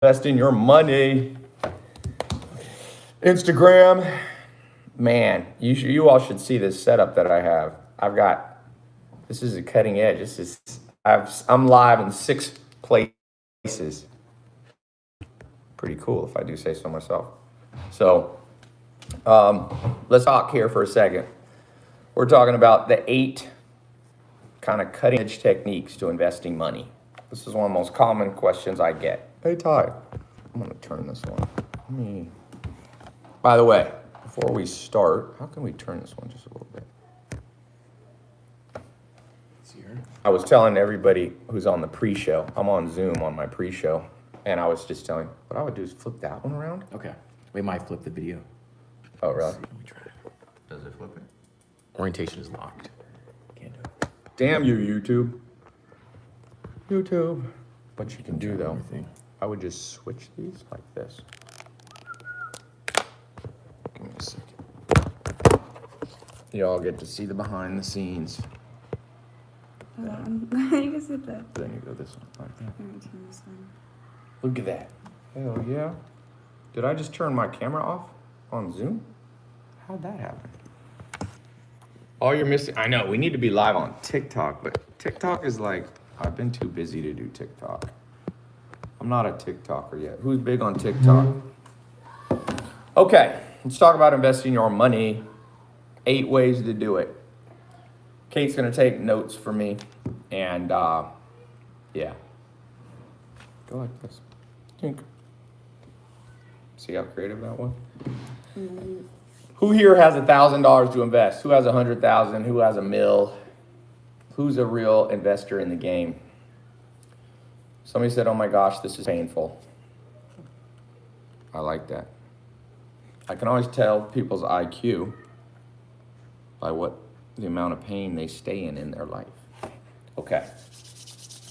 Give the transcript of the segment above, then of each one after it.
Investing your money. Instagram, man, you all should see this setup that I have. This is a cutting edge. I'm live in 6 places. Pretty cool if I do say so myself. So, let's talk here for a second. We're talking about the 8 kind of cutting edge techniques to investing money. This is one of the most common questions I get. Hey Ty, I'm gonna turn this one. By the way, before we start, how can we turn this one just a little bit? I was telling everybody who's on the pre-show, I'm on Zoom on my pre-show, and I was just telling, what I would do is flip that one around. Okay. We might flip the video. Oh, really? Let me try it. Does it flip it? Orientation is locked. Can't do it. Damn you, YouTube. YouTube. What you can do though, Everything. I would just switch these like this. Give me a second. You all get to see the behind the scenes. Hold on. You can sit there. Then you go this one like that. Let me turn this one. Look at that. Hell yeah. Did I just turn my camera off on Zoom? How'd that happen? All you're missing, I know, we need to be live on TikTok, but TikTok is like, I've been too busy to do TikTok. I'm not a TikToker yet. Who's big on TikTok? Okay, let's talk about investing your money. 8 ways to do it. Kate's gonna take notes for me, and yeah. Go like this. Tink. See how creative that was? Who here has $1,000 to invest? Who has 100,000? Who has $1 million? Who's a real investor in the game? Somebody said, oh my gosh, this is painful. I like that. I can always tell people's IQ by what the amount of pain they stay in their life. Okay.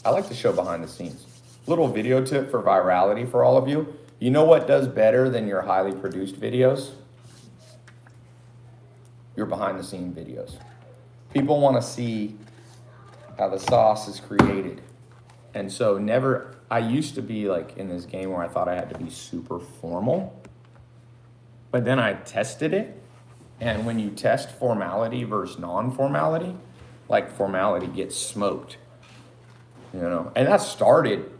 I like to show behind the scenes. Little video tip for virality for all of you. You know what does better than your highly produced videos? Your behind the scene videos. People want to see how the sauce is created. And so I used to be like in this game where I thought I had to be super formal, but then I tested it. And when you test formality versus non-formality, like formality gets smoked, and that started,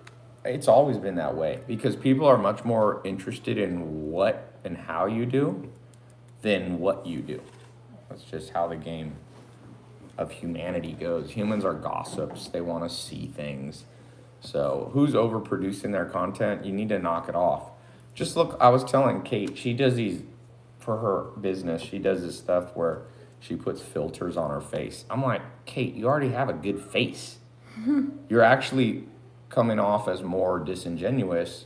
it's always been that way because people are much more interested in what and how you do than what you do. That's just how the game of humanity goes. Humans are gossips. They want to see things. So who's overproducing their content? You need to knock it off. Just look, I was telling Kate, she does these, for her business, she does this stuff where she puts filters on her face. I'm like, Kate, you already have a good face. You're actually coming off as more disingenuous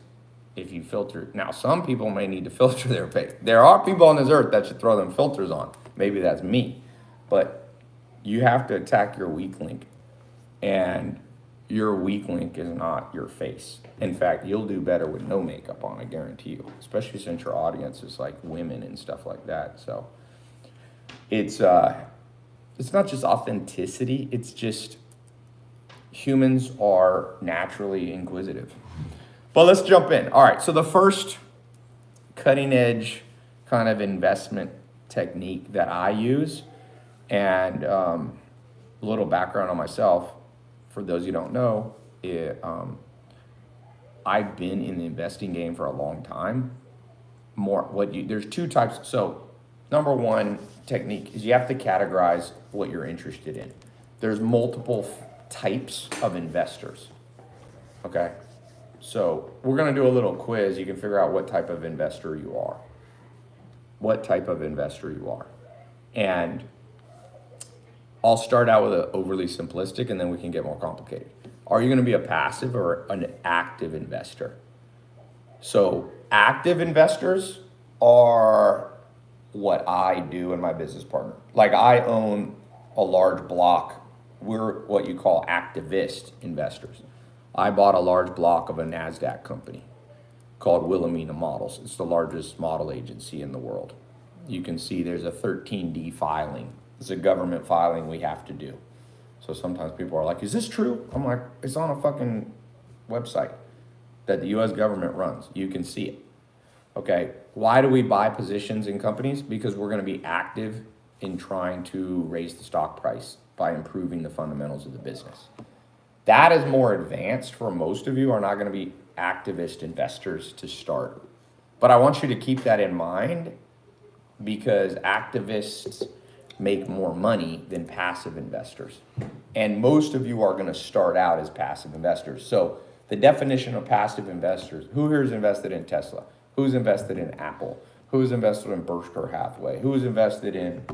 if you filter. Now, some people may need to filter their face. There are people on this earth that should throw them filters on. Maybe that's me. But you have to attack your weak link. And your weak link is not your face. In fact, you'll do better with no makeup on, I guarantee you. Especially since your audience is like women and stuff like that. So it's not just authenticity, it's just humans are naturally inquisitive. But let's jump in. All right, so the first cutting edge kind of investment technique that I use, and a little background on myself, for those you don't know, I've been in the investing game for a long time. There's 2 types. So number 1 technique is you have to categorize what you're interested in. There's multiple types of investors. Okay. So we're going to do a little quiz. You can figure out what type of investor you are. And I'll start out with an overly simplistic and then we can get more complicated. Are you going to be a passive or an active investor? So active investors are what I do and my business partner. Like I own a large block. We're what you call activist investors. I bought a large block of a NASDAQ company called Wilhelmina Models. It's the largest model agency in the world. You can see there's a 13D filing. It's a government filing we have to do. So sometimes people are like, is this true? I'm like, it's on a fucking website. that the US government runs. You can see it. Okay, why do we buy positions in companies? Because we're going to be active in trying to raise the stock price by improving the fundamentals of the business. That is more advanced for most of you are not going to be activist investors to start. But I want you to keep that in mind because activists make more money than passive investors. And most of you are going to start out as passive investors. So the definition of passive investors, who here is invested in Tesla? Who's invested in Apple? Who's invested in Berkshire Hathaway? Who's invested in,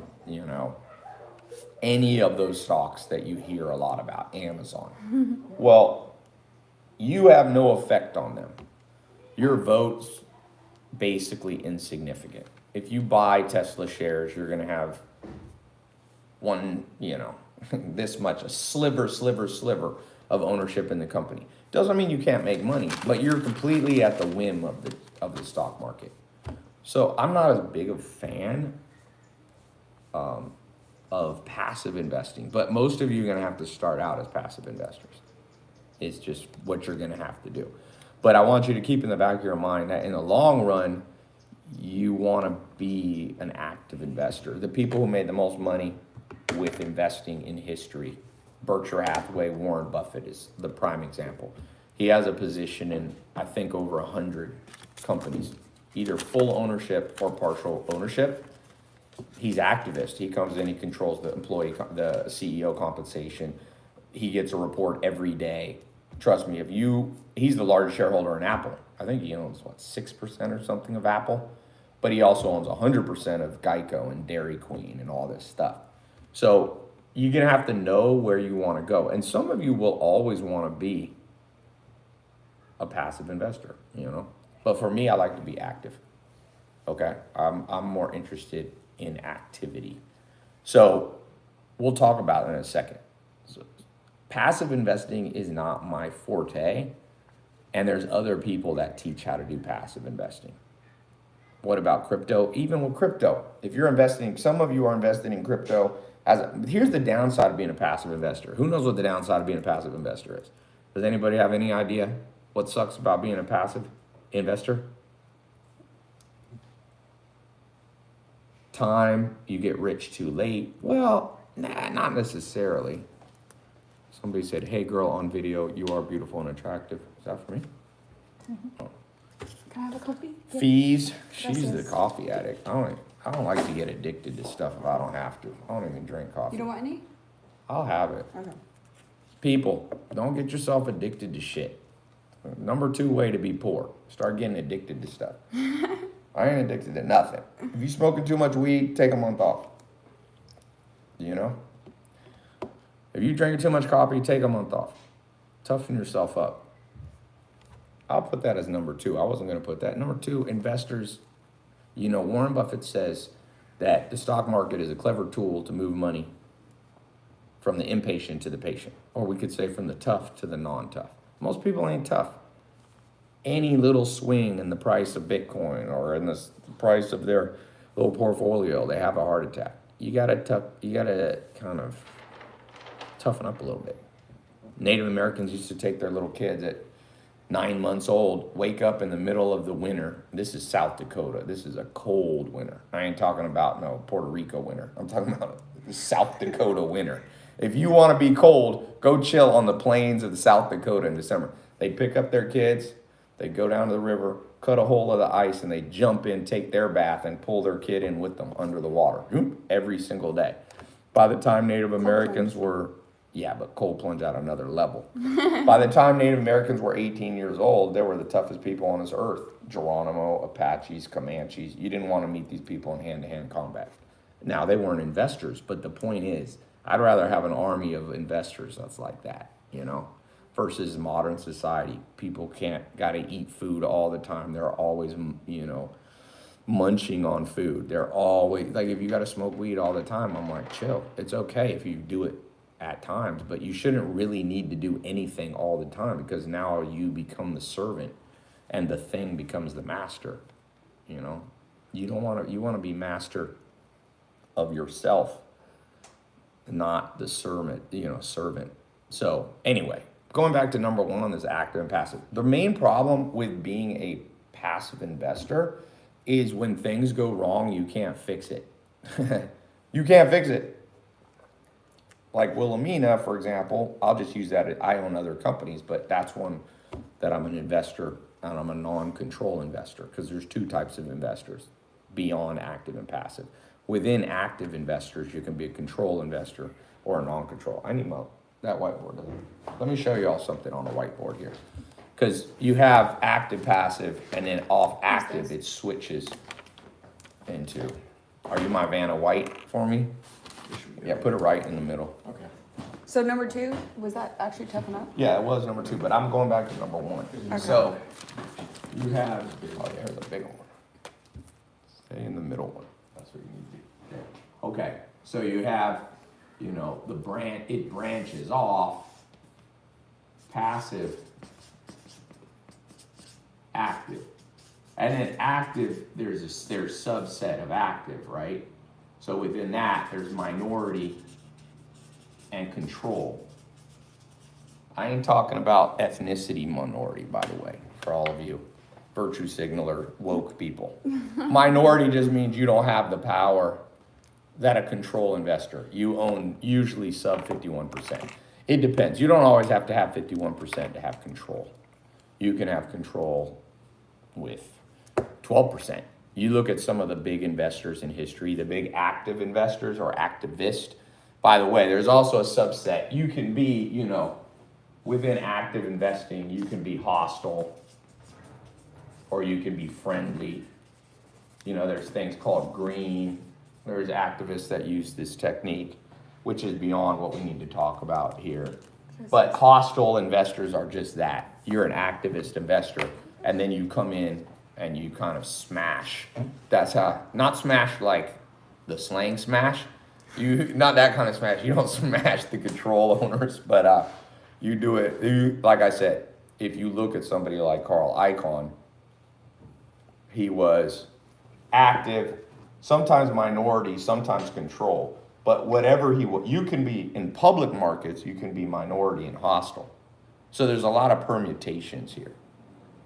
any of those stocks that you hear a lot about, Amazon? Well, you have no effect on them. Your vote's basically insignificant. If you buy Tesla shares, you're going to have one, this much, a sliver of ownership in the company. Doesn't mean you can't make money, but you're completely at the whim of the stock market. So I'm not as big of a fan of passive investing, but most of you are going to have to start out as passive investors. It's just what you're going to have to do. But I want you to keep in the back of your mind that in the long run, you want to be an active investor. The people who made the most money with investing in history, Berkshire Hathaway, Warren Buffett is the prime example. He has a position in, I think, over 100 companies, either full ownership or partial ownership. He's activist. He comes in, he controls the the CEO compensation. He gets a report every day. Trust me, he's the largest shareholder in Apple. I think he owns, 6% or something of Apple? But he also owns 100% of Geico and Dairy Queen and all this stuff. So you're going to have to know where you want to go. And some of you will always want to be a passive investor, But for me, I like to be active, okay? I'm more interested in activity. So we'll talk about it in a second. So, passive investing is not my forte, and there's other people that teach how to do passive investing. What about crypto? Even with crypto, if you're investing, some of you are investing in crypto. Here's the downside of being a passive investor. Who knows what the downside of being a passive investor is? Does anybody have any idea what sucks about being a passive investor? Time, you get rich too late. Well, not necessarily. Somebody said, "Hey girl on video, you are beautiful and attractive." Is that for me? Mm-hmm. Oh. Can I have a copy? Yeah. Fees. She's the Gracias. coffee addict. I don't like to get addicted to stuff if I don't have to. I don't even drink coffee. You don't want any? I'll have it. Okay. People, don't get yourself addicted to shit. Number 2 way to be poor, start getting addicted to stuff. I ain't addicted to nothing. If you smoking too much weed, take a month off. If you drinking too much coffee, take a month off. Toughen yourself up. I'll put that as number 2. I wasn't going to put that. Number 2, investors. Warren Buffett says that the stock market is a clever tool to move money from the impatient to the patient. Or we could say from the tough to the non-tough. Most people ain't tough. Any little swing in the price of Bitcoin or in the price of their little portfolio, they have a heart attack. You gotta kind of toughen up a little bit. Native Americans used to take their little kids at 9 months old, wake up in the middle of the winter. This is South Dakota. This is a cold winter. I ain't talking about no Puerto Rico winter. I'm talking about the South Dakota winter. If you want to be cold, go chill on the plains of the South Dakota in December. They pick up their kids, they go down to the river, cut a hole of the ice, and they jump in, take their bath, and pull their kid in with them under the water every single day. By the time Native Americans were, but cold plunge at another level. By the time Native Americans were 18 years old, they were the toughest people on this earth. Geronimo, Apaches, Comanches. You didn't want to meet these people in hand-to-hand combat. Now, they weren't investors, but the point is, I'd rather have an army of investors that's like that, versus modern society. People got to eat food all the time. They're always, munching on food. They're always, like, if you got to smoke weed all the time, I'm like, chill. It's okay if you do it at times, but you shouldn't really need to do anything all the time because now you become the servant and the thing becomes the master. You want to be master of yourself, not the servant. So anyway, going back to number one on this active and passive, the main problem with being a passive investor is when things go wrong, you can't fix it. You can't fix it. Like Wilhelmina, for example, I'll just use that. I own other companies, but that's one that I'm an investor and I'm a non-control investor because there's two types of investors beyond active and passive. Within active investors, you can be a control investor or a non-control. I need that whiteboard. Let me show you all something on a whiteboard here. Because you have active, passive, and then off active, it switches into. Are you my Vanna White for me? Yeah, put it right in the middle. Okay. So number 2, was that actually tough enough? Yeah, it was number 2, but I'm going back to number 1. Okay. So you have, oh, there's a big one. Stay in the middle one. That's what you need to do. Okay, so you have, you know, it branches off, passive, active. And then active, there's subset of active, right? So within that, there's minority and control. I ain't talking about ethnicity minority, by the way, for all of you virtue signaler woke people. Minority just means you don't have the power that a control investor. You own usually sub 51%. It depends. You don't always have to have 51% to have control. You can have control with 12%. You look at some of the big investors in history, the big active investors or activist. By the way, there's also a subset. You can be, you know, within active investing, you can be hostile or you can be friendly. You know, there's things called green. There's activists that use this technique, which is beyond what we need to talk about here. But hostile investors are just that. You're an activist investor, and then you come in and you kind of smash. That's how, not smash like the slang smash. Not that kind of smash. You don't smash the control owners, but you do it. Like I said, if you look at somebody like Carl Icahn, he was active, sometimes minority, sometimes control. But whatever you can be in public markets, you can be minority and hostile. So there's a lot of permutations here.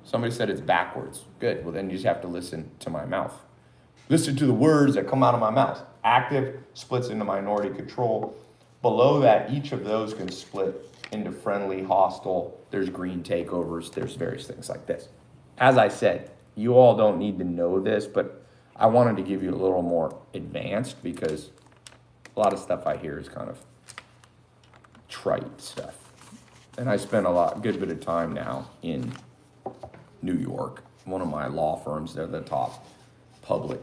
Somebody said it's backwards. Good. Well, then you just have to listen to my mouth. Listen to the words that come out of my mouth. Active splits into minority control. Below that, each of those can split into friendly, hostile. There's green takeovers. There's various things like this. As I said, you all don't need to know this, but I wanted to give you a little more advanced because a lot of stuff I hear is kind of trite stuff. And I spent good bit of time now in New York. One of my law firms, they're the top public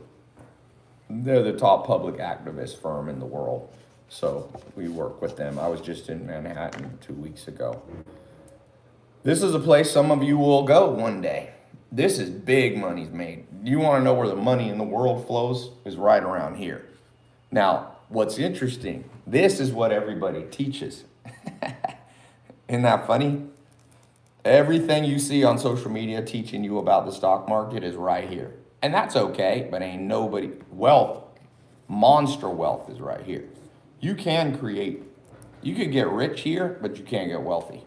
activist firm in the world. So we work with them. I was just in Manhattan 2 weeks ago. This is a place some of you will go one day. This is big money's made. You want to know where the money in the world flows? Is right around here. Now, what's interesting, this is what everybody teaches. Isn't that funny? Everything you see on social media teaching you about the stock market is right here. And that's okay, but ain't nobody, monster wealth is right here. You could get rich here, but you can't get wealthy.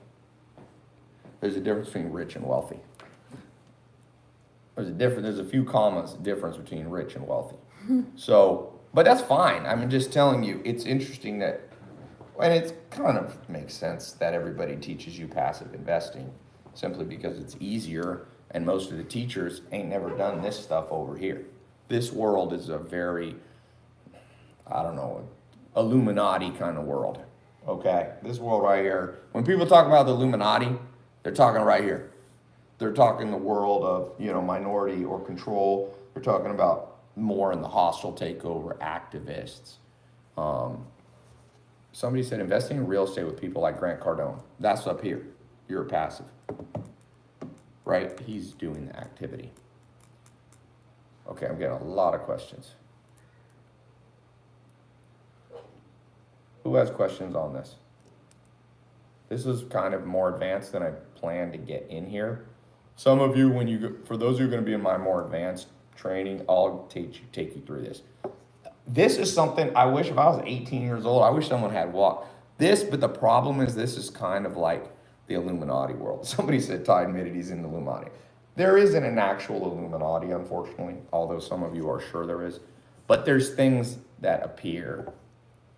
There's a difference between rich and wealthy. There's a few commas difference between rich and wealthy. So, but that's fine. I'm just telling you, it's interesting that, and it kind of makes sense that everybody teaches you passive investing simply because it's easier and most of the teachers ain't never done this stuff over here. This world is a very, Illuminati kind of world, okay? This world right here, when people talk about the Illuminati, they're talking right here. They're talking the world of, minority or control. They're talking about more in the hostile takeover activists. Somebody said investing in real estate with people like Grant Cardone. That's up here. You're a passive, right? He's doing the activity. Okay, I'm getting a lot of questions. Who has questions on this? This is kind of more advanced than I planned to get in here. Some of you, for those who are going to be in my more advanced training, I'll take you through this. This is something I wish if I was 18 years old, I wish someone had walked this, but the problem is this is kind of like the Illuminati world. Somebody said Ty admitted he's in the Illuminati. There isn't an actual Illuminati, unfortunately, although some of you are sure there is. But there's things that appear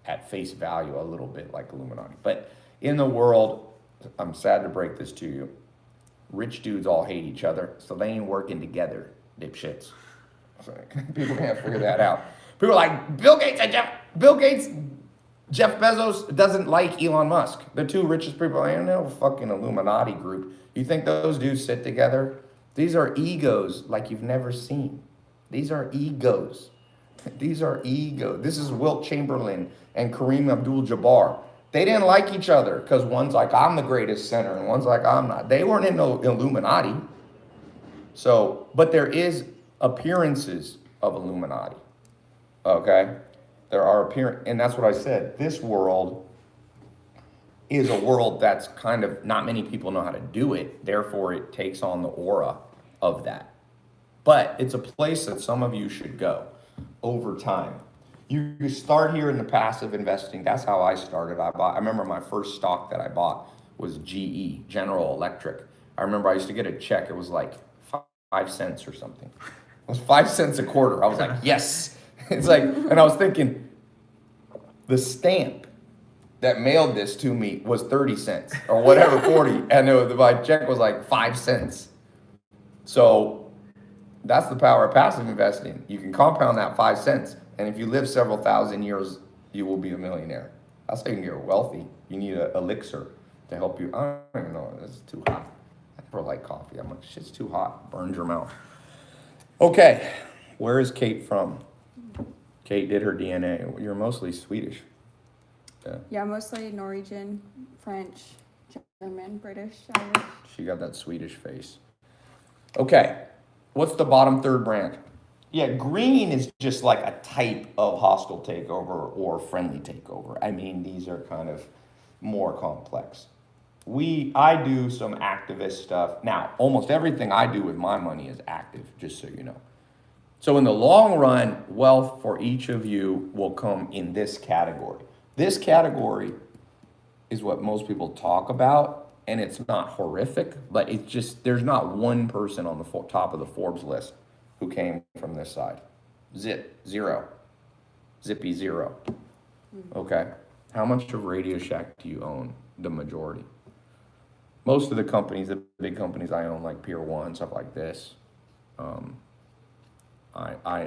at face value a little bit like Illuminati. But in the world, I'm sad to break this to you, rich dudes all hate each other, so they ain't working together, dipshits. So, people can't figure that out. People are like, Bill Gates, Jeff Bezos doesn't like Elon Musk. The two richest people. I don't know, fucking Illuminati group. You think those dudes sit together? These are egos like you've never seen. These are egos. These are egos. This is Wilt Chamberlain and Kareem Abdul-Jabbar. They didn't like each other because one's like, I'm the greatest center, and one's like, I'm not. They weren't in no Illuminati. So, but there is appearances of Illuminati. Okay? There are and that's what I said. This world is a world that's kind of, not many people know how to do it. Therefore, it takes on the aura of that. But it's a place that some of you should go over time. You start here in the passive investing. That's how I started. I remember my first stock that I bought was GE, General Electric. I remember I used to get a check. It was like 5 cents or something. It was 5 cents a quarter. I was like, yes. It's like, and I was thinking, the stamp that mailed this to me was 30 cents or whatever, 40. And my check was like 5 cents. So that's the power of passive investing. You can compound that 5 cents. And if you live several thousand years, you will be a millionaire. That's how you can get wealthy. You need an elixir to help you. I don't even know. It's too hot. I never like coffee. I'm like, shit's too hot. Burns your mouth. Okay. Where is Kate from? Kate did her DNA. You're mostly Swedish. Yeah, mostly Norwegian, French, German, British, Irish. She got that Swedish face. Okay. What's the bottom third brand? Yeah, green is just like a type of hostile takeover or friendly takeover. I mean, these are kind of more complex. I do some activist stuff. Now, almost everything I do with my money is active, just so you know. So in the long run, wealth for each of you will come in this category. This category is what most people talk about, and it's not horrific, but it's just, there's not one person on the top of the Forbes list who came from this side. Zero. Zippy zero. Okay. How much of Radio Shack do you own? The majority. Most of the companies, the big companies I own, like Pier 1, stuff like this, I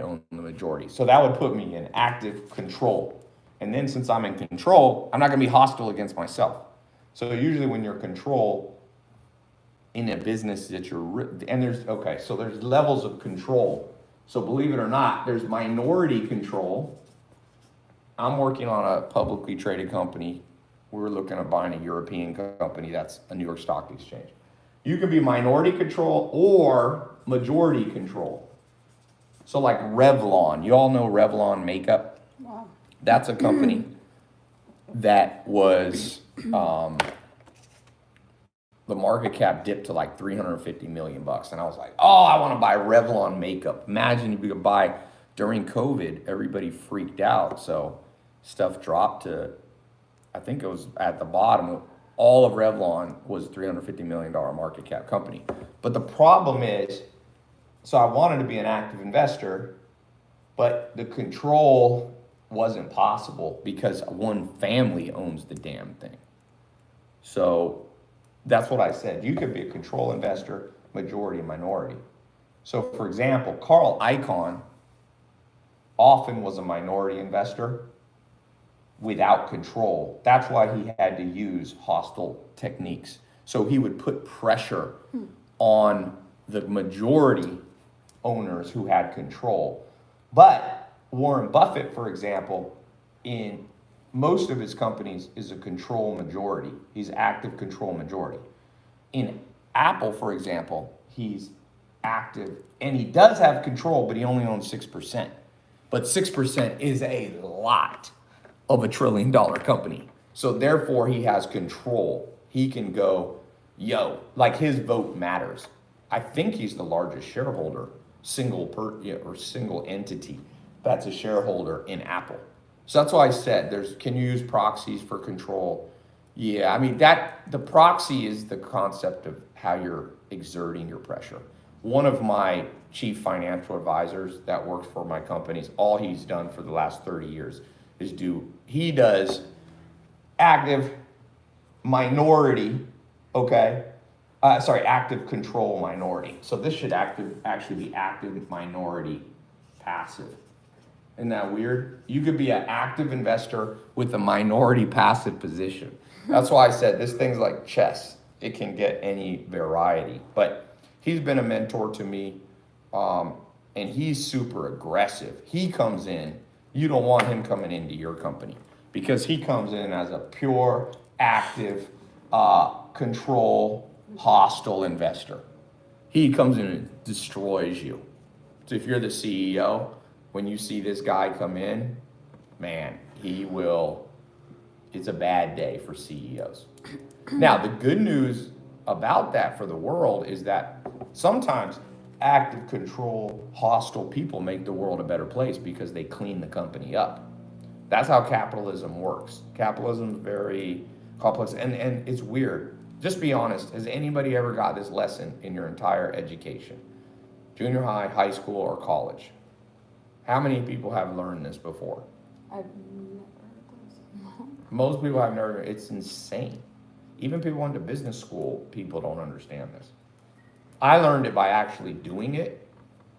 own the majority. So that would put me in active control. And then since I'm in control, I'm not gonna be hostile against myself. So usually when you're control in a business that so there's levels of control. So believe it or not, there's minority control. I'm working on a publicly traded company. We're looking at buying a European company that's a New York Stock Exchange. You can be minority control or majority control. So like Revlon, you all know Revlon makeup? Wow. That's a company that was, the market cap dipped to like 350 million bucks. And I was like, oh, I want to buy Revlon makeup. Imagine if you could buy during COVID, everybody freaked out. So stuff dropped to, I think it was at the bottom. All of Revlon was a $350 million market cap company. But the problem is, so I wanted to be an active investor, but the control wasn't possible because one family owns the damn thing. So that's what I said. You could be a control investor, majority, minority. So for example, Carl Icahn often was a minority investor without control. That's why he had to use hostile techniques. So he would put pressure on the majority owners who had control. But Warren Buffett, for example, in most of his companies is a control majority. He's active control majority. In Apple, for example, he's active and he does have control, but he only owns 6%. But 6% is a lot of $1 trillion company. So therefore he has control. He can go, like his vote matters. I think he's the largest shareholder, single entity that's a shareholder in Apple. So that's why I said can you use proxies for control? Yeah, I mean that the proxy is the concept of how you're exerting your pressure. One of my chief financial advisors that works for my companies, all he's done for the last 30 years is he does active minority, okay? Sorry, active control minority. So this should actually be active minority passive. Isn't that weird? You could be an active investor with a minority passive position. That's why I said this thing's like chess. It can get any variety. But he's been a mentor to me, and he's super aggressive. He comes in, you don't want him coming into your company because he comes in as a pure, active, control, hostile investor. He comes in and destroys you. So if you're the CEO, when you see this guy come in, man, it's a bad day for CEOs. Now, the good news about that for the world is that sometimes active control, hostile people make the world a better place because they clean the company up. That's how capitalism works. Capitalism is very complex, and it's weird. Just be honest, has anybody ever got this lesson in your entire education? Junior high, high school, or college? How many people have learned this before? I've never heard those. Most people have never, it's insane. Even people who went to business school, people don't understand this. I learned it by actually doing it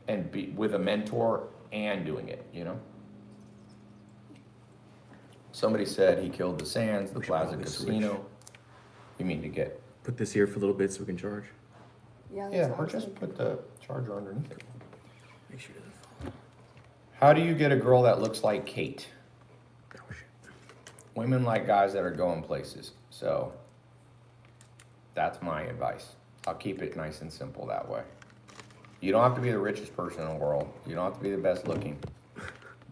and with a mentor and doing it, you know? Somebody said he killed the Sands, the We should Plaza probably switch. Casino. You mean to get, Put this here for a little bit so we can charge. Yeah, yeah, that's or what I was just thinking. put the charger underneath it. Make sure it doesn't fall. How do you get a girl that looks like Kate? Oh, shit. Women like guys that are going places. So that's my advice. I'll keep it nice and simple that way. You don't have to be the richest person in the world. You don't have to be the best looking.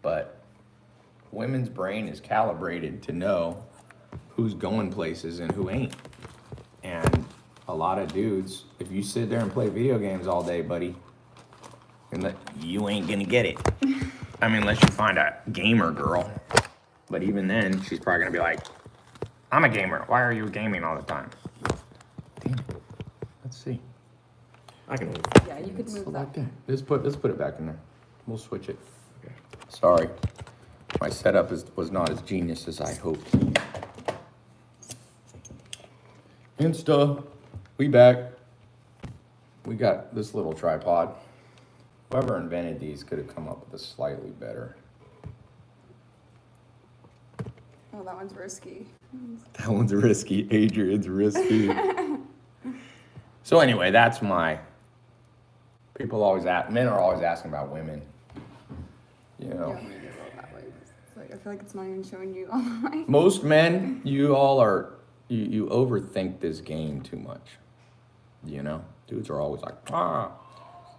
But women's brain is calibrated to know who's going places and who ain't. And a lot of dudes, if you sit there and play video games all day, buddy, you ain't gonna get it. I mean, unless you find a gamer girl. But even then, she's probably gonna be like, I'm a gamer. Why are you gaming all the time? Damn it. Let's see. I can hold it. Yeah, you could move that. Like that. Let's put it back in there. We'll switch it. Okay. Sorry. My setup was not as genius as I hoped. Insta, we back. We got this little tripod. Whoever invented these could have come up with a slightly better. Oh, that one's risky. That one's risky. Adrian's risky. So anyway, that's my. People always ask. Men are always asking about women. You know. Yeah, maybe a little that way. It's like, I feel like it's not even showing you all the way. Most men, you all are. You overthink this game too much. You know, dudes are always like, ah.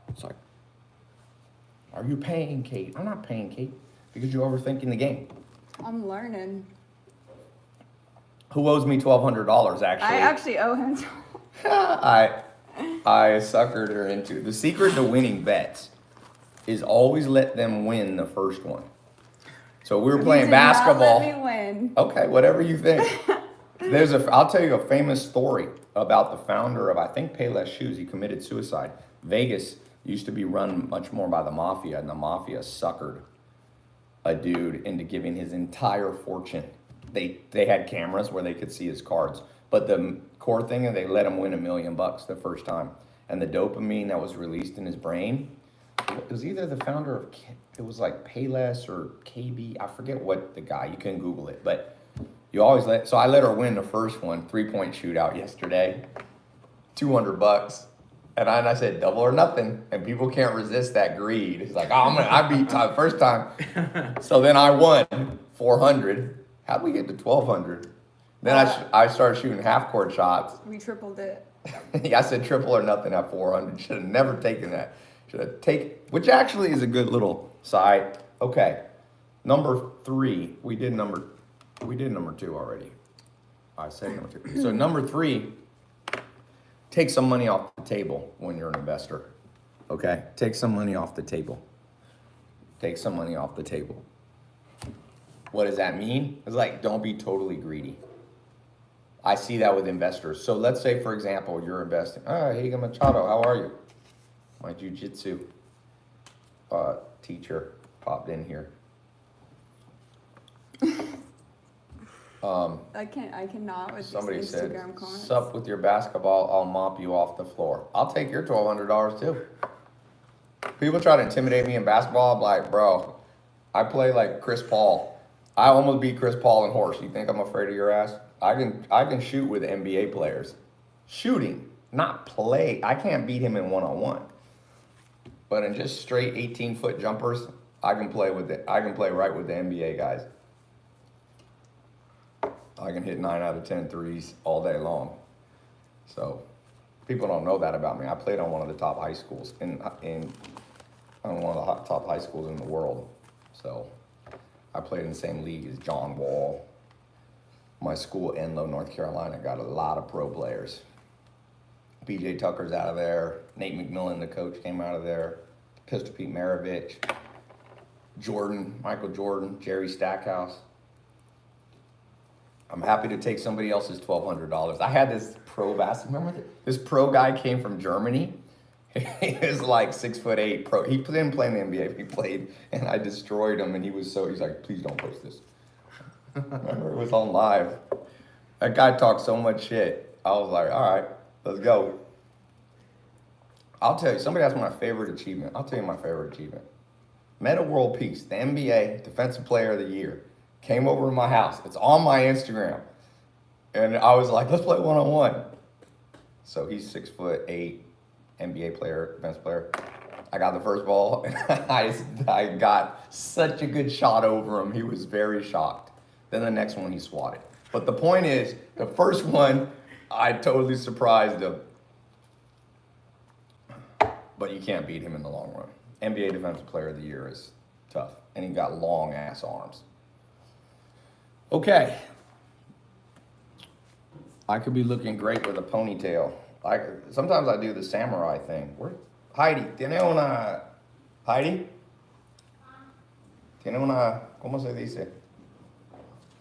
It's like, are you paying Kate? I'm not paying Kate because you're overthinking the game. I'm learning. Who owes me $1,200 actually? I actually owe him. I suckered her into the secret to winning bets is always let them win the first one. So we were playing basketball. Let me win. Okay, whatever you think. I'll tell you a famous story about the founder of, I think, Payless Shoes. He committed suicide. Vegas used to be run much more by the mafia, and the mafia suckered a dude into giving his entire fortune. They had cameras where they could see his cards, but the core thing is they let him win $1 million the first time, and the dopamine that was released in his brain, it was either the founder of, it was like Payless or KB, I forget what the guy, you can Google it, but you always so I let her win the first one, 3-point shootout yesterday, $200. And I said double or nothing, and people can't resist that greed. It's like, oh, I beat Todd first time. So then I won 400. How'd we get to 1,200? Then I started shooting half court shots. We tripled it. I said triple or nothing at 400. Should have never taken that. Should have taken, which actually is a good little side. Okay, number 3. We did number 2 already. I said number 2. So number 3. Take some money off the table when you're an investor, okay? Take some money off the table. Take some money off the table. What does that mean? It's like, don't be totally greedy. I see that with investors. So let's say, for example, you're investing. Higa Machado, how are you? My jiu-jitsu teacher popped in here. I cannot with Somebody these said, Instagram comments. sup with your basketball, I'll mop you off the floor. I'll take your $1,200 too. People try to intimidate me in basketball. I'm like, bro, I play like Chris Paul. I almost beat Chris Paul in horse. You think I'm afraid of your ass? I can shoot with NBA players. Shooting, not play. I can't beat him in one-on-one. But in just straight 18-foot jumpers, I can play right with the NBA guys. I can hit 9 out of 10 threes all day long. So people don't know that about me. I played on one of the top high schools on one of the top high schools in the world. So I played in the same league as John Wall. My school, Enloe, North Carolina, got a lot of pro players. PJ Tucker's out of there. Nate McMillan, the coach, came out of there. Pistol Pete Maravich. Michael Jordan, Jerry Stackhouse. I'm happy to take somebody else's $1,200. I had this pro basketball. Remember this pro guy came from Germany. He was like 6'8" pro. He didn't play in the NBA. He played, and I destroyed him. And he's like, please don't post this. Remember, it was on live. That guy talked so much shit. I was like, all right, let's go. I'll tell you. Somebody asked my favorite achievement. I'll tell you my favorite achievement. Meta World Peace, the NBA Defensive Player of the Year. Came over to my house. It's on my Instagram. And I was like, let's play one-on-one. So he's 6'8", NBA player, defense player. I got the first ball, and I got such a good shot over him. He was very shocked. Then the next one he swatted. But the point is, the first one, I totally surprised him. But you can't beat him in the long run. NBA Defensive Player of the Year is tough. And he got long-ass arms. Okay. I could be looking great with a ponytail. Sometimes I do the samurai thing. Heidi, Heidi? ¿Cómo se dice?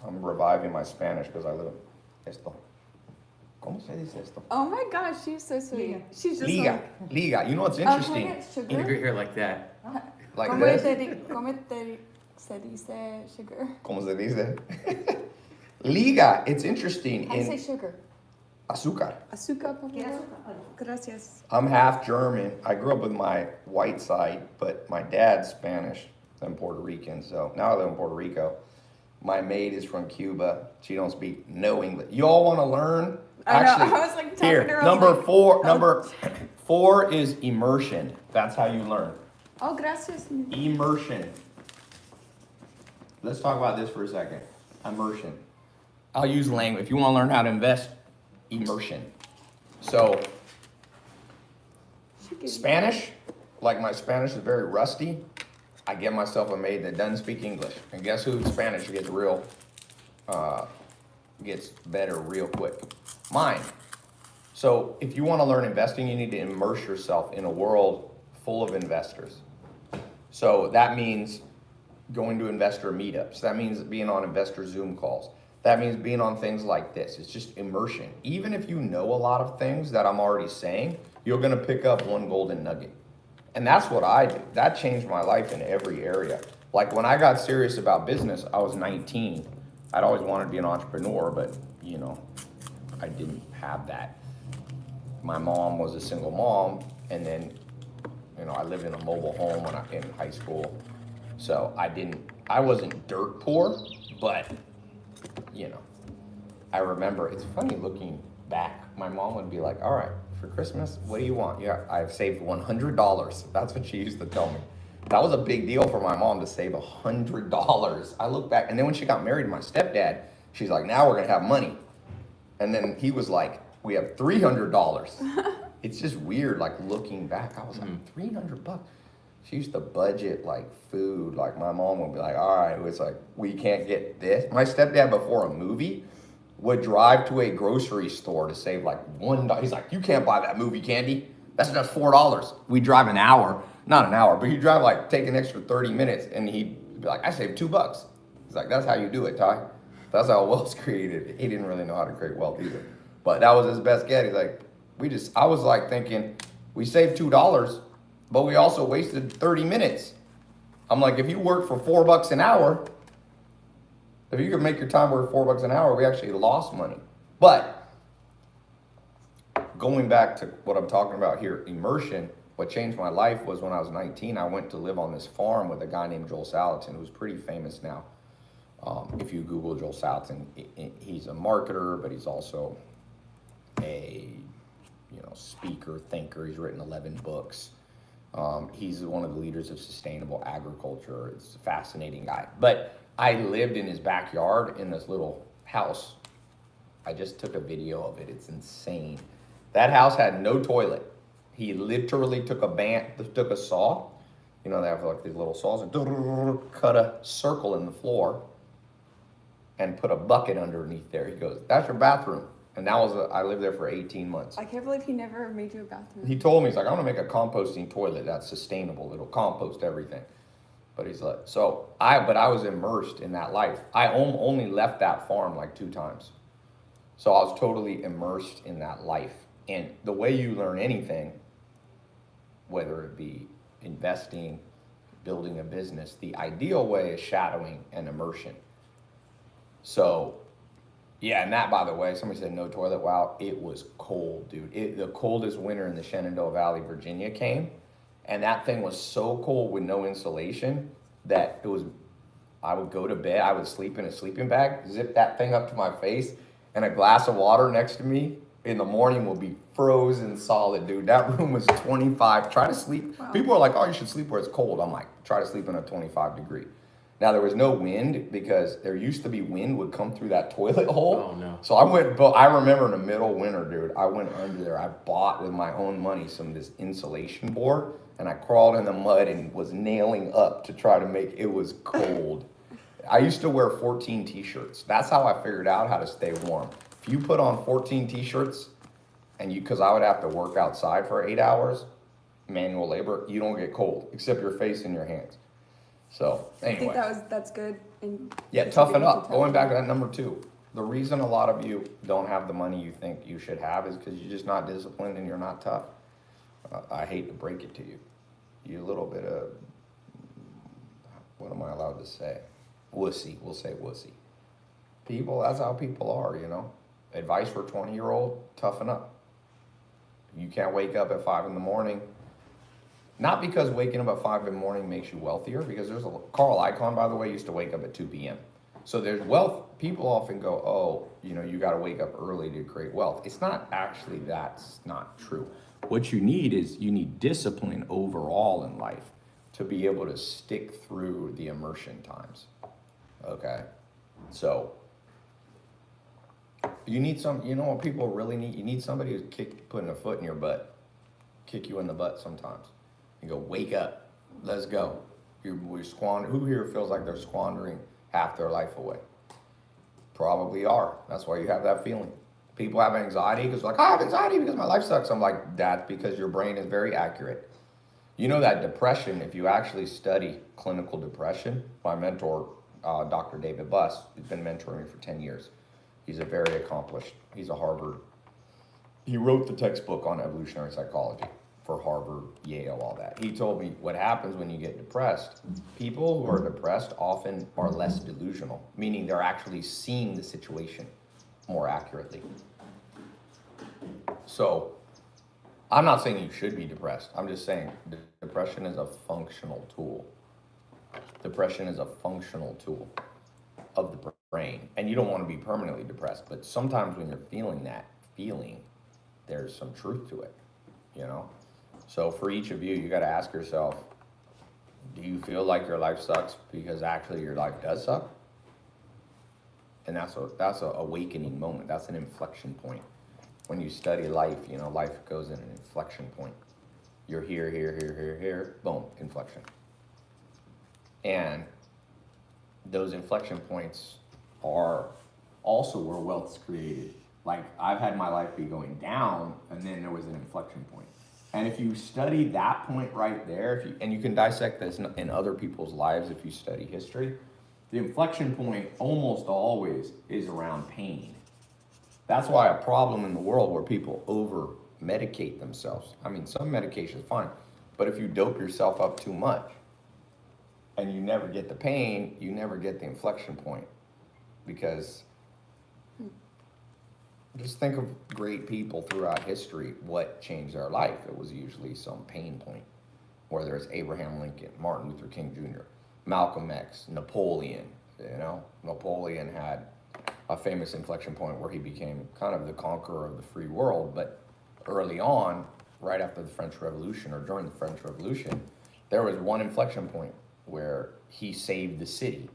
I'm reviving my Spanish because I live esto. ¿Cómo se dice esto? Oh my gosh, she's so sweet. She's just Liga. like, Liga. You know what's interesting? Integrate your hair like that. Like ¿Cómo this? se dice sugar? ¿Cómo se dice? Liga. It's interesting. How do you say sugar? Azúcar. Azúcar, por favor. Gracias. I'm half German. I grew up with my white side, but my dad's Spanish and Puerto Rican. So now I live in Puerto Rico. My maid is from Cuba. She don't speak no English. You all want to learn? Actually, I know. I was like talking here, to her. number like, four. Number 4 is immersion. That's how you learn. Oh, gracias. Immersion. Let's talk about this for a second. Immersion. I'll use language. If you want to learn how to invest, immersion. So, Spanish, like my Spanish is very rusty. I get myself a maid that doesn't speak English. And guess who Spanish gets better real quick? Mine. So if you want to learn investing, you need to immerse yourself in a world full of investors. So that means going to investor meetups. That means being on investor Zoom calls. That means being on things like this. It's just immersion. Even if you know a lot of things that I'm already saying, you're going to pick up one golden nugget. And that's what I do. That changed my life in every area. Like when I got serious about business, I was 19. I'd always wanted to be an entrepreneur, but I didn't have that. My mom was a single mom, and then, I lived in a mobile home when in high school. So I wasn't dirt poor, but, I remember, it's funny looking back, my mom would be like, all right, for Christmas, what do you want? Yeah, I've saved $100. That's what she used to tell me. That was a big deal for my mom to save $100. I look back, and then when she got married to my stepdad, she's like, now we're gonna have money. And then he was like, we have $300. It's just weird, like looking back, I was like, $300? She used to budget like food. Like my mom would be like, all right, it's like, we can't get this. My stepdad before a movie would drive to a grocery store to save like $1. He's like, you can't buy that movie candy. That's just $4. We drive an hour, not an hour, but he'd drive like, take an extra 30 minutes and he'd be like, I saved $2. He's like, that's how you do it, Ty. That's how wealth's created. He didn't really know how to create wealth either. But that was his best get. He's like, I was like thinking, we saved $2, but we also wasted 30 minutes. I'm like, if you work for $4 an hour, if you could make your time worth $4 an hour, we actually lost money. But going back to what I'm talking about here, immersion, what changed my life was when I was 19, I went to live on this farm with a guy named Joel Salatin, who's pretty famous now. If you Google Joel Salatin, he's a marketer, but he's also a speaker, thinker. He's written 11 books. He's one of the leaders of sustainable agriculture. It's a fascinating guy. But I lived in his backyard in this little house. I just took a video of it. It's insane. That house had no toilet. He literally took a saw. They have like these little saws, and cut a circle in the floor and put a bucket underneath there. He goes, "That's your bathroom." And I lived there for 18 months. I can't believe he never made you a bathroom. He told me, he's like, "I'm gonna make a composting toilet that's sustainable. It'll compost everything." But he's like, but I was immersed in that life. I only left that farm like 2 times. So I was totally immersed in that life. And the way you learn anything, whether it be investing, building a business, the ideal way is shadowing and immersion. So, yeah, and that, by the way, somebody said no toilet. Wow, it was cold, dude. The coldest winter in the Shenandoah Valley, Virginia came, and that thing was so cold with no insulation that I would go to bed, I would sleep in a sleeping bag, zip that thing up to my face, and a glass of water next to me in the morning will be frozen solid, dude. That room was 25. Try to sleep. Wow. People are like, "Oh, you should sleep where it's cold." I'm like, try to sleep in a 25 degree. Now, there was no wind because there used to be wind would come through that toilet hole. Oh, no. So I remember in the middle of winter, dude, I went under there. I bought with my own money this insulation board, and I crawled in the mud and was nailing up to try to make it was cold. I used to wear 14 t-shirts. That's how I figured out how to stay warm. If you put on 14 t-shirts, because I would have to work outside for 8 hours, manual labor, you don't get cold, except your face and your hands. So, anyway. I think that's good. Yeah, toughen up. Going back to that number 2. The reason a lot of you don't have the money you think you should have is because you're just not disciplined and you're not tough. I hate to break it to you. You're a little bit of, what am I allowed to say? Wussy. We'll say wussy. People, that's how people are, Advice for a 20-year-old, toughen up. You can't wake up at 5 in the morning. Not because waking up at 5 in the morning makes you wealthier, because Carl Icahn, by the way, used to wake up at 2 p.m. So there's wealth. People often go, "Oh, you got to wake up early to create wealth." It's not actually, that's not true. What you need discipline overall in life to be able to stick through the immersion times. Okay? So you need what people really need? You need somebody who's putting a foot in your butt, kick you in the butt sometimes, and go, "Wake up, let's go." Who here feels like they're squandering half their life away? Probably are. That's why you have that feeling. People have anxiety because I have anxiety because my life sucks. I'm like, that's because your brain is very accurate. You know that depression, if you actually study clinical depression, my mentor, Dr. David Buss, who's been mentoring me for 10 years. He's a very accomplished, he's a Harvard. He wrote the textbook on evolutionary psychology for Harvard, Yale, all that. He told me what happens when you get depressed. People who are depressed often are less delusional, meaning they're actually seeing the situation more accurately. So I'm not saying you should be depressed. I'm just saying depression is a functional tool. Depression is a functional tool of the brain. And you don't want to be permanently depressed, but sometimes when you're feeling that feeling, there's some truth to it, So for each of you, you got to ask yourself, do you feel like your life sucks because actually your life does suck? And that's a awakening moment. That's an inflection point. When you study life, life goes in an inflection point. You're here, boom, inflection. And those inflection points are also where wealth's created. Like, I've had my life be going down, and then there was an inflection point. And if you study that point right there, and you can dissect this in other people's lives if you study history, the inflection point almost always is around pain. That's why a problem in the world where people over medicate themselves. I mean, some medication is fine, but if you dope yourself up too much and you never get the pain, you never get the inflection point. Because just think of great people throughout history, what changed their life. It was usually some pain point, whether it's Abraham Lincoln, Martin Luther King Jr., Malcolm X, Napoleon. You know, Napoleon had a famous inflection point where he became kind of the conqueror of the free world. But early on, right after the French Revolution or during the French Revolution, there was one inflection point where he saved the city,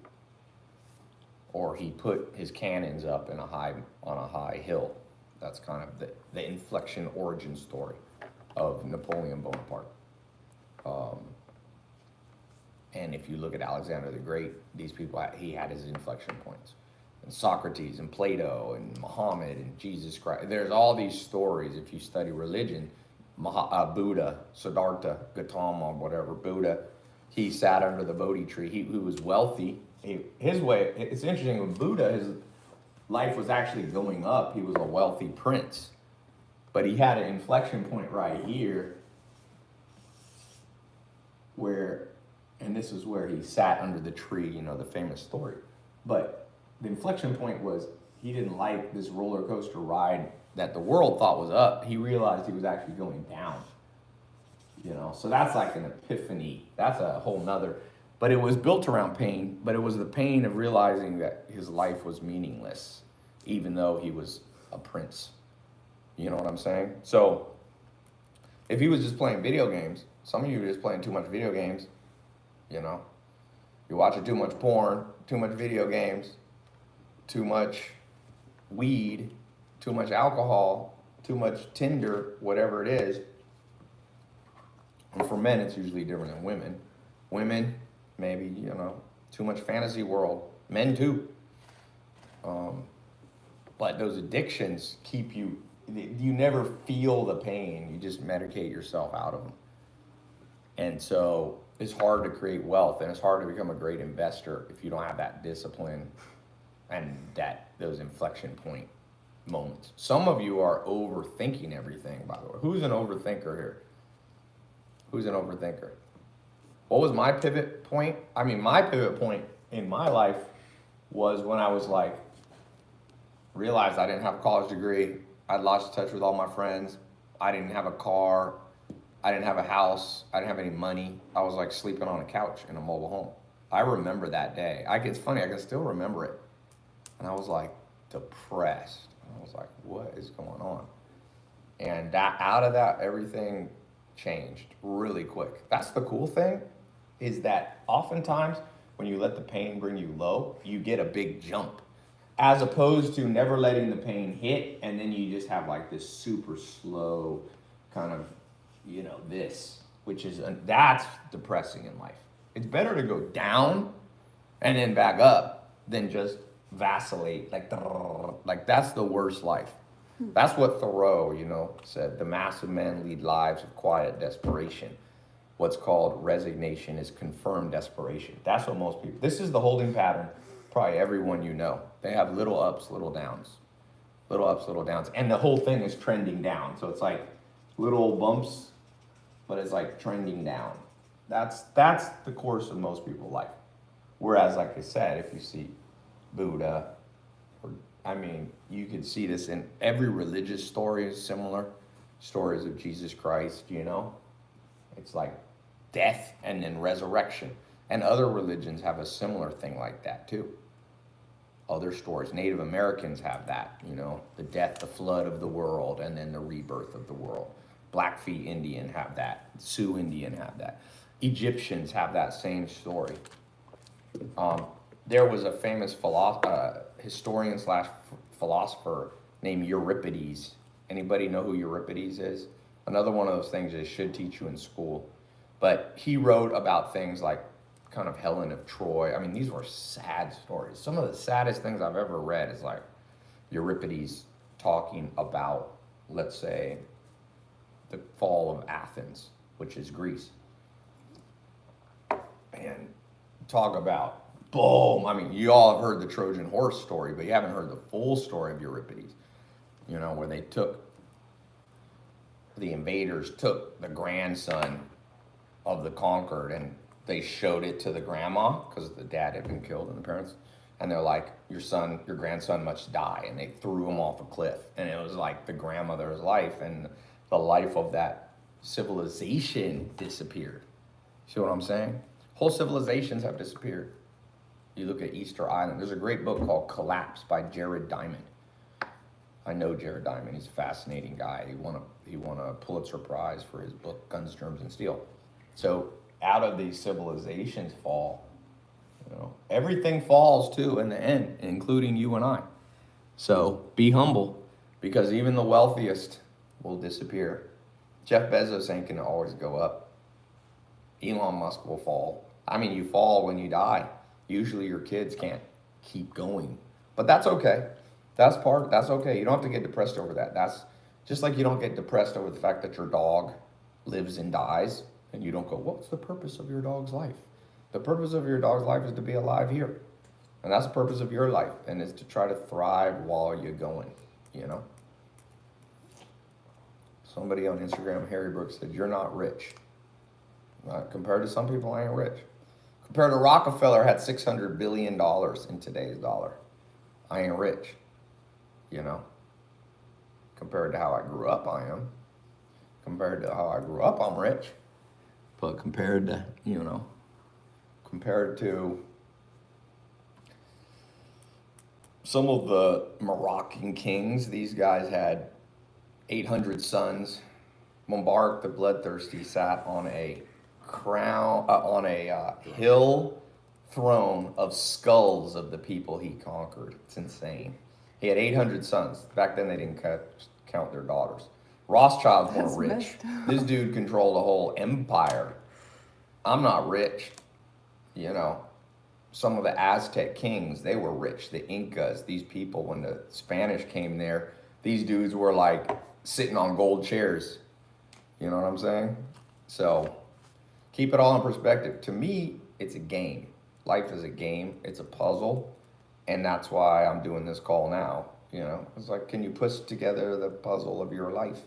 or he put his cannons up in on a high hill. That's kind of the inflection origin story of Napoleon Bonaparte. And if you look at Alexander the Great, these people, he had his inflection points. And Socrates and Plato and Muhammad and Jesus Christ. There's all these stories if you study religion. Buddha, Siddhartha, Gautama, whatever, Buddha, he sat under the Bodhi tree. He was wealthy. His way, it's interesting, with Buddha, his life was actually going up. He was a wealthy prince. But he had an inflection point right here where, and this is where he sat under the tree, you know, the famous story. But the inflection point was he didn't like this roller coaster ride that the world thought was up. He realized he was actually going down. You know, so that's like an epiphany. That's a whole nother, but it was built around pain, but it was the pain of realizing that his life was meaningless, even though he was a prince. You know what I'm saying? So if he was just playing video games, some of you are just playing too much video games, you know, you're watching too much porn, too much video games, too much weed, too much alcohol, too much Tinder, whatever it is. And for men, it's usually different than women. Women, maybe, you know, too much fantasy world. Men too. But those addictions keep you never feel the pain. You just medicate yourself out of them. And so it's hard to create wealth, and it's hard to become a great investor if you don't have that discipline and those inflection point moments. Some of you are overthinking everything, by the way. Who's an overthinker here? Who's an overthinker? What was my pivot point? I mean, my pivot point in my life was when I was like, realized I didn't have a college degree. I'd lost touch with all my friends. I didn't have a car. I didn't have a house. I didn't have any money. I was like sleeping on a couch in a mobile home. I remember that day. It's funny, I can still remember it. And I was like depressed. I was like, what is going on? And out of that, everything changed really quick. That's the cool thing, is that oftentimes when you let the pain bring you low, you get a big jump, as opposed to never letting the pain hit, and then you just have like this super slow kind of, you know, that's depressing in life. It's better to go down and then back up than just vacillate like that's the worst life. That's what Thoreau, you know, said. The mass of men lead lives of quiet desperation. What's called resignation is confirmed desperation. That's what most people, this is the holding pattern, probably everyone you know. They have little ups, little downs. Little ups, little downs. And the whole thing is trending down. So it's like little bumps, but it's like trending down. That's the course of most people's life. Whereas, like I said, if you see Buddha, you could see this in every religious story is similar. Stories of Jesus Christ, you know. It's like death and then resurrection. And other religions have a similar thing like that too. Other stories, Native Americans have that, you know, the death, the flood of the world, and then the rebirth of the world. Blackfeet Indian have that. Sioux Indian have that. Egyptians have that same story. There was a famous historian / philosopher named Euripides. Anybody know who Euripides is? Another one of those things they should teach you in school. But he wrote about things like kind of Helen of Troy. I mean, these were sad stories. Some of the saddest things I've ever read is like Euripides talking about, let's say, the fall of Athens, which is Greece. And talk about boom. I mean, you all have heard the Trojan horse story, but you haven't heard the full story of Euripides. You know, where the invaders took the grandson of the conquered and they showed it to the grandma because the dad had been killed and the parents. And they're like, your grandson must die. And they threw him off a cliff. And it was like the grandmother's life, and the life of that civilization disappeared. See what I'm saying? Whole civilizations have disappeared. You look at Easter Island. There's a great book called Collapse by Jared Diamond. I know Jared Diamond. He's a fascinating guy. He won a Pulitzer Prize for his book Guns, Germs, and Steel. So out of these civilizations fall. You know, everything falls too in the end, including you and I. So be humble, because even the wealthiest will disappear. Jeff Bezos ain't gonna always go up. Elon Musk will fall. I mean, you fall when you die. Usually your kids can't keep going, but that's okay. That's okay. You don't have to get depressed over that. That's just like you don't get depressed over the fact that your dog lives and dies, and you don't go, what's the purpose of your dog's life? The purpose of your dog's life is to be alive here. And that's the purpose of your life, and is to try to thrive while you're going, you know? Somebody on Instagram, Harry Brooks, said, you're not rich. Compared to some people, I ain't rich. Compared to Rockefeller had $600 billion in today's dollar. I ain't rich, you know? Compared to how I grew up, I am. Compared to how I grew up, I'm rich. But compared to some of the Moroccan kings, these guys had 800 sons. Mubarak the Bloodthirsty sat on a hill throne of skulls of the people he conquered. It's insane. He had 800 sons. Back then they didn't count their daughters. Rothschilds weren't rich. This dude controlled a whole empire. I'm not rich. You know, some of the Aztec kings, they were rich. The Incas, these people, when the Spanish came there, these dudes were like sitting on gold chairs. You know what I'm saying? So keep it all in perspective. To me, it's a game. Life is a game. It's a puzzle. And that's why I'm doing this call now. You know, it's like, can you put together the puzzle of your life?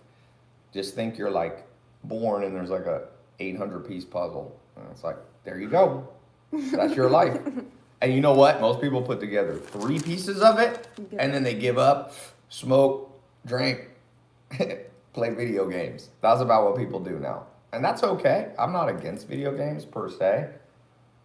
Just think you're like born and there's like a 800-piece puzzle. And it's like, there you go. That's your life. And you know what? Most people put together 3 pieces of it and then they give up, smoke, drink, play video games. That's about what people do now. And that's okay. I'm not against video games per se,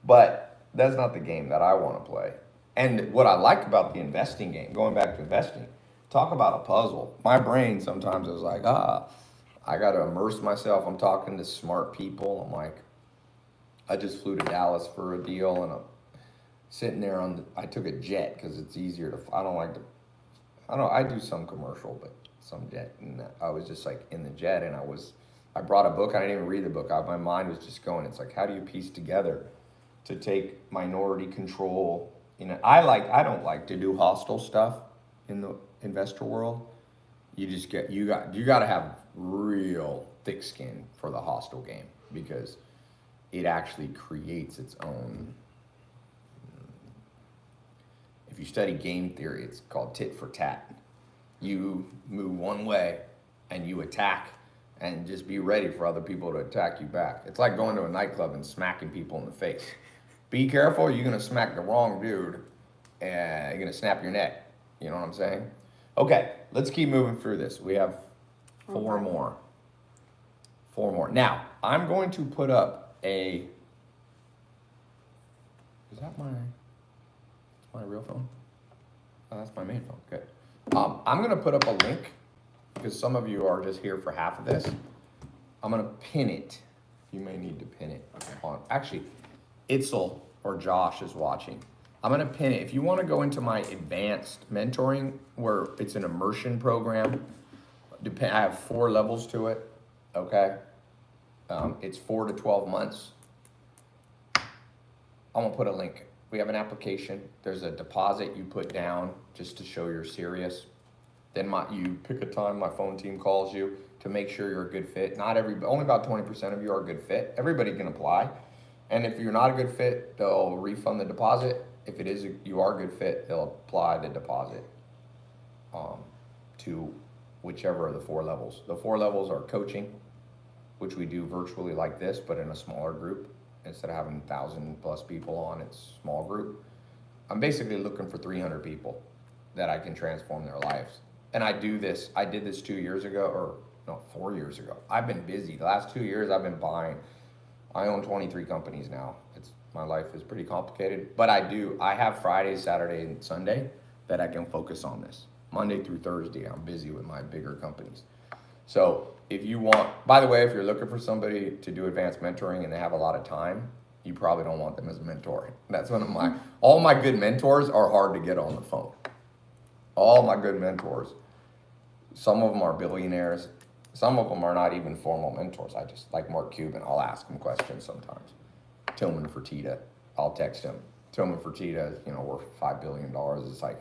but that's not the game that I want to play. And what I like about the investing game, going back to investing, talk about a puzzle. My brain sometimes is like, I got to immerse myself. I'm talking to smart people. I'm like, I just flew to Dallas for a deal, and I'm sitting there I took a jet because it's easier to, I do some commercial, but some jet. And I was just like in the jet, and I brought a book. I didn't even read the book. My mind was just going. It's like, how do you piece together to take minority control? You know, I don't like to do hostile stuff in the investor world. You got to have real thick skin for the hostile game, because it actually creates its own. If you study game theory, it's called tit for tat. You move one way and you attack, and just be ready for other people to attack you back. It's like going to a nightclub and smacking people in the face. Be careful, you're gonna smack the wrong dude and you're gonna snap your neck. You know what I'm saying? Okay, let's keep moving through this. We have 4 more. 4 more. Now, I'm going to put up is that my real phone? Oh, that's my main phone. Good. I'm gonna put up a link, because some of you are just here for half of this. I'm gonna pin it. You may need to pin it on. Actually, Itzel or Josh is watching. I'm gonna pin it. If you want to go into my advanced mentoring, where it's an immersion program, I have 4 levels to it. Okay. It's 4 to 12 months. I'm gonna put a link. We have an application. There's a deposit you put down just to show you're serious. Then you pick a time, my phone team calls you to make sure you're a good fit. Only about 20% of you are a good fit. Everybody can apply. And if you're not a good fit, they'll refund the deposit. If it is you are a good fit, they'll apply the deposit to whichever of the 4 levels. The 4 levels are coaching, which we do virtually like this, but in a smaller group. Instead of having 1,000+ people on, it's small group. I'm basically looking for 300 people that I can transform their lives. And I did this 2 years ago, or no, 4 years ago. I've been busy. The last 2 years I've been buying. I own 23 companies now. My life is pretty complicated, but I have Friday, Saturday, and Sunday that I can focus on this. Monday through Thursday, I'm busy with my bigger companies. So if you want, by the way, if you're looking for somebody to do advanced mentoring and they have a lot of time, you probably don't want them as a mentor. That's one of all my good mentors are hard to get on the phone. All my good mentors, some of them are billionaires. Some of them are not even formal mentors. I just, like Mark Cuban, I'll ask him questions sometimes. Tillman Fertitta, I'll text him. Tillman Fertitta is, worth $5 billion. It's like,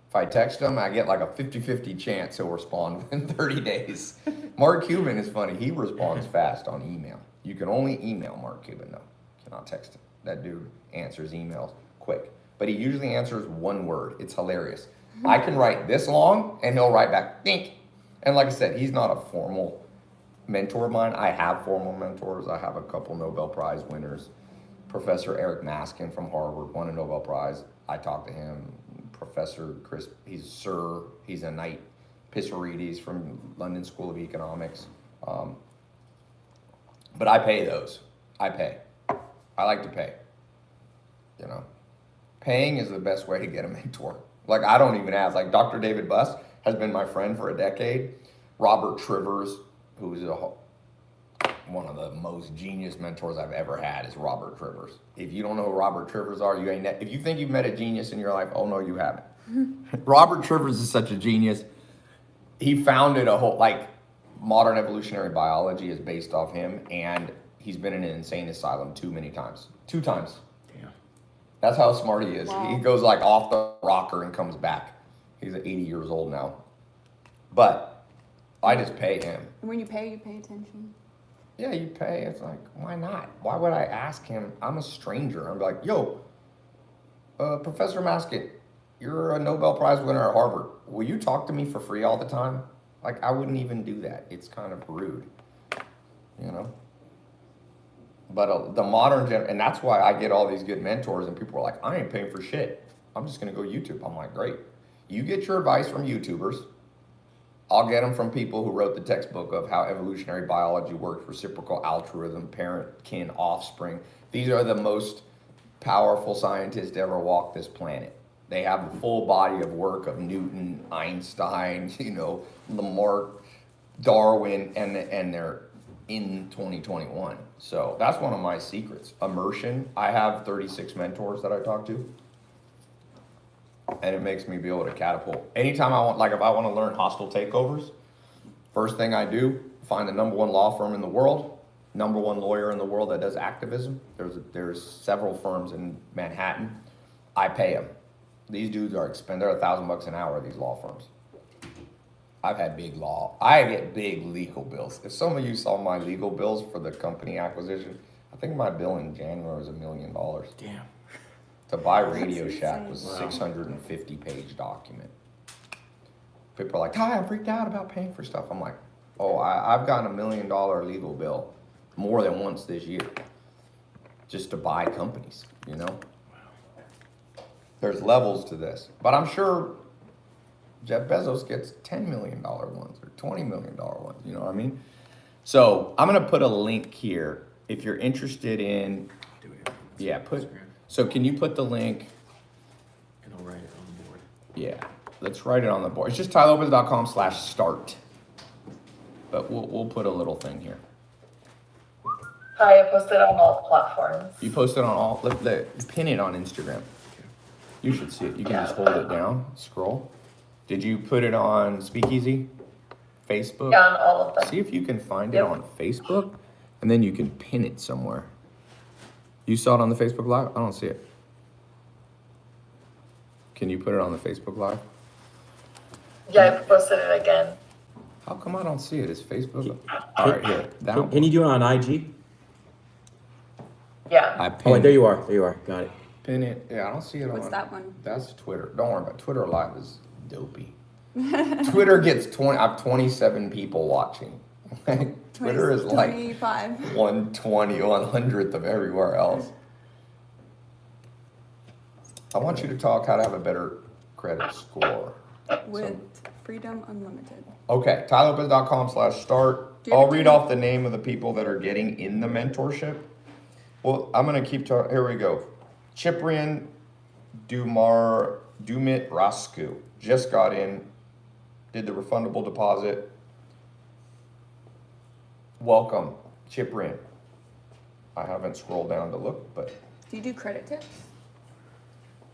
if I text him, I get like a 50-50 chance he'll respond within 30 days. Mark Cuban is funny. He responds fast on email. You can only email Mark Cuban, though. You cannot text him. That dude answers emails quick. But he usually answers one word. It's hilarious. I can write this long, and he'll write back, think. And like I said, he's not a formal mentor of mine. I have formal mentors. I have a couple Nobel Prize winners. Professor Eric Maskin from Harvard won a Nobel Prize. I talked to him. Professor Chris, he's a Knight. Pissarides from London School of Economics. But I pay those. I pay. I like to pay. Paying is the best way to get a mentor. Like, I don't even ask. Like, Dr. David Buss has been my friend for a decade. Robert Trivers, who's one of the most genius mentors I've ever had, is Robert Trivers. If you don't know who Robert Trivers are, if you think you've met a genius in your life, oh no, you haven't. Robert Trivers is such a genius. He founded a whole, modern evolutionary biology is based off him, and he's been in an insane asylum 2 times. 2 times. Damn. That's how smart he is. Wow. He goes off the rocker and comes back. He's 80 years old now. But I just pay him. And when you pay attention. Yeah, you pay. It's like, why not? Why would I ask him? I'm a stranger. I'm like, yo, Professor Maskin, you're a Nobel Prize winner at Harvard. Will you talk to me for free all the time? Like, I wouldn't even do that. It's kind of rude, But the modern and that's why I get all these good mentors, and people are like, I ain't paying for shit. I'm just going to go YouTube. I'm like, great. You get your advice from YouTubers. I'll get them from people who wrote the textbook of how evolutionary biology works, reciprocal altruism, parent, kin, offspring. These are the most powerful scientists to ever walk this planet. They have the full body of work of Newton, Einstein, Lamarck, Darwin, and they're in 2021. So that's one of my secrets. Immersion. I have 36 mentors that I talk to. And it makes me be able to catapult. Anytime if I want to learn hostile takeovers, first thing I do, find the #1 law firm in the world, #1 lawyer in the world that does activism. There's several firms in Manhattan. I pay them. These dudes are expensive. They're $1,000 an hour, these law firms. I get big legal bills. If some of you saw my legal bills for the company acquisition, I think my bill in January was $1 million. Damn. To buy Radio That's Shack was a insane. 650-page document. People are like, Ty, I'm freaked out about paying for stuff. I'm like, I've gotten $1 million legal bill more than once this year just to buy companies, There's levels to this. But I'm sure Jeff Bezos gets $10 million ones or $20 million ones, you know what I mean? So I'm going to put a link here. If you're interested in, Do it. yeah, so can you put the link? And I'll write it on the board. Yeah, let's write it on the board. It's just tylopez.com/start. But we'll put a little thing here. Hi, I posted on all platforms. You post it on all, pin it on Instagram. You should see it. You can just hold it down, scroll. Did you put it on Speakeasy? Facebook? Yeah, on all of them. See if you can find it Yep. on Facebook, and then you can pin it somewhere. You saw it on the Facebook Live? I don't see it. Can you put it on the Facebook Live? Yeah, I posted it again. How come I don't see it? Is Facebook? All right, here. That Can you do it on IG? Yeah. I Oh, wait, pinned there you are. There you are. Got it. Pin it. Yeah, I don't see it What's on. that one? That's Twitter. Don't worry about it. Twitter Live is dopey. Twitter gets 20. I have 27 people watching. Twitter is like 25. 120, 100th of everywhere else. I want you to talk how to have a better credit score. With Freedom Unlimited. Okay, tylerlopez.com/start. Do you I'll ever read do- off the name of the people that are getting in the mentorship. Well, I'm gonna keep talking. Here we go. Cyprian Dumit Rasku just got in, did the refundable deposit. Welcome, Cyprian. I haven't scrolled down to look, but Do you do credit tips?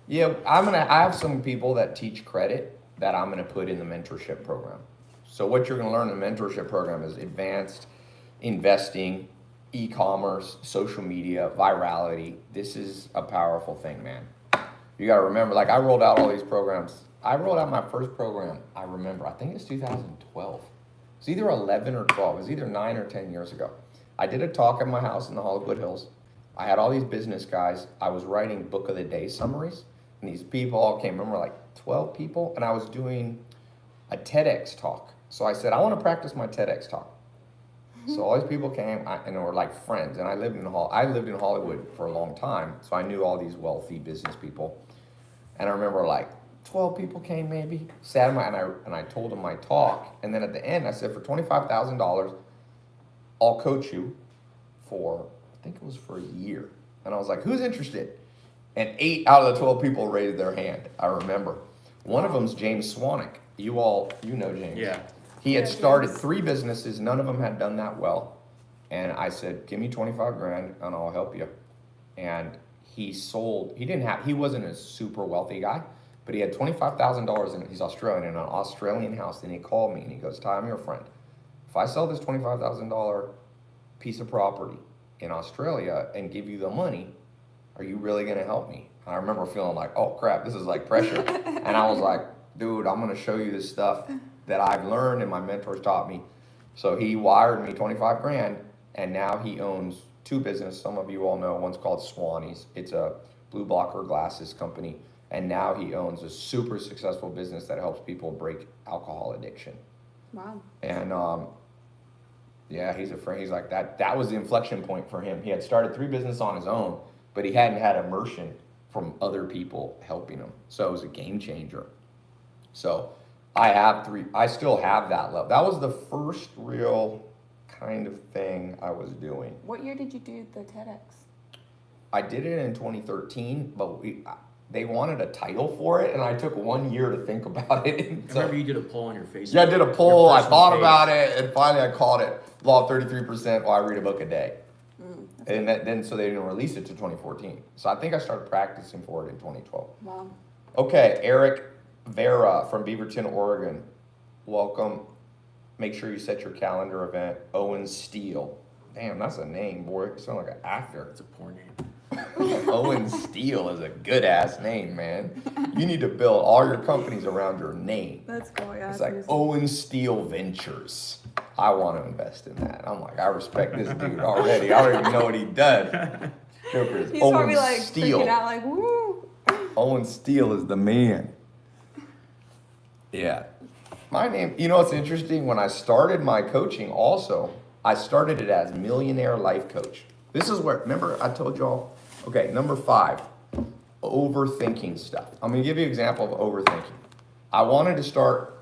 yeah, I have some people that teach credit that I'm gonna put in the mentorship program. So what you're gonna learn in the mentorship program is advanced investing, e-commerce, social media, virality. This is a powerful thing, man. You gotta remember, like I rolled out all these programs. I rolled out my first program, I remember, I think it's 2012. It's either 11 or 12, it was either 9 or 10 years ago. I did a talk at my house in the Hollywood Hills. I had all these business guys. I was writing book of the day summaries, and these people all came, remember like 12 people, and I was doing a TEDx talk. So I said, I wanna practice my TEDx talk. So all these people came and they were like friends, and I lived in Hollywood for a long time, so I knew all these wealthy business people. And I remember like 12 people came maybe, sat in and I told them my talk, and then at the end I said, for $25,000, I'll coach you for, I think it was for a year. And I was like, who's interested? And 8 out of the 12 people raised their hand. I remember. One of them's James Swanwick. You know James. Yeah. He had Yeah, started James. 3 businesses. None of them had done that well. And I said, give me 25 grand and I'll help you. And he wasn't a super wealthy guy, but he had $25,000 in, he's Australian, in an Australian house. And he called me and he goes, Ty, I'm your friend. If I sell this $25,000 piece of property in Australia and give you the money, are you really gonna help me? And I remember feeling like, oh crap, this is like pressure. And I was like, dude, I'm gonna show you this stuff that I've learned and my mentors taught me. So he wired me 25 grand, and now he owns 2 businesses. Some of you all know, one's called Swannies. It's a blue blocker glasses company. And now he owns a super successful business that helps people break alcohol addiction. Wow. And yeah, he's a friend. He's like that was the inflection point for him. He had started 3 businesses on his own, but he hadn't had immersion from other people helping him. So it was a game changer. So I still have that level. That was the first real kind of thing I was doing. What year did you do the TEDx? I did it in 2013, but they wanted a title for it, and I took 1 year to think about it. And I so, remember you did a poll on your Facebook. yeah, I did a poll. Your I personal thought page. about it, and finally I called it Law of 33%. Why I read a book a day. And then so they didn't release it to 2014. So I think I started practicing for it in 2012. Wow. Okay, Eric Vera from Beaverton, Oregon. Welcome. Make sure you set your calendar event. Owen Steele. Damn, that's a name, boy. You sound like an actor. That's a poor name. Owen Steele is a good ass name, man. You need to build all your companies around your name. That's cool. Yeah. It's like Owen Steele Ventures. I want to invest in that. I'm like, I respect this dude already. I don't even know what he does. Joker is He's Owen probably like Steele. freaking out, like, woo. Owen Steele is the man. Yeah. My name, you know what's interesting? When I started my coaching also, I started it as Millionaire Life Coach. This is where, remember I told y'all? Okay, number 5, overthinking stuff. I'm gonna give you an example of overthinking. I wanted to start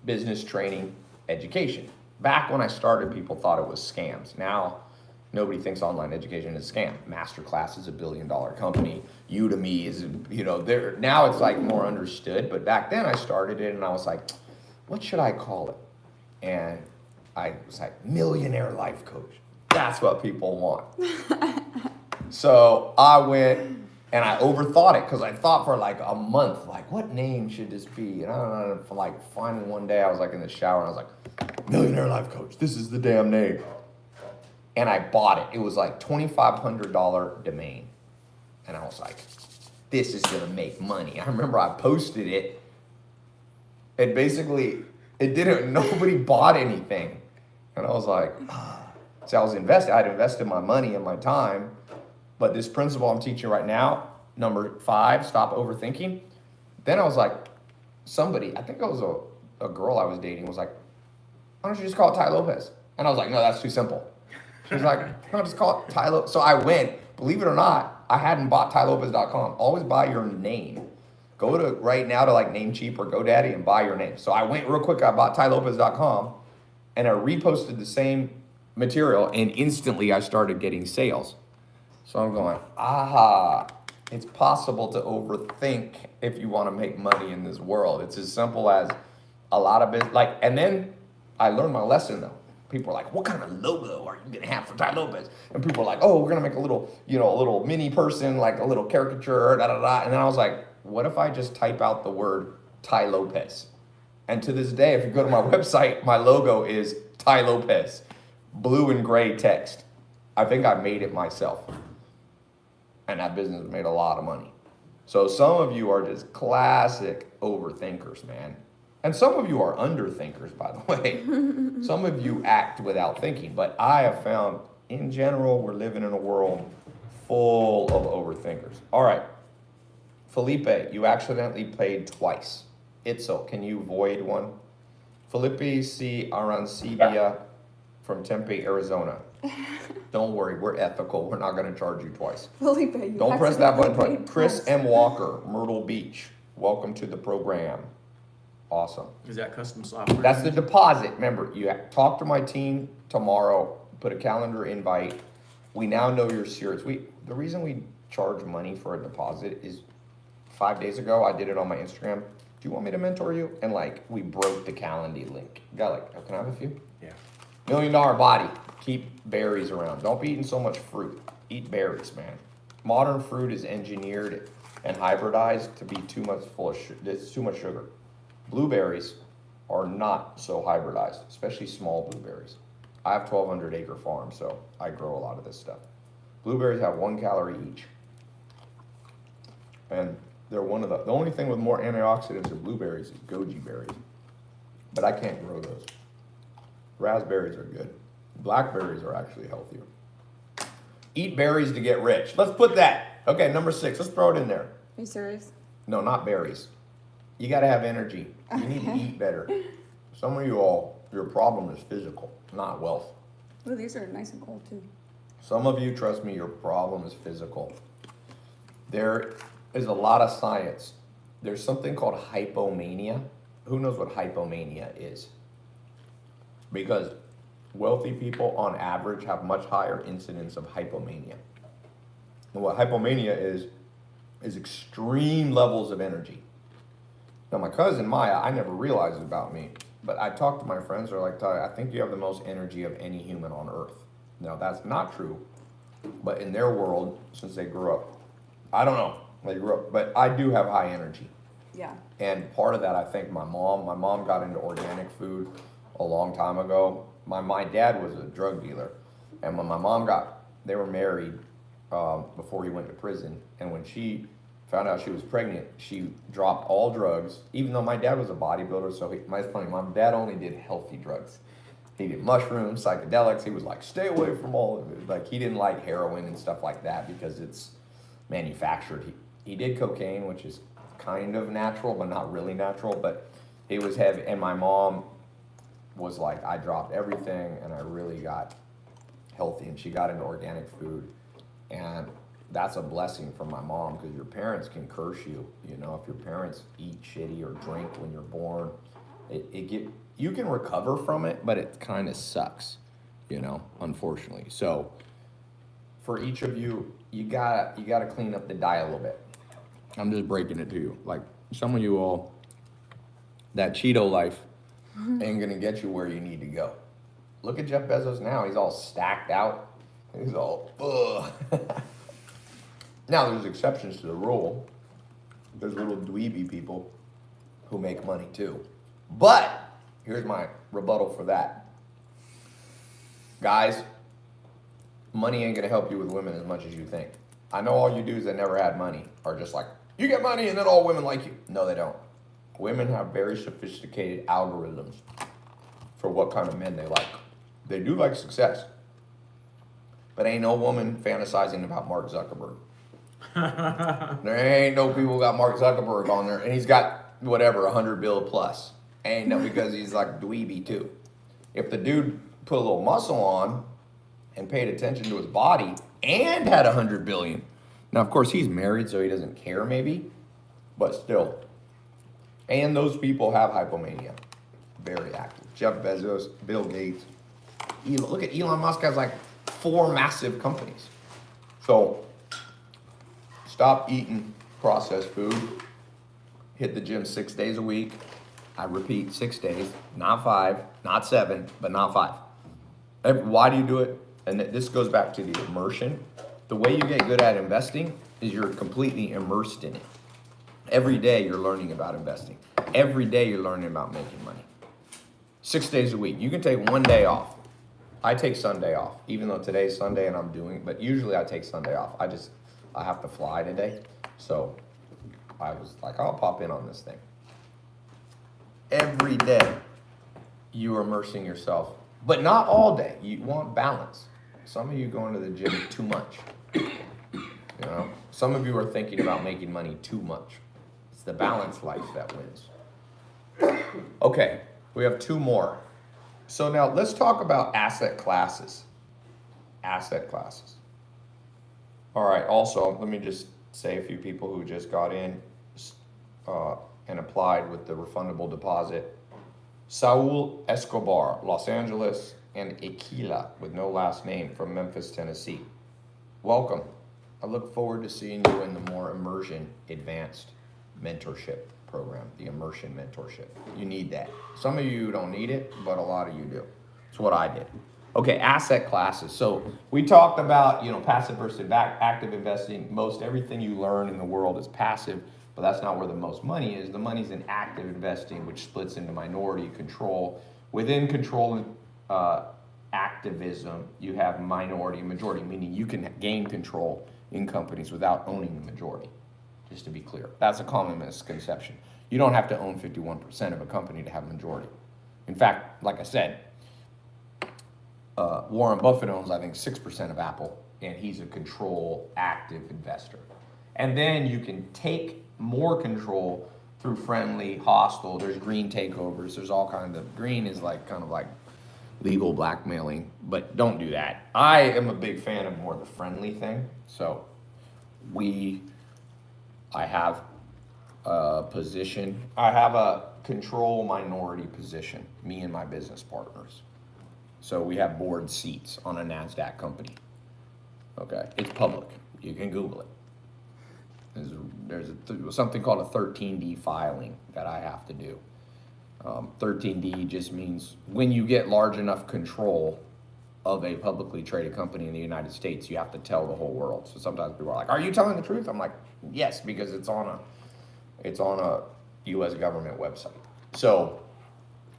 business training education. Back when I started, people thought it was scams. Now, nobody thinks online education is a scam. Masterclass is $1 billion company. Udemy is, now it's like more understood. But back then I started it and I was like, what should I call it? And I was like, Millionaire Life Coach. That's what people want. So I went and I overthought it because I thought for like a month, like, what name should this be? And I don't know, for like finally one day I was like in the shower and I was like, Millionaire Life Coach, this is the damn name. And I bought it. It was like $2,500 domain. And I was like, this is gonna make money. I remember I posted it. And basically, nobody bought anything. And I was like, so I'd invested my money and my time. But this principle I'm teaching right now, number 5, stop overthinking. Then I was like, somebody, I think it was a girl I was dating, was like, why don't you just call it Ty Lopez? And I was like, no, that's too simple. She was like, no, just call it Ty Lopez. So I went, believe it or not, I hadn't bought TyLopez.com. Always buy your name. Go to right now to like Namecheap or GoDaddy and buy your name. So I went real quick, I bought TyLopez.com and I reposted the same material and instantly I started getting sales. So I'm going, aha, it's possible to overthink if you want to make money in this world. It's as simple as a lot of business, like, and then I learned my lesson though. People are like, what kind of logo are you gonna have for Ty Lopez? And people are like, oh, we're gonna make a little, a little mini person, like a little caricature, da da da. And then I was like, what if I just type out the word Ty Lopez? And to this day, if you go to my website, my logo is Ty Lopez, blue and gray text. I think I made it myself. And that business made a lot of money. So some of you are just classic overthinkers, man. And some of you are underthinkers, by the way. Some of you act without thinking. But I have found, in general, we're living in a world full of overthinkers. All right. Felipe, you accidentally paid twice. Itzel, can you void one? Felipe C. Arancibia from Tempe, Arizona. Don't worry, we're ethical. We're not going to charge you twice. Felipe, you Don't press that button accidentally twice. paid Chris twice. M. Walker, Myrtle Beach. Welcome to the program. Awesome. Is that custom software? That's the deposit. Remember, you talk to my team tomorrow, put a calendar invite. We now know you're serious. The reason we charge money for a deposit is 5 days ago, I did it on my Instagram. Do you want me to mentor you? And like, we broke the Calendly link. Got like, oh, can I have a few? Yeah. $1 million body. Keep berries around. Don't be eating so much fruit. Eat berries, man. Modern fruit is engineered and hybridized to be too much it's too much sugar. Blueberries are not so hybridized, especially small blueberries. I have 1,200 acre farm, so I grow a lot of this stuff. Blueberries have 1 calorie each. And they're the only thing with more antioxidants than blueberries is goji berries. But I can't grow those. Raspberries are good. Blackberries are actually healthier. Eat berries to get rich. Let's put that. Okay, number 6, let's throw it in there. Are you serious? No, not berries. You gotta have energy. You need to eat better. Some of you all, your problem is physical, not wealth. Oh, these are nice and cold too. Some of you, trust me, your problem is physical. There is a lot of science. There's something called hypomania. Who knows what hypomania is? Because wealthy people on average have much higher incidence of hypomania. And what hypomania is extreme levels of energy. Now my cousin Maya, I never realized it about me, but I talk to my friends, they're like, Ty, I think you have the most energy of any human on earth. Now that's not true, but in their world, since they grew up, I don't know, they grew up, but I do have high energy. Yeah. And part of that, I think my mom got into organic food a long time ago. My dad was a drug dealer, and when my mom they were married before he went to prison, and when she found out she was pregnant, she dropped all drugs, even though my dad was a bodybuilder, so it's funny, my dad only did healthy drugs. He did mushrooms, psychedelics, he was like, stay away from all of it. Like, he didn't like heroin and stuff like that because it's manufactured. He did cocaine, which is kind of natural, but not really natural, but it was heavy, and my mom was like, I dropped everything, and I really got healthy, and she got into organic food, and that's a blessing from my mom, because your parents can curse you, if your parents eat shitty or drink when you're born, you can recover from it, but it kind of sucks, unfortunately. So for each of you, you gotta clean up the diet a little bit. I'm just breaking it to you. Like, some of you all, that Cheeto life ain't gonna get you where you need to go. Look at Jeff Bezos now. He's all stacked out. He's all, ugh. Now, there's exceptions to the rule. There's little dweeby people who make money too. But here's my rebuttal for that. Guys, money ain't gonna help you with women as much as you think. I know all you dudes that never had money are just like, you get money and then all women like you. No, they don't. Women have very sophisticated algorithms for what kind of men they like. They do like success. but ain't no woman fantasizing about Mark Zuckerberg. There ain't no people got Mark Zuckerberg on there, and he's got whatever 100 bill plus. Ain't no, because he's like dweeby too. If the dude put a little muscle on and paid attention to his body and had 100 billion. Now, of course, he's married, so he doesn't care maybe, but still. And those people have hypomania. Very active. Jeff Bezos, Bill Gates. Look at Elon Musk has like 4 massive companies. So stop eating processed food. Hit the gym 6 days a week. I repeat, 6 days, not 5, not 7, but not 5. Why do you do it? And this goes back to the immersion. The way you get good at investing is you're completely immersed in it. Every day you're learning about investing. Every day you're learning about making money. 6 days a week. You can take 1 day off. I take Sunday off, even though today's Sunday and I'm doing, but usually I take Sunday off. I have to fly today. So I was like, I'll pop in on this thing. Every day you are immersing yourself, but not all day. You want balance. Some of you going to the gym too much. You know, some of you are thinking about making money too much. It's the balanced life that wins. Okay, we have 2 more. So now let's talk about asset classes. Asset classes. All right, also, let me just say a few people who just got in and applied with the refundable deposit. Saul Escobar, Los Angeles, and Aquila, with no last name, from Memphis, Tennessee. Welcome. I look forward to seeing you in the more immersion advanced mentorship program, the immersion mentorship. You need that. Some of you don't need it, but a lot of you do. It's what I did. Okay, asset classes. So we talked about, passive versus active investing. Most everything you learn in the world is passive, but that's not where the most money is. The money's in active investing, which splits into minority control. Within control and activism, you have minority and majority, meaning you can gain control in companies without owning the majority, just to be clear. That's a common misconception. You don't have to own 51% of a company to have a majority. In fact, like I said, Warren Buffett owns, I think, 6% of Apple, and he's a control active investor. And then you can take more control through friendly, hostile. There's green takeovers. There's all kinds of, green is kind of like legal blackmailing, but don't do that. I am a big fan of more the friendly thing. So I have a position. I have a control minority position, me and my business partners. So we have board seats on a NASDAQ company. Okay, it's public. You can Google it. There's something called a 13D filing that I have to do. 13D just means when you get large enough control of a publicly traded company in the United States, you have to tell the whole world. So sometimes people are like, "Are you telling the truth?" I'm like, "Yes," because it's on a U.S. government website. So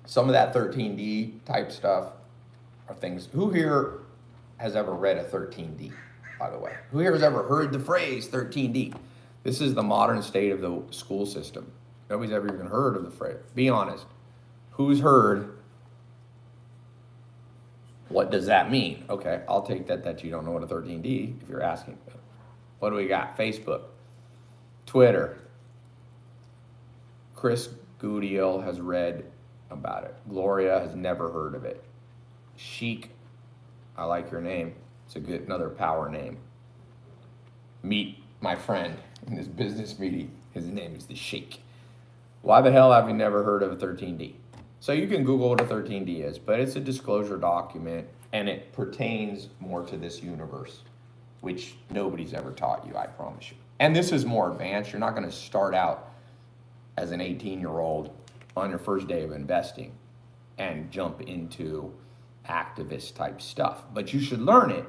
some of that 13D type stuff are things. Who here has ever read a 13D, by the way? Who here has ever heard the phrase 13D? This is the modern state of the school system. Nobody's ever even heard of the phrase. Be honest. Who's heard? What does that mean? Okay, I'll take that you don't know what a 13D if you're asking. What do we got? Facebook, Twitter. Chris Goudiel has read about it. Gloria has never heard of it. Chic, I like your name. It's another power name. Meet my friend in this business meeting. His name is the Sheikh. Why the hell have you never heard of a 13D? So you can Google what a 13D is, but it's a disclosure document and it pertains more to this universe, which nobody's ever taught you, I promise you. And this is more advanced. You're not going to start out as an 18-year-old on your first day of investing and jump into activist type stuff, but you should learn it.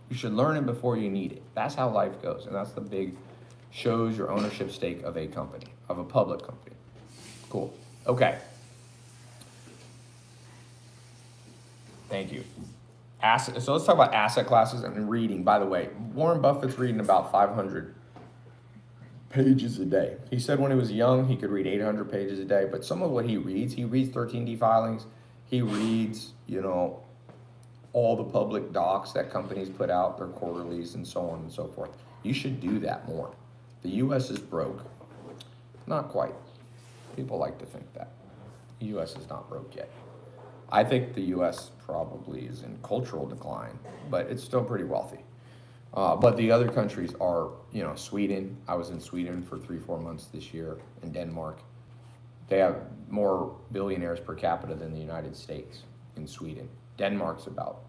You should learn it before you need it. That's how life goes, and that's the big, shows your ownership stake of a company, of a public company. Cool. Okay. Thank you. So let's talk about asset classes and reading. By the way, Warren Buffett's reading about 500 pages a day. He said when he was young, he could read 800 pages a day, but some of what he reads 13D filings, he reads, all the public docs that companies put out, their quarterlies and so on and so forth. You should do that more. The US is broke. Not quite. People like to think that. The US is not broke yet. I think the US probably is in cultural decline, but it's still pretty wealthy. But the other countries are, you know, Sweden. I was in Sweden for 3-4 months this year, and Denmark. They have more billionaires per capita than the United States in Sweden. Denmark's about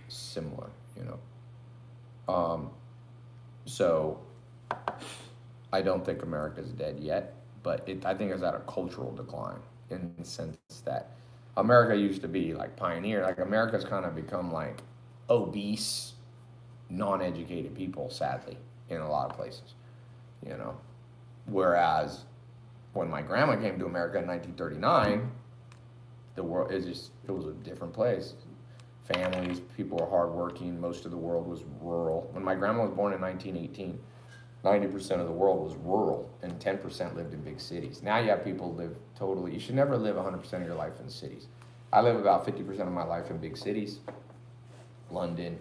similar, you know. So I don't think America's dead yet, but I think it's at a cultural decline in the sense that America used to be like pioneer. Like America's kind of become like obese, non-educated people, sadly, in a lot of places, you know. Whereas when my grandma came to America in 1939, the world it was a different place. Families, people were hardworking. Most of the world was rural. When my grandma was born in 1918, 90% of the world was rural and 10% lived in big cities. Now you have people live totally, you should never live 100% of your life in cities. I live about 50% of my life in big cities. London,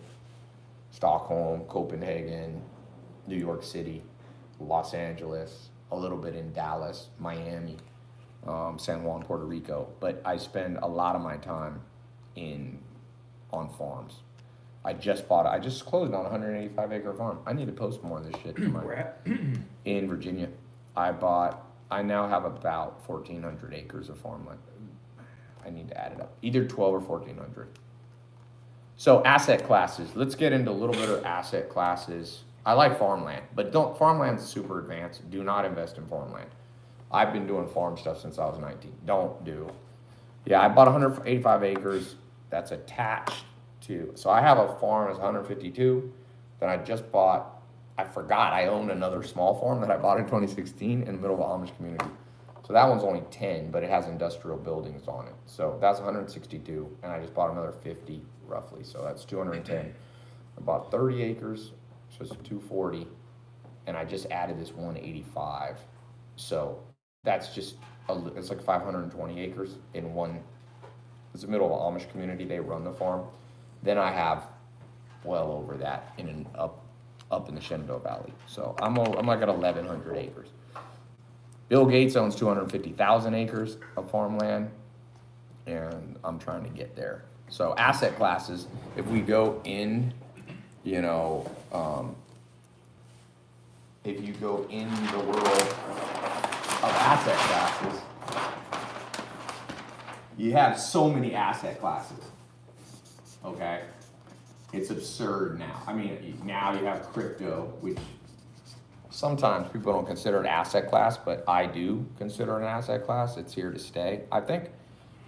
Stockholm, Copenhagen, New York City, Los Angeles, a little bit in Dallas, Miami, San Juan, Puerto Rico. But I spend a lot of my time on farms. I just closed on a 185-acre farm. I need to post more of this shit to my in Virginia. I now have about 1,400 acres of farmland. I need to add it up. Either 12 or 1,400. So asset classes. Let's get into a little bit of asset classes. I like farmland, but farmland's super advanced. Do not invest in farmland. I've been doing farm stuff since I was 19. Don't do. Yeah, I bought 185 acres. That's attached to, so I have a farm that's 152. Then I just bought, I forgot I owned another small farm that I bought in 2016 in the middle of an Amish community. So that one's only 10, but it has industrial buildings on it. So that's 162, and I just bought another 50 roughly. So that's 210. I bought 30 acres, so it's 240, and I just added this 185. So that's just, it's like 520 acres in one. It's the middle of an Amish community. They run the farm. Then I have well over that up in the Shenandoah Valley. So I'm like at 1,100 acres. Bill Gates owns 250,000 acres of farmland, and I'm trying to get there. So asset classes, if we go in, you know, if you go in the world of asset classes, you have so many asset classes, okay? It's absurd now. I mean, now you have crypto, which sometimes people don't consider an asset class, but I do consider an asset class. It's here to stay. I think,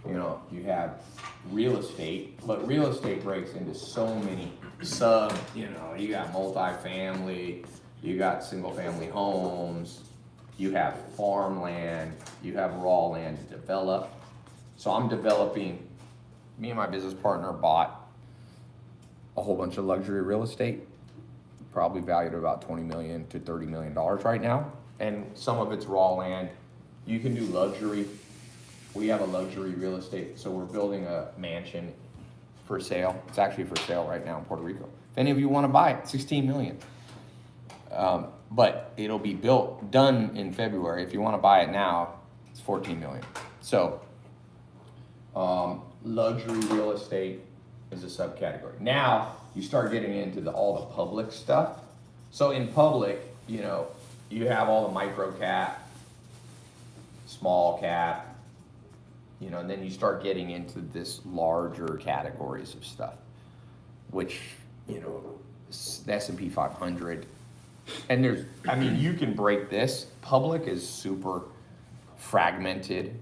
you know, you have real estate, but real estate breaks into so many you know, you got multifamily, you got single family homes, you have farmland, you have raw land to develop. So I'm developing, me and my business partner bought a whole bunch of luxury real estate, probably valued at about $20 million to $30 million right now. And some of it's raw land. You can do luxury. We have a luxury real estate. So we're building a mansion for sale. It's actually for sale right now in Puerto Rico. If any of you want to buy it, $16 million. But it'll be done in February. If you want to buy it now, it's $14 million. So luxury real estate is a subcategory. Now you start getting into all the public stuff. So in public, you know, you have all the micro cap, small cap, you know, and then you start getting into this larger categories of stuff, which, you know, the S&P 500. And there's, I mean, you can break this. Public is super fragmented.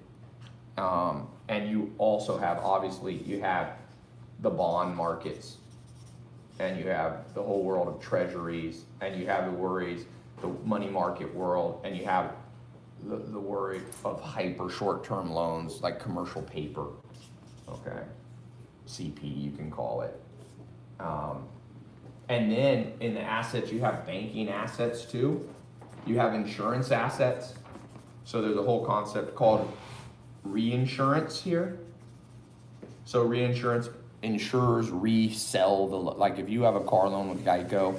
And you also have, obviously, you have the bond markets, and you have the whole world of treasuries, and you have the worries, the money market world, and you have the worry of hyper short-term loans like commercial paper, okay? CP, you can call it. And then in the assets, you have banking assets too. You have insurance assets. So there's a whole concept called reinsurance here. So reinsurance, insurers resell like if you have a car loan with Geico,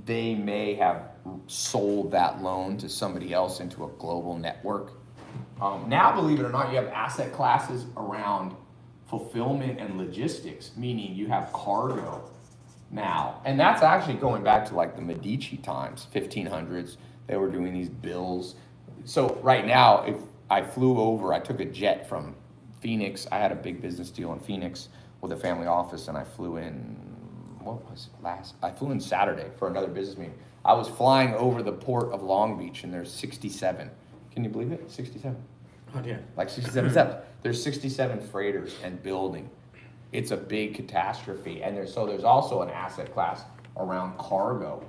they may have sold that loan to somebody else into a global network. Now, believe it or not, you have asset classes around fulfillment and logistics, meaning you have cargo now. And that's actually going back to like the Medici times, 1500s. They were doing these bills. So right now, if I flew over, I took a jet from Phoenix. I had a big business deal in Phoenix with a family office, and I flew in, I flew in Saturday for another business meeting. I was flying over the port of Long Beach, and there's 67. Can you believe it? 67. Oh, yeah. Like 67 steps. There's 67 freighters and building. It's a big catastrophe. And there's also an asset class around cargo,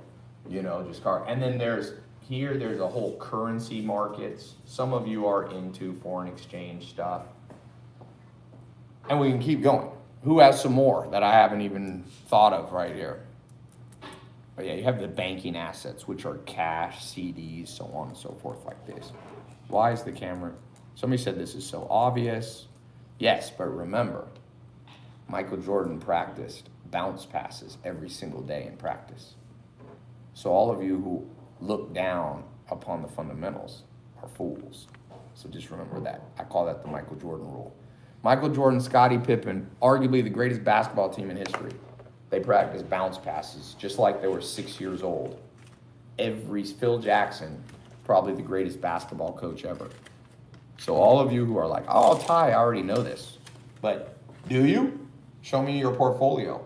just car. And then there's a whole currency markets. Some of you are into foreign exchange stuff. And we can keep going. Who has some more that I haven't even thought of right here? But yeah, you have the banking assets, which are cash, CDs, so on and so forth like this. Why is the camera? Somebody said this is so obvious. Yes, but remember, Michael Jordan practiced bounce passes every single day in practice. So all of you who look down upon the fundamentals are fools. So just remember that. I call that the Michael Jordan rule. Michael Jordan, Scottie Pippen, arguably the greatest basketball team in history. They practiced bounce passes just like they were 6 years old. Phil Jackson, probably the greatest basketball coach ever. So all of you who are like, oh, Ty, I already know this. But do you? Show me your portfolio.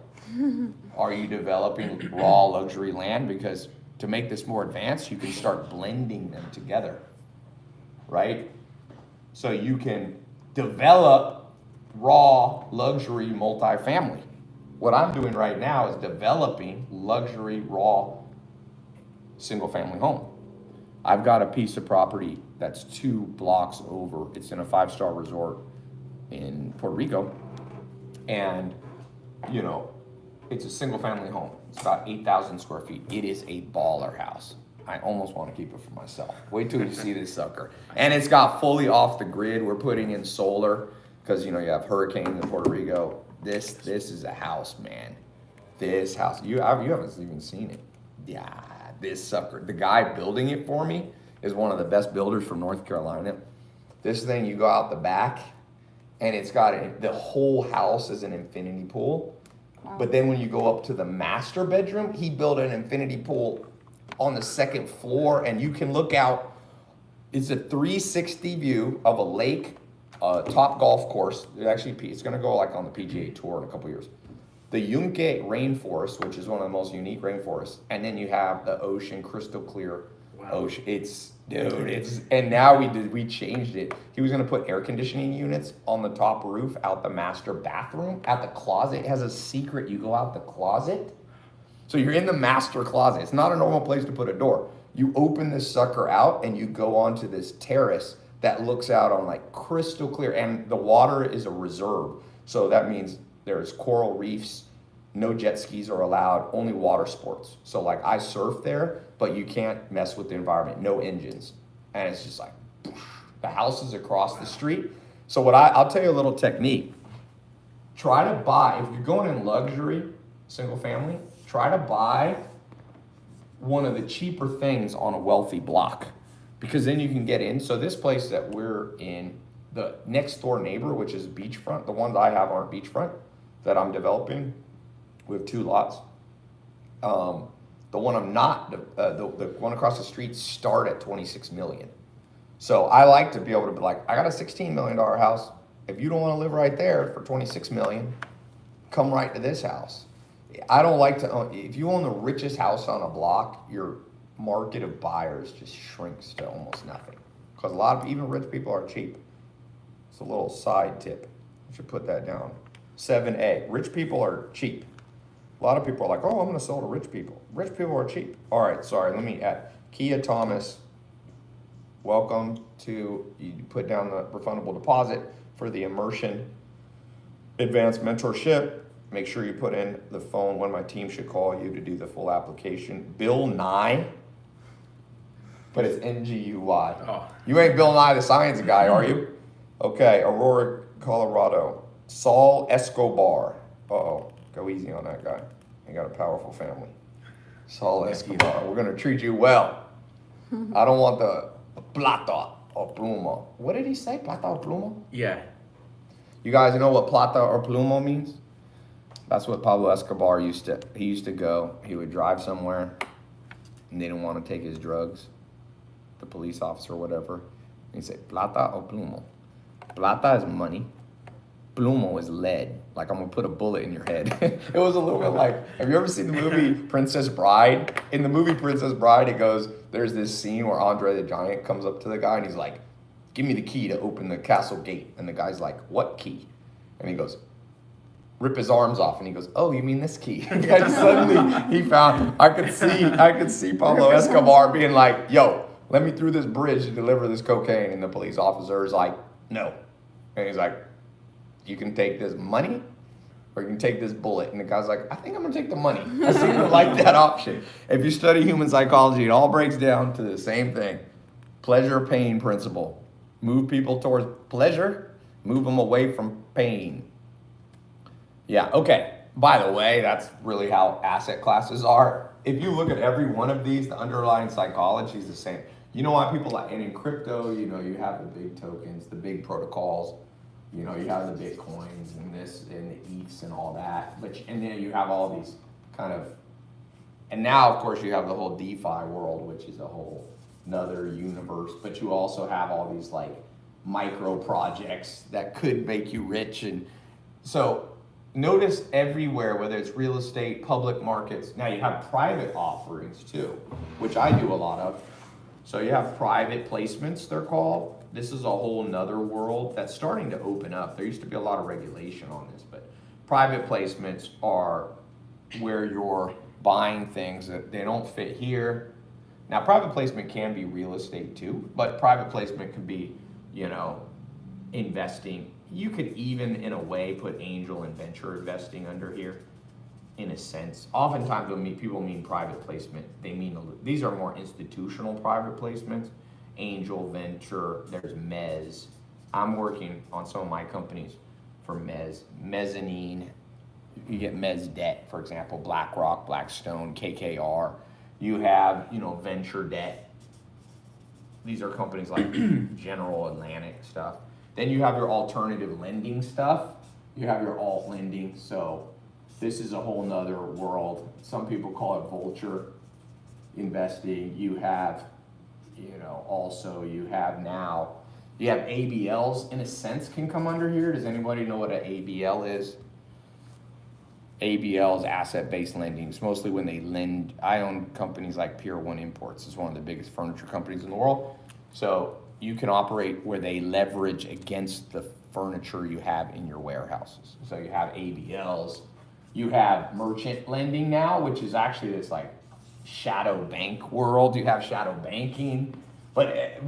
Are you developing raw luxury land? Because to make this more advanced, you can start blending them together, right? So you can develop raw luxury multifamily. What I'm doing right now is developing luxury raw single family home. I've got a piece of property that's 2 blocks over. It's in a 5-star resort in Puerto Rico. And, it's a single family home. It's about 8,000 square feet. It is a baller house. I almost want to keep it for myself. Wait till you see this sucker. And it's got fully off the grid. We're putting in solar because, you have hurricanes in Puerto Rico. This is a house, man. This house, you haven't even seen it. Yeah, this sucker. The guy building it for me is one of the best builders from North Carolina. This thing, you go out the back, and it's got the whole house is an infinity pool. Wow. But then when you go up to the master bedroom, he built an infinity pool on the 2nd floor, and you can look out. It's a 360 view of a lake, top golf course. It's going to go like on the PGA Tour in a couple years. The Yunque rainforest, which is one of the most unique rainforests, and then you have the ocean, crystal clear ocean. And now we changed it. He was gonna put air conditioning units on the top roof out the master bathroom. At the closet, it has a secret. You go out the closet. So you're in the master closet. It's not a normal place to put a door. You open this sucker out and you go onto this terrace that looks out on like crystal clear, and the water is a reserve. So that means there's coral reefs, no jet skis are allowed, only water sports. So like I surf there, but you can't mess with the environment, no engines. And it's just like, the house is across the street. So I'll tell you a little technique. Try to buy, if you're going in luxury, single family, try to buy one of the cheaper things on a wealthy block, because then you can get in. So this place that we're in, the next door neighbor, which is beachfront, the ones I have aren't beachfront, that I'm developing. We have 2 lots. The one I'm not, the one across the street start at 26 million. So I like to be able to be like, I got a $16 million house. If you don't want to live right there for 26 million, come right to this house. I don't like to own, if you own the richest house on a block, your market of buyers just shrinks to almost nothing. Because a lot of, even rich people are cheap. It's a little side tip. I should put that down. 7A, rich people are cheap. A lot of people are like, oh, I'm going to sell to rich people. Rich people are cheap. All right, sorry, let me add. Kia Thomas, welcome to, you put down the refundable deposit for the immersion advanced mentorship. Make sure you put in the phone when my team should call you to do the full application. Bill Nye, but it's N-G-U-Y. Oh. You ain't Bill Nye the science guy, are you? Okay, Aurora, Colorado. Saul Escobar. Uh-oh, go easy on that guy. He got a powerful family. Saul Escobar, we're gonna treat you well. I don't want the plata or pluma. What did he say, plata or pluma? Yeah. You guys know what plata or pluma means? That's what Pablo Escobar he used to go, he would drive somewhere and they didn't want to take his drugs, the police officer or whatever. He'd say, plata or pluma. Plata is money. Pluma is lead. Like, I'm gonna put a bullet in your head. It was a little bit like, have you ever seen the movie Princess Bride? In the movie Princess Bride, it goes, there's this scene where Andre the Giant comes up to the guy and he's like, give me the key to open the castle gate. And the guy's like, what key? And he goes, rip his arms off. And he goes, oh, you mean this key? And suddenly he found, I could see Pablo Escobar being like, yo, let me through this bridge to deliver this cocaine. And the police officer is like, no. And he's like, you can take this money or you can take this bullet. And the guy's like, I think I'm gonna take the money. I seem to like that option. If you study human psychology, it all breaks down to the same thing. Pleasure pain principle. Move people towards pleasure, move them away from pain. Yeah, okay. By the way, that's really how asset classes are. If you look at every one of these, the underlying psychology is the same. You know why people like, and in crypto, you know, you have the big tokens, the big protocols, you know, you have the Bitcoins and this and the ETHs and all that, and then you have all these kind of, and now of course you have the whole DeFi world, which is a whole another universe, but you also have all these like micro projects that could make you rich. And so notice everywhere, whether it's real estate, public markets, now you have private offerings too, which I do a lot of. So you have private placements, they're called. This is a whole nother world that's starting to open up. There used to be a lot of regulation on this, but private placements are where you're buying things that they don't fit here. Now, private placement can be real estate too, but private placement could be, you know, investing. You could even, in a way, put angel and venture investing under here, in a sense. Oftentimes when people mean private placement, they mean, these are more institutional private placements. Angel, venture, there's mezz. I'm working on some of my companies for mezzanine. You get mezz debt, for example, BlackRock, Blackstone, KKR. You have, you know, venture debt. These are companies like General Atlantic stuff. Then you have your alternative lending stuff. You have your alt lending. So this is a whole nother world. Some people call it vulture investing. You have, you know, also you have ABLs in a sense can come under here. Does anybody know what an ABL is? ABL is asset-based lending. It's mostly when they lend. I own companies like Pier 1 Imports. It's one of the biggest furniture companies in the world. So you can operate where they leverage against the furniture you have in your warehouses. So you have ABLs. You have merchant lending now, which is actually this like shadow bank world. You have shadow banking. But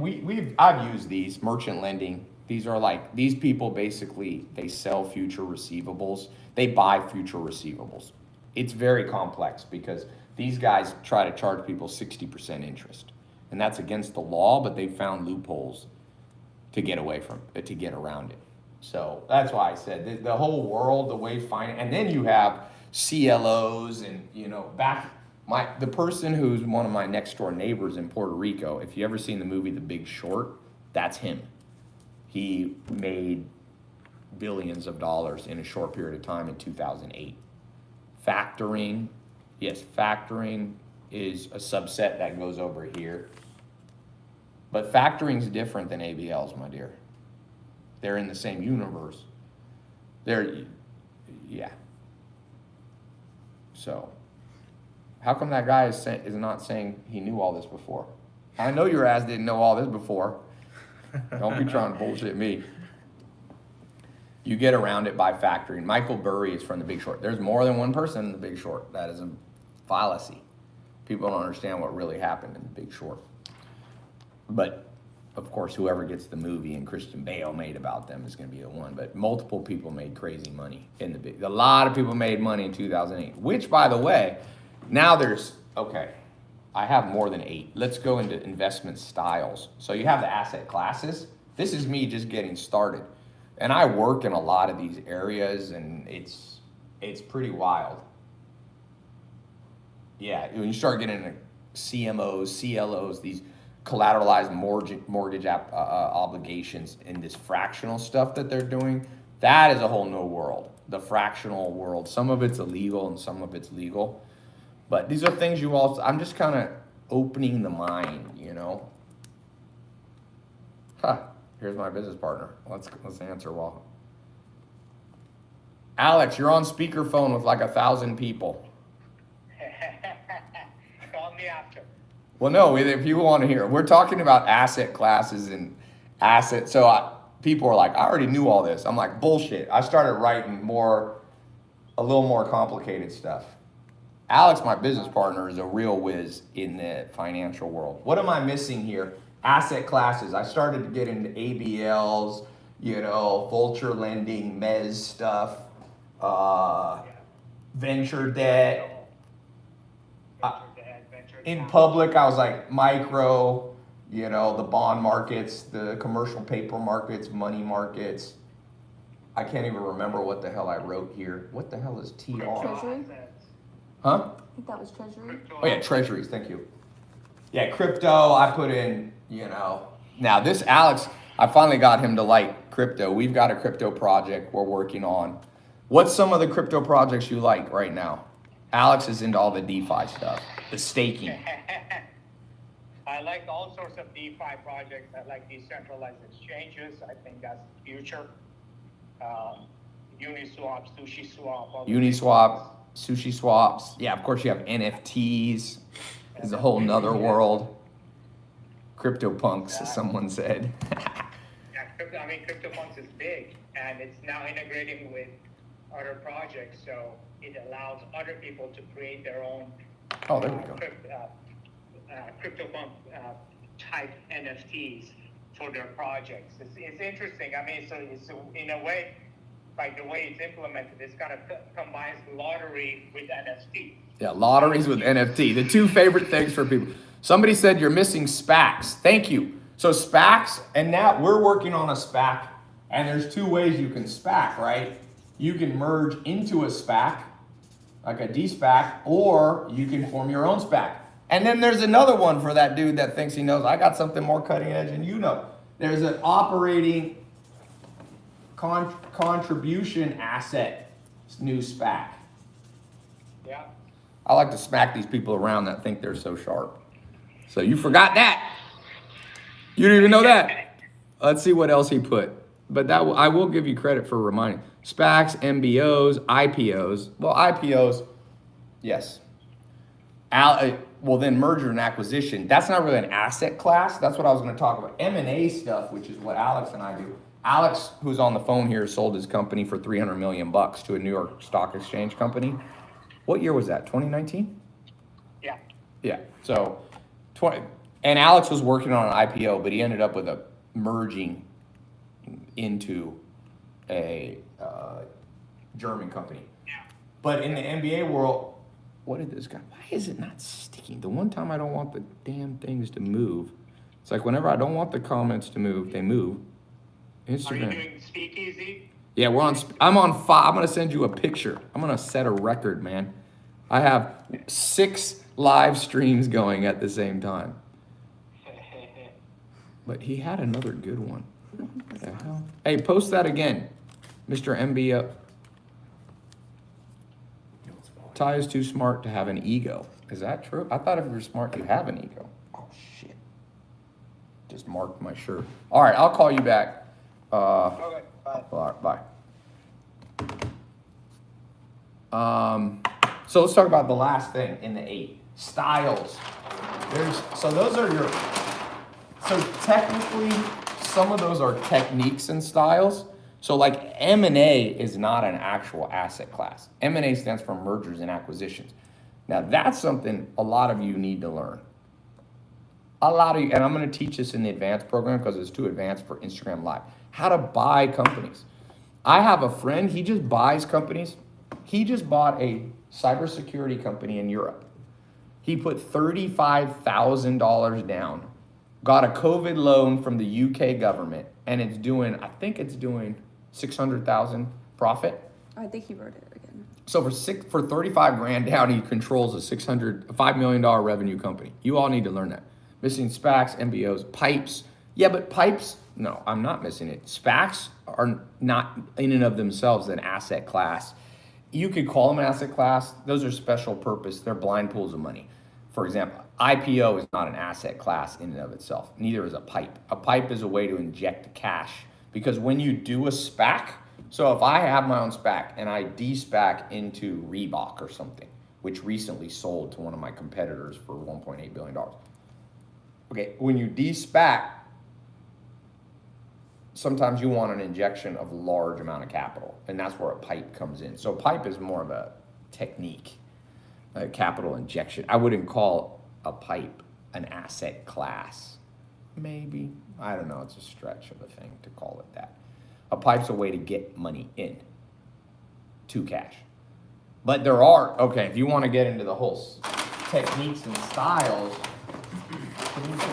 I've used these merchant lending. These are like, these people basically, they sell future receivables. They buy future receivables. It's very complex because these guys try to charge people 60% interest. And that's against the law, but they found loopholes to get away from it, to get around it. So that's why I said the whole world, the way finance, and then you have CLOs and, you know, the person who's one of my next door neighbors in Puerto Rico, if you ever seen the movie The Big Short, that's him. He made billions of dollars in a short period of time in 2008. Factoring is a subset that goes over here. But factoring is different than ABLs, my dear. They're in the same universe. Yeah. So, how come that guy is not saying he knew all this before? I know your ass didn't know all this before. Don't be trying to bullshit me. You get around it by factoring. Michael Burry is from The Big Short. There's more than one person in The Big Short. That is a fallacy. People don't understand what really happened in The Big Short. But, of course, whoever gets the movie and Christian Bale made about them is going to be the one. But multiple people made crazy money a lot of people made money in 2008. Which, by the way, now I have more than 8. Let's go into investment styles. So you have the asset classes. This is me just getting started. And I work in a lot of these areas, and it's it's pretty wild. Yeah, when you start getting into CMOs, CLOs, these collateralized mortgage obligations, and this fractional stuff that they're doing, that is a whole new world. The fractional world. Some of it's illegal and some of it's legal. But these are things you all, I'm just kind of opening the mind, you know? Huh, here's my business partner. Let's answer while. Alex, you're on speakerphone with like 1,000 people. Call me after. Well, no, if people want to hear, we're talking about asset classes and assets. So people are like, I already knew all this. I'm like, bullshit. I started writing a little more complicated stuff. Alex, my business partner, is a real whiz in the financial world. What am I missing here? Asset classes. I started to get into ABLs, you know, vulture lending, mezz stuff, venture debt. In public, I was like micro, you know, the bond markets, the commercial paper markets, money markets. I can't even remember what the hell I wrote here. What the hell is TR? Treasury? Huh? I think that was Treasury. Oh yeah, treasuries, thank you. Yeah, crypto, I put in, you know. Now this Alex, I finally got him to like crypto. We've got a crypto project we're working on. What's some of the crypto projects you like right now? Alex is into all the DeFi stuff, the staking. I like all sorts of DeFi projects. I like decentralized exchanges. I think that's the future. Uniswap, SushiSwap. Uniswap, Sushi Swaps. Yeah, of course you have NFTs. It's a whole nother world. CryptoPunks, as someone said. CryptoPunks is big, and it's now integrating with other projects, so it allows other people to create their own Oh, there we go. CryptoPunk type NFTs for their projects. It's interesting. I mean, so it's in a way, like the way it's implemented, it's kind of combines lottery with NFT. Yeah, lotteries with NFT. The two favorite things for people. Somebody said you're missing SPACs. Thank you. So SPACs, and now we're working on a SPAC, and there's two ways you can SPAC, right? You can merge into a SPAC, like a D-SPAC, or you can form your own SPAC. And then there's another one for that dude that thinks he knows, I got something more cutting edge than you know. There's an operating contribution asset new SPAC. Yeah. I like to smack these people around that think they're so sharp. So you forgot that. You didn't even know that. Let's see what else he put. But that I will give you credit for reminding. SPACs, MBOs, IPOs. Well, IPOs, yes. Well, then merger and acquisition. That's not really an asset class. That's what I was going to talk about. M&A stuff, which is what Alex and I do. Alex, who's on the phone here, sold his company for $300 million to a New York Stock Exchange company. What year was that? 2019? Yeah. Yeah. So, and Alex was working on an IPO, but he ended up with a merging into a German company. Yeah. But in the NBA world, what did this guy? Why is it not sticking? The one time I don't want the damn things to move, it's like whenever I don't want the comments to move, they move. Instagram. Are you doing Speakeasy? Yeah, we're on. I'm on 5. I'm gonna send you a picture. I'm gonna set a record, man. I have 6 live streams going at the same time. But he had another good one. What the hell? Hey, post that again, Mr. MBO. Ty is too smart to have an ego. Is that true? I thought if you're smart, you have an ego. Oh shit! Just marked my shirt. All right, I'll call you back. Okay, bye. All right, bye. So let's talk about the last thing in the 8 styles. Those are your. So technically, some of those are techniques and styles. So like M&A is not an actual asset class. M&A stands for mergers and acquisitions. Now that's something a lot of you need to learn. A lot of you, and I'm going to teach this in the advanced program because it's too advanced for Instagram Live. How to buy companies. I have a friend, he just buys companies. He just bought a cybersecurity company in Europe. He put $35,000 down, got a COVID loan from the UK government, and I think it's doing 600,000 profit. I think he wrote it again. So for 35 grand down, he controls a $5 million revenue company. You all need to learn that. Missing SPACs, MBOs, pipes. Yeah, but pipes, no, I'm not missing it. SPACs are not in and of themselves an asset class. You could call them an asset class. Those are special purpose. They're blind pools of money. For example, IPO is not an asset class in and of itself. Neither is a pipe. A pipe is a way to inject cash. Because when you do a SPAC, so if I have my own SPAC and I de-SPAC into Reebok or something, which recently sold to one of my competitors for $1.8 billion. Okay, when you de-SPAC, sometimes you want an injection of large amount of capital, and that's where a pipe comes in. So pipe is more of a technique, a capital injection. I wouldn't call a pipe an asset class. Maybe, I don't know, it's a stretch of a thing to call it that. A pipe's a way to get money in to cash. But there are, okay, if you want to get into the whole techniques and styles.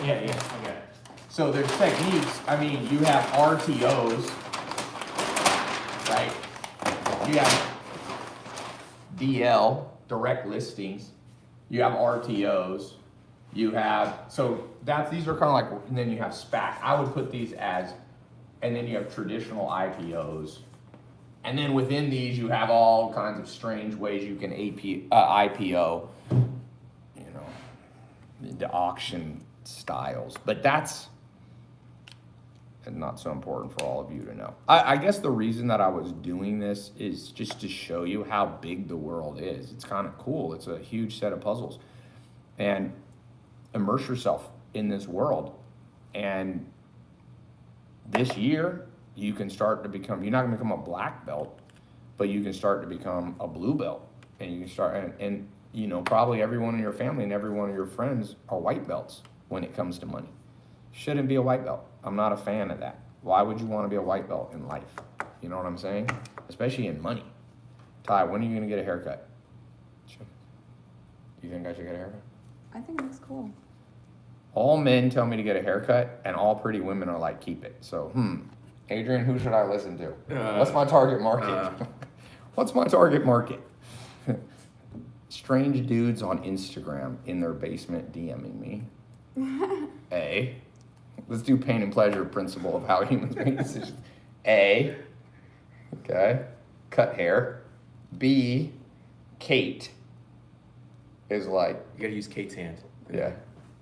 Yeah, I got it. So there's techniques, I mean, you have RTOs, right? You have DL, direct listings. You have RTOs. You have, so these are kind of like, and then you have SPAC. I would put these as, and then you have traditional IPOs. And then within these, you have all kinds of strange ways you can IPO, you know, the auction styles. But that's not so important for all of you to know. I guess the reason that I was doing this is just to show you how big the world is. It's kind of cool. It's a huge set of puzzles. And immerse yourself in this world. And this year, you can start to become, you're not gonna become a black belt, but you can start to become a blue belt. And you can start, and you know, probably everyone in your family and every one of your friends are white belts when it comes to money. Shouldn't be a white belt. I'm not a fan of that. Why would you want to be a white belt in life? You know what I'm saying? Especially in money. Ty, when are you gonna get a haircut? Do you think I should get a haircut? I think it looks cool. All men tell me to get a haircut, and all pretty women are like, keep it. So, Adrian, who should I listen to? What's my target market? What's my target market? Strange dudes on Instagram in their basement DMing me. A. Let's do pain and pleasure principle of how humans make decisions. A. Okay. Cut hair. B. Kate is like. You gotta use Kate's hand. Yeah.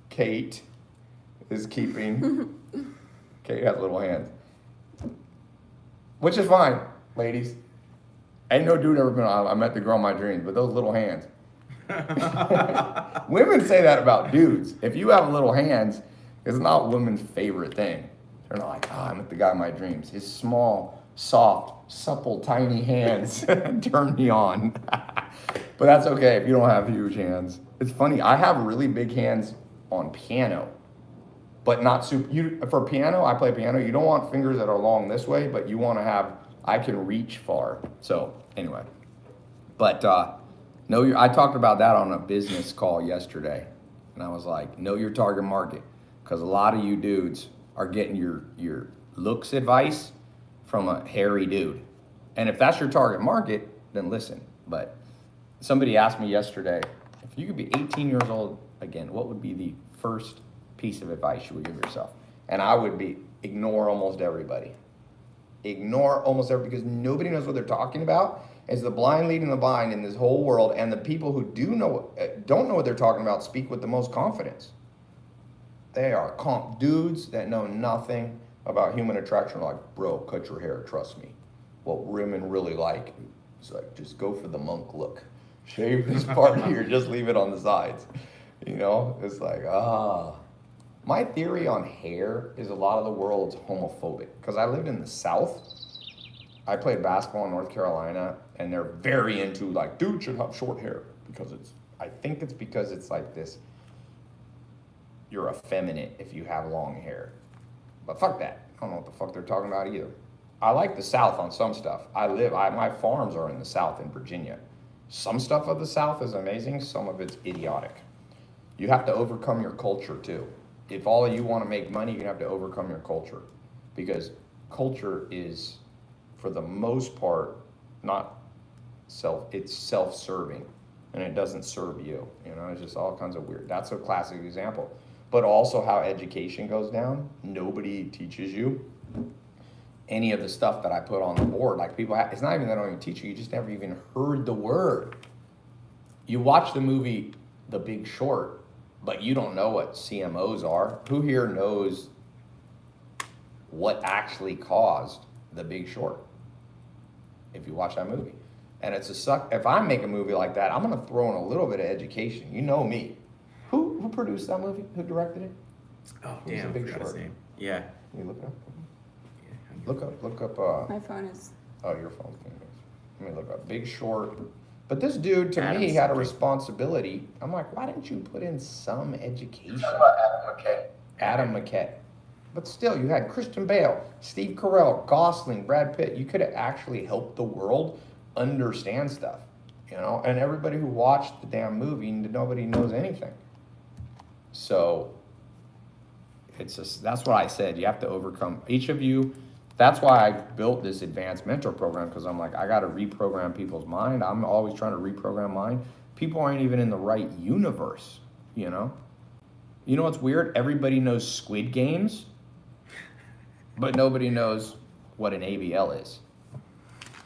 Kate is keeping. Kate has little hands. Which is fine, ladies. Ain't no dude ever been on. I met the girl of my dreams, but those little hands. Women say that about dudes. If you have little hands, it's not women's favorite thing. They're not like, I met the guy of my dreams. His small, soft, supple, tiny hands turn me on. But that's okay if you don't have huge hands. It's funny, I have really big hands on piano, but not super. For piano, I play piano. You don't want fingers that are long this way, but you want to have, I can reach far. So anyway, but I talked about that on a business call yesterday, and I was like, know your target market, because a lot of you dudes are getting your looks advice from a hairy dude, and if that's your target market, then listen. But somebody asked me yesterday, if you could be 18 years old again, what would be the first piece of advice you would give yourself? And I would be, ignore almost everybody. Ignore almost everybody, because nobody knows what they're talking about. It's the blind leading the blind in this whole world, and the people who don't know what they're talking about speak with the most confidence. They are dudes that know nothing about human attraction. Are like, bro, cut your hair, trust me. What women really like is like, just go for the monk look. Shave this part here, just leave it on the sides. You know, it's like, My theory on hair is a lot of the world's homophobic. Because I lived in the South. I played basketball in North Carolina, and they're very into, like, dude should have short hair. Because I think it's because it's like this, you're effeminate if you have long hair. But fuck that. I don't know what the fuck they're talking about either. I like the South on some stuff. My farms are in the South in Virginia. Some stuff of the South is amazing, some of it's idiotic. You have to overcome your culture too. If all of you want to make money, you have to overcome your culture. Because culture is, for the most part, not it's self-serving, and it doesn't serve you. You know, it's just all kinds of weird. That's a classic example. But also how education goes down. Nobody teaches you any of the stuff that I put on the board. Like people have, it's not even that I don't even teach you. You just never even heard the word. You watch the movie The Big Short, but you don't know what CMOs are. Who here knows what actually caused The Big Short? If you watch that movie. And it's a suck. If I make a movie like that, I'm gonna throw in a little bit of education. You know me. Who produced that movie? Who directed it? Oh, Who's damn. The Big I forgot his Short? name. Yeah. Can you look it up? Yeah. Look up, My phone is. oh, your phone's being used. Let me look up Big Short. But this dude, to me, Adam had a something. responsibility. I'm like, why didn't you put in some education? How about Adam McKay? Adam McKay. But still, you had Christian Bale, Steve Carell, Gosling, Brad Pitt. You could have actually helped the world understand stuff, you know? And everybody who watched the damn movie, nobody knows anything. So it's just, that's what I said. You have to overcome, each of you. That's why I built this advanced mentor program, because I'm like, I got to reprogram people's mind. I'm always trying to reprogram mine. People aren't even in the right universe, you know? You know what's weird? Everybody knows Squid Games, but nobody knows what an ABL is.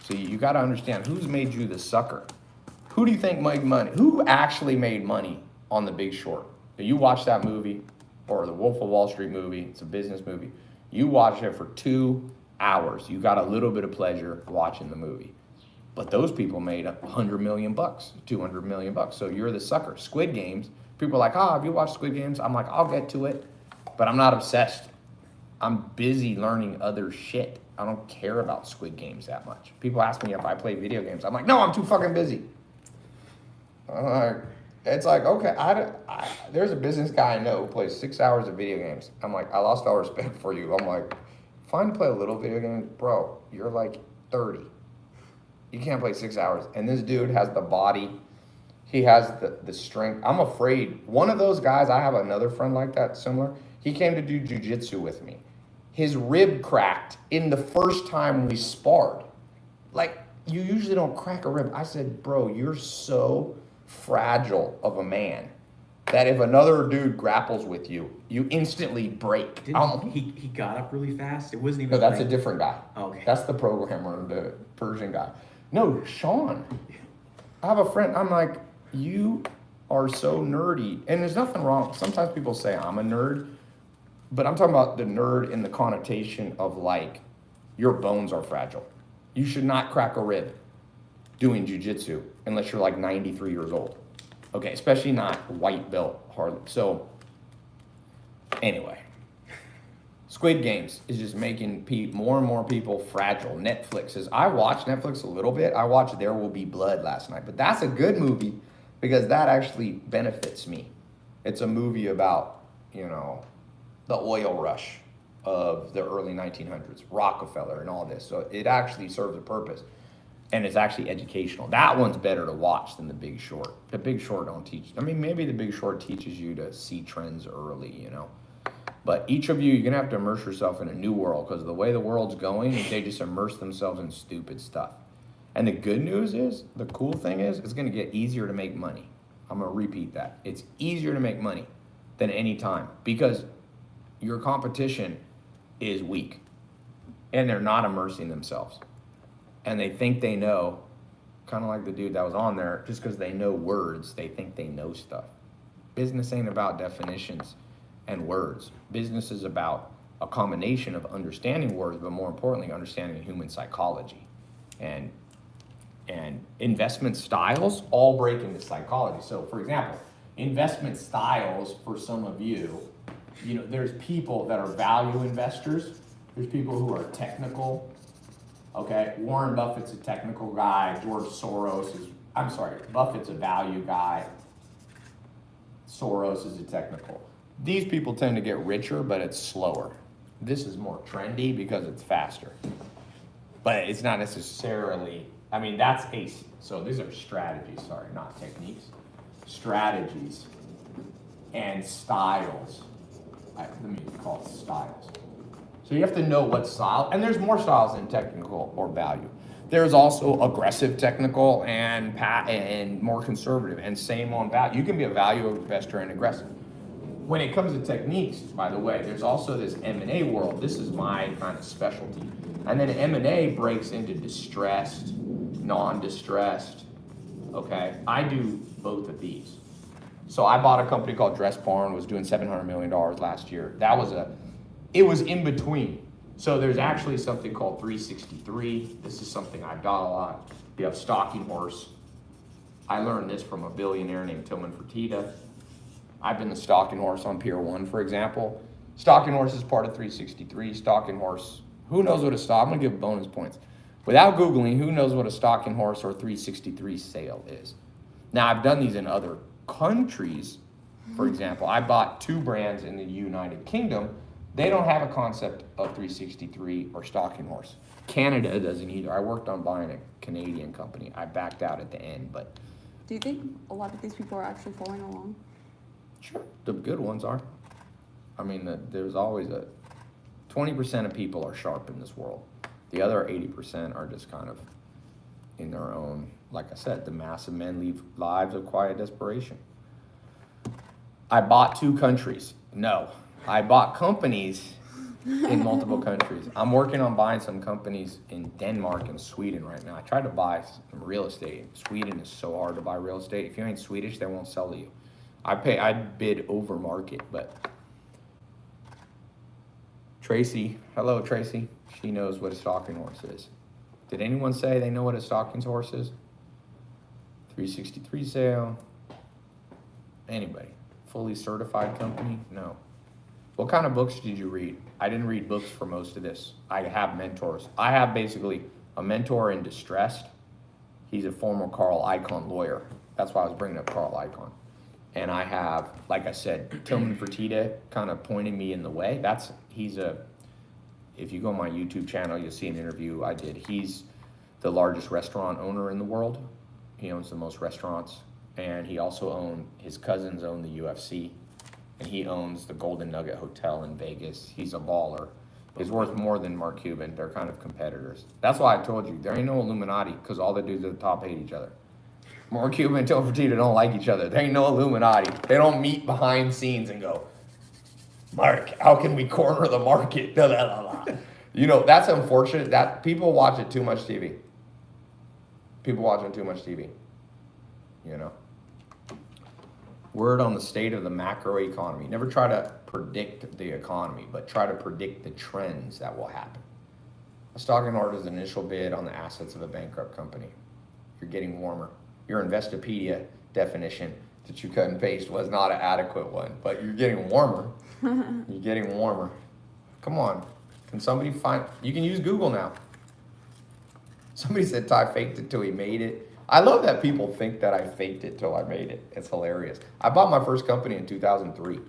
So you got to understand who's made you the sucker. Who do you think made money? Who actually made money on The Big Short? You watch that movie, or the Wolf of Wall Street movie, it's a business movie. You watch it for 2 hours. You got a little bit of pleasure watching the movie. But those people made $100 million, $200 million. So you're the sucker. Squid Games, people are like, oh, have you watched Squid Games? I'm like, I'll get to it, but I'm not obsessed. I'm busy learning other shit. I don't care about Squid Games that much. People ask me if I play video games. I'm like, no, I'm too fucking busy. I'm like, it's like, okay, there's a business guy I know who plays 6 hours of video games. I'm like, I lost all respect for you. I'm like, fine to play a little video game. Bro, you're like 30. You can't play 6 hours. And this dude has the body. He has the strength. I'm afraid. One of those guys, I have another friend like that, similar. He came to do jujitsu with me. His rib cracked in the first time we sparred. Like, you usually don't crack a rib. I said, bro, you're so fragile of a man that if another dude grapples with you, you instantly break. He got up really fast? It wasn't even No, that's a like- different guy. Okay. That's the programmer, the Persian guy. No, Sean. I have a friend, I'm like, you are so nerdy. And there's nothing wrong. Sometimes people say I'm a nerd, but I'm talking about the nerd in the connotation of like, your bones are fragile. You should not crack a rib doing jujitsu unless you're like 93 years old. Okay, especially not white belt hardly. So, anyway, Squid Games is just making more and more people fragile. Netflix is, I watched Netflix a little bit. I watched There Will Be Blood last night, but that's a good movie because that actually benefits me. It's a movie about, you know, the oil rush of the early 1900s, Rockefeller and all this. So it actually serves a purpose. And it's actually educational. That one's better to watch than The Big Short. The Big Short don't teach. I mean, maybe The Big Short teaches you to see trends early, you know. But each of you, you're gonna have to immerse yourself in a new world because the way the world's going, they just immerse themselves in stupid stuff. And the good news is, the cool thing is, it's gonna get easier to make money. I'm gonna repeat that. It's easier to make money than any time because your competition is weak and they're not immersing themselves. And they think they know, kind of like the dude that was on there, just because they know words, they think they know stuff. Business ain't about definitions and words. Business is about a combination of understanding words, but more importantly, understanding human psychology. And investment styles all break into psychology. So for example, investment styles for some of you, you know, there's people that are value investors. There's people who are technical. Okay, Warren Buffett's a technical guy. Buffett's a value guy. Soros is a technical. These people tend to get richer, but it's slower. This is more trendy because it's faster. But it's not necessarily, I mean, that's ACE. So these are strategies, sorry, not techniques. Strategies and styles. Let me call it styles. So you have to know what style, and there's more styles than technical or value. There's also aggressive technical and more conservative, and same on value. You can be a value investor and aggressive. When it comes to techniques, by the way, there's also this M&A world. This is my kind of specialty. And then M&A breaks into distressed, non-distressed, okay? I do both of these. So I bought a company called Dress Barn, was doing $700 million last year. It was in between. So there's actually something called 363. This is something I've done a lot. You have Stalking Horse. I learned this from a billionaire named Tillman Fertitta. I've been the Stalking Horse on Pier 1, for example. Stalking Horse is part of 363. Stalking Horse, who knows what I'm gonna give bonus points. Without Googling, who knows what a Stalking Horse or 363 sale is? Now, I've done these in other countries. For example, I bought 2 brands in the United Kingdom. They don't have a concept of 363 or Stalking Horse. Canada doesn't either. I worked on buying a Canadian company. I backed out at the end, but. Do you think a lot of these people are actually following along? Sure. The good ones are. I mean, there's always 20% of people are sharp in this world. The other 80% are just kind of in their own, like I said, the mass of men lead lives of quiet desperation. I bought 2 countries. No, I bought companies in multiple countries. I'm working on buying some companies in Denmark and Sweden right now. I tried to buy some real estate. Sweden is so hard to buy real estate. If you ain't Swedish, they won't sell to you. I'd bid over market, but Tracy, hello Tracy. She knows what a Stalking Horse is. Did anyone say they know what a Stalking Horse is? 363 sale. Anybody? Fully certified company? No. What kind of books did you read? I didn't read books for most of this. I have mentors. I have basically a mentor in distressed. He's a former Carl Icahn lawyer. That's why I was bringing up Carl Icahn. And I have, like I said, Tillman Fertitta kind of pointing me in the way. If you go on my YouTube channel, you'll see an interview I did. He's the largest restaurant owner in the world. He owns the most restaurants. And his cousins own the UFC. And he owns the Golden Nugget Hotel in Vegas. He's a baller. He's worth more than Mark Cuban. They're kind of competitors. That's why I told you, there ain't no Illuminati, because all the dudes at the top hate each other. Mark Cuban and Tillman Fertitta don't like each other. There ain't no Illuminati. They don't meet behind scenes and go, Mark, how can we corner the market? Blah, blah, blah. You know, that's unfortunate. That people watch it too much TV. People watching too much TV. You know. Word on the state of the macro economy. Never try to predict the economy, but try to predict the trends that will happen. A Stalking Horse is an initial bid on the assets of a bankrupt company. You're getting warmer. Your Investopedia definition that you cut and paste was not an adequate one, but you're getting warmer. You're getting warmer. Come on. Can somebody you can use Google now. Somebody said Ty faked it till he made it. I love that people think that I faked it till I made it. It's hilarious. I bought my first company in 2003.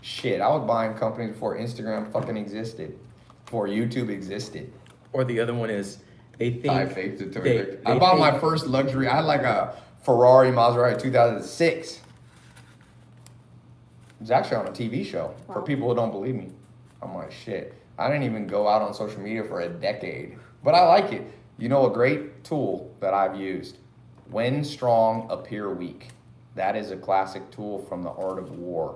Shit, I was buying companies before Instagram fucking existed, before YouTube existed. Or the other one is they think I faked it till I bought my first luxury. I had like a Ferrari Maserati 2006. It was actually on a TV show. For people who don't believe me. I'm like, shit. I didn't even go out on social media for a decade, but I like it. You know, a great tool that I've used. When strong, appear weak. That is a classic tool from The Art of War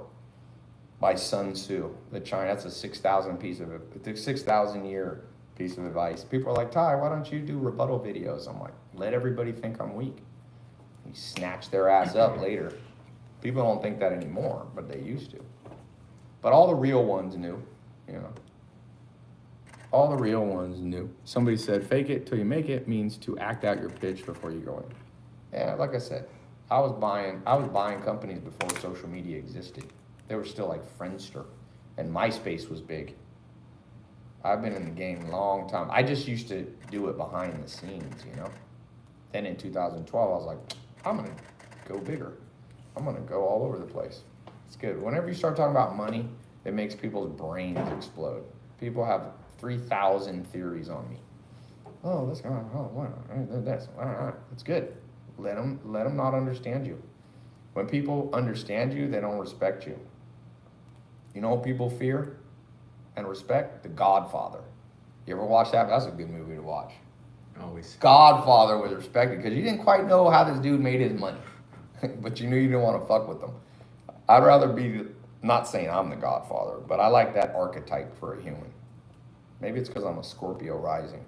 by Sun Tzu. That's a 6,000 year piece of advice. People are like, Ty, why don't you do rebuttal videos? I'm like, let everybody think I'm weak. You snatch their ass up later. People don't think that anymore, but they used to. But all the real ones knew, you know. All the real ones knew. Somebody said, fake it till you make it means to act out your pitch before you go in. Yeah, like I said, I was buying companies before social media existed. They were still like Friendster, and MySpace was big. I've been in the game a long time. I just used to do it behind the scenes, you know. Then in 2012, I was like, I'm gonna go bigger. I'm gonna go all over the place. It's good. Whenever you start talking about money, it makes people's brains explode. People have 3,000 theories on me. Oh, this guy, that's it's good. Let them not understand you. When people understand you, they don't respect you. You know what people fear and respect? The Godfather. You ever watch that? That's a good movie to watch. Always. Godfather was respected because you didn't quite know how this dude made his money, but you knew you didn't want to fuck with him. I'd rather be, not saying I'm the Godfather, but I like that archetype for a human. Maybe it's because I'm a Scorpio rising.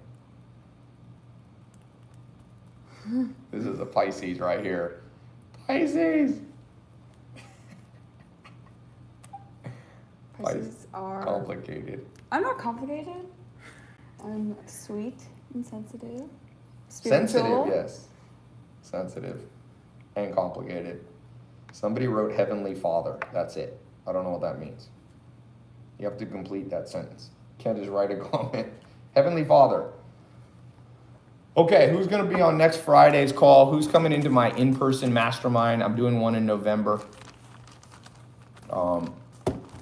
This is a Pisces right here. Pisces. Pisces are. Complicated. I'm not complicated. I'm sweet and sensitive. Sensitive, Spiritual. yes. Sensitive and complicated. Somebody wrote Heavenly Father. That's it. I don't know what that means. You have to complete that sentence. Can't just write a comment. Heavenly Father. Okay, who's going to be on next Friday's call? Who's coming into my in-person mastermind? I'm doing one in November.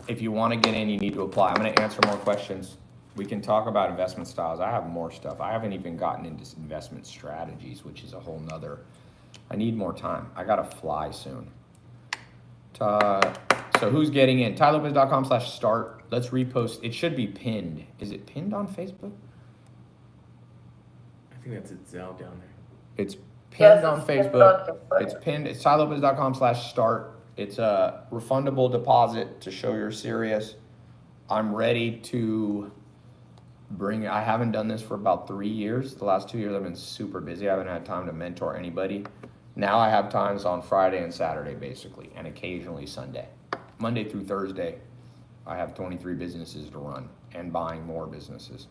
If you want to get in, you need to apply. I'm going to answer more questions. We can talk about investment styles. I have more stuff. I haven't even gotten into investment strategies, which is a whole nother. I need more time. I got to fly soon. So who's getting in? TyLopez.com/start. Let's repost. It should be pinned. Is it pinned on Facebook? I think that's it, Zell down there. It's pinned Yes, on it's pinned Facebook. on Facebook. It's pinned. It's TyLopez.com/start. It's a refundable deposit to show you're serious. I'm ready to bring. I haven't done this for about 3 years. The last 2 years I've been super busy. I haven't had time to mentor anybody. Now I have times on Friday and Saturday basically, and occasionally Sunday. Monday through Thursday, I have 23 businesses to run and buying more businesses.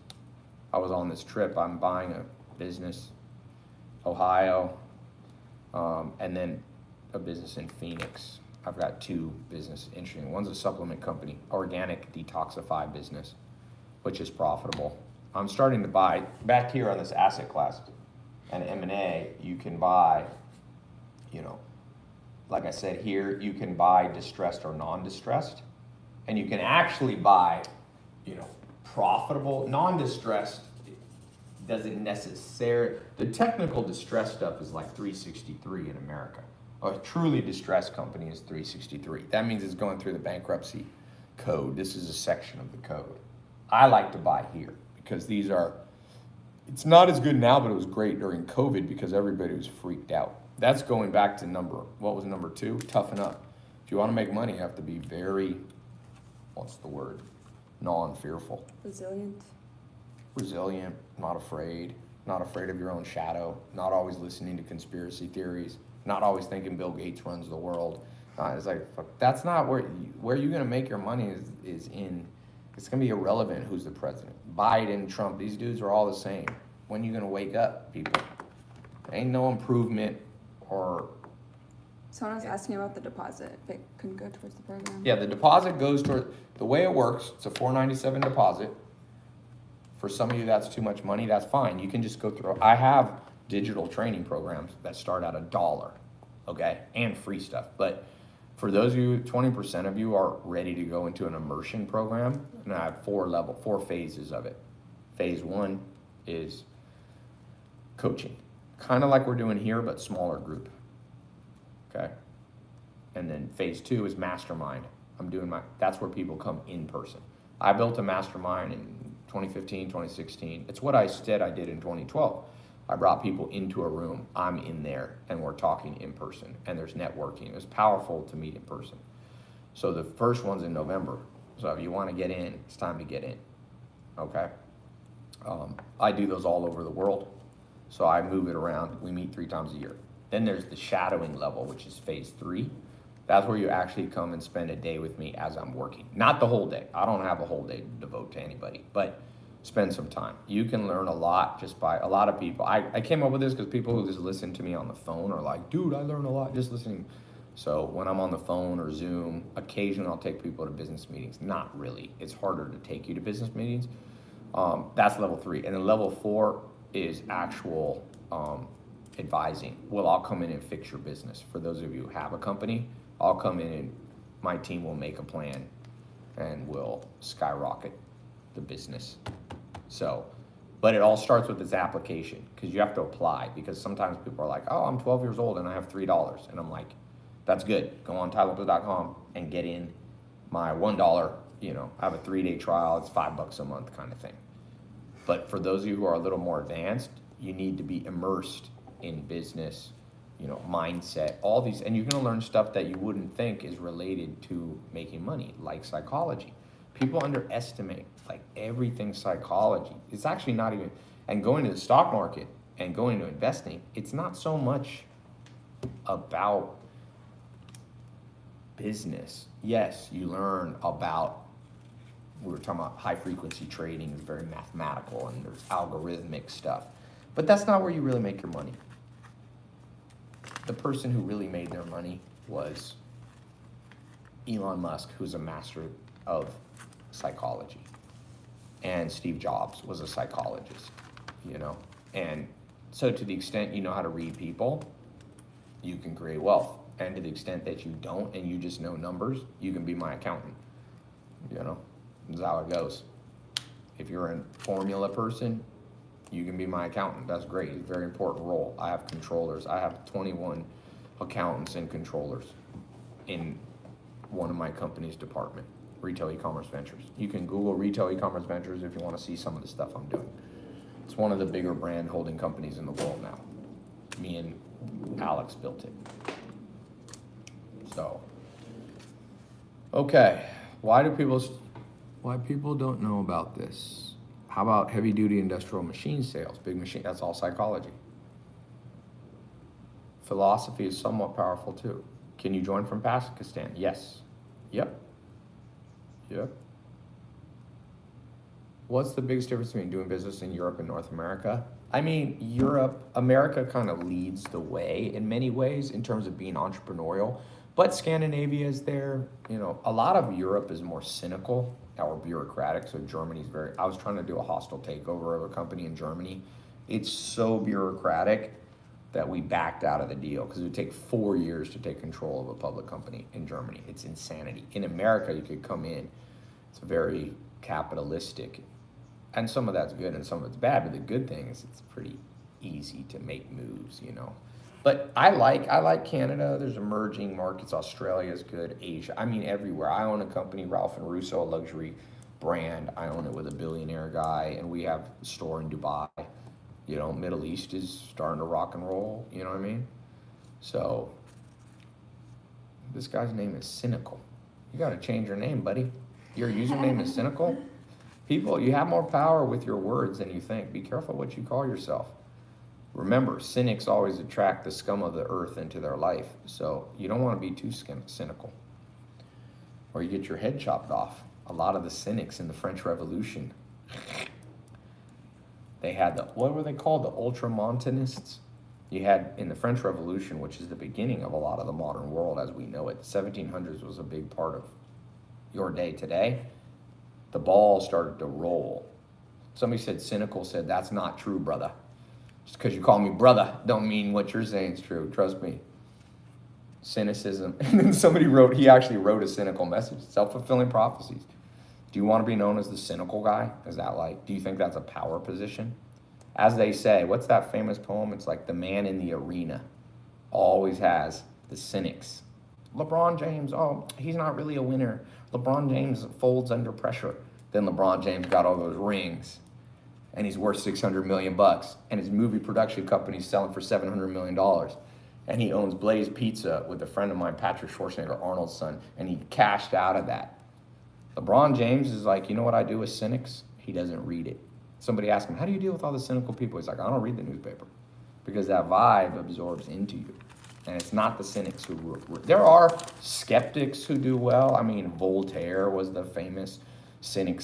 I was on this trip. I'm buying a business, Ohio, and then a business in Phoenix. I've got 2 businesses, interesting. One's a supplement company, organic detoxify business, which is profitable. I'm starting to buy, back here on this asset class, and M&A, you can buy, you know, like I said here, you can buy distressed or non-distressed, and you can actually buy, you know, profitable, non-distressed doesn't necessarily, the technical distress stuff is like 363 in America. A truly distressed company is 363. That means it's going through the bankruptcy code. This is a section of the code. I like to buy here because these are, it's not as good now, but it was great during COVID because everybody was freaked out. That's going back to what was number 2? Toughen up. If you want to make money, you have to be very, what's the word? Non-fearful. Resilient, not afraid of your own shadow, not always listening to conspiracy theories, not always thinking Bill Gates runs the world. It's like, fuck, that's not where you're going to make your money is in, it's going to be irrelevant who's the president. Biden, Trump, these dudes are all the same. When are you going to wake up, people? There ain't no improvement or... Someone was asking about the deposit. If it couldn't go towards the program. Yeah, the deposit goes toward, the way it works, it's a $497 deposit. For some of you, that's too much money. That's fine. You can just go through. I have digital training programs that start at $1, okay, and free stuff. But for those of you, 20% of you are ready to go into an immersion program, and I have 4 phases of it. Phase 1 is coaching, kind of like we're doing here, but smaller group, okay. And then phase 2 is mastermind. That's where people come in person. I built a mastermind in 2015, 2016. It's what I did in 2012. I brought people into a room. I'm in there, and we're talking in person, and there's networking. It's powerful to meet in person. So the first one's in November. So if you want to get in, it's time to get in, okay? I do those all over the world, so I move it around. We meet 3 times a year. Then there's the shadowing level, which is phase 3. That's where you actually come and spend a day with me as I'm working. Not the whole day. I don't have a whole day to devote to anybody, but spend some time. You can learn a lot just by a lot of people. I came up with this because people who just listen to me on the phone are like, dude, I learn a lot just listening. So when I'm on the phone or Zoom, occasionally I'll take people to business meetings. Not really. It's harder to take you to business meetings. That's level 3. And then level 4 is actual advising. Well, I'll come in and fix your business. For those of you who have a company, I'll come in and my team will make a plan and we'll skyrocket the business. So, but it all starts with this application because you have to apply, because sometimes people are like, oh, I'm 12 years old and I have $3. And I'm like, that's good. Go on TyLopez.com and get in my $1, I have a 3-day trial. It's $5 a month kind of thing. But for those of you who are a little more advanced, You need to be immersed in business, you know, mindset, all these, and you're going to learn stuff that you wouldn't think is related to making money, like psychology. People underestimate like everything psychology. It's actually not even, and going to the stock market and going to investing, it's not so much about business. Yes, you learn about, we were talking about high frequency trading is very mathematical and there's algorithmic stuff, but that's not where you really make your money. The person who really made their money was Elon Musk, who's a master of psychology. And Steve Jobs was a psychologist, you know? And so to the extent you know how to read people, you can create wealth. And to the extent that you don't and you just know numbers, you can be my accountant. You know, that's how it goes. If you're a formula person, you can be my accountant. That's great. It's a very important role. I have controllers. I have 21 accountants and controllers in one of my company's department, Retail E-Commerce Ventures. You can Google Retail E-Commerce Ventures if you want to see some of the stuff I'm doing. It's one of the bigger brand holding companies in the world now. Me and Alex built it. So, okay, why people don't know about this? How about heavy duty industrial machine sales? Big machine, that's all psychology. Philosophy is somewhat powerful too. Can you join from Pakistan? Yes. Yep. What's the biggest difference between doing business in Europe and North America? I mean, America kind of leads the way in many ways in terms of being entrepreneurial, but Scandinavia is there. You know, a lot of Europe is more cynical or bureaucratic. So Germany's I was trying to do a hostile takeover of a company in Germany. It's so bureaucratic that we backed out of the deal because it would take 4 years to take control of a public company in Germany. It's insanity. In America, you could come in. It's very capitalistic. And some of that's good and some of it's bad, but the good thing is it's pretty easy to make moves, you know. But I like Canada. There's emerging markets. Australia is good. Asia. I mean, everywhere. I own a company, Ralph and Russo, a luxury brand. I own it with a billionaire guy, and we have a store in Dubai. You know, Middle East is starting to rock and roll. You know what I mean? So this guy's name is Cynical. You got to change your name, buddy. Your username is Cynical. People, you have more power with your words than you think. Be careful what you call yourself. Remember, cynics always attract the scum of the earth into their life. So you don't want to be too cynical. Or you get your head chopped off. A lot of the cynics in the French Revolution, they had what were they called? The ultramontanists. You had in the French Revolution, which is the beginning of a lot of the modern world as we know it. The 1700s was a big part of your day today. The ball started to roll. Somebody said, Cynical said, that's not true, brother. Just because you call me brother don't mean what you're saying is true. Trust me. Cynicism. And then he actually wrote a cynical message. Self-fulfilling prophecies. Do you want to be known as the cynical guy? Do you think that's a power position? As they say, what's that famous poem? It's like the man in the arena always has the cynics. LeBron James, he's not really a winner. LeBron James folds under pressure. Then LeBron James got all those rings. And he's worth $600 million, and his movie production company's selling for $700 million. And he owns Blaze Pizza with a friend of mine, Patrick Schwarzenegger, Arnold's son, and he cashed out of that. LeBron James is like, you know what I do with cynics? He doesn't read it. Somebody asked him, how do you deal with all the cynical people? He's like, I don't read the newspaper, because that vibe absorbs into you. And it's not the cynics who, there are skeptics who do well. I mean, Voltaire was the famous cynic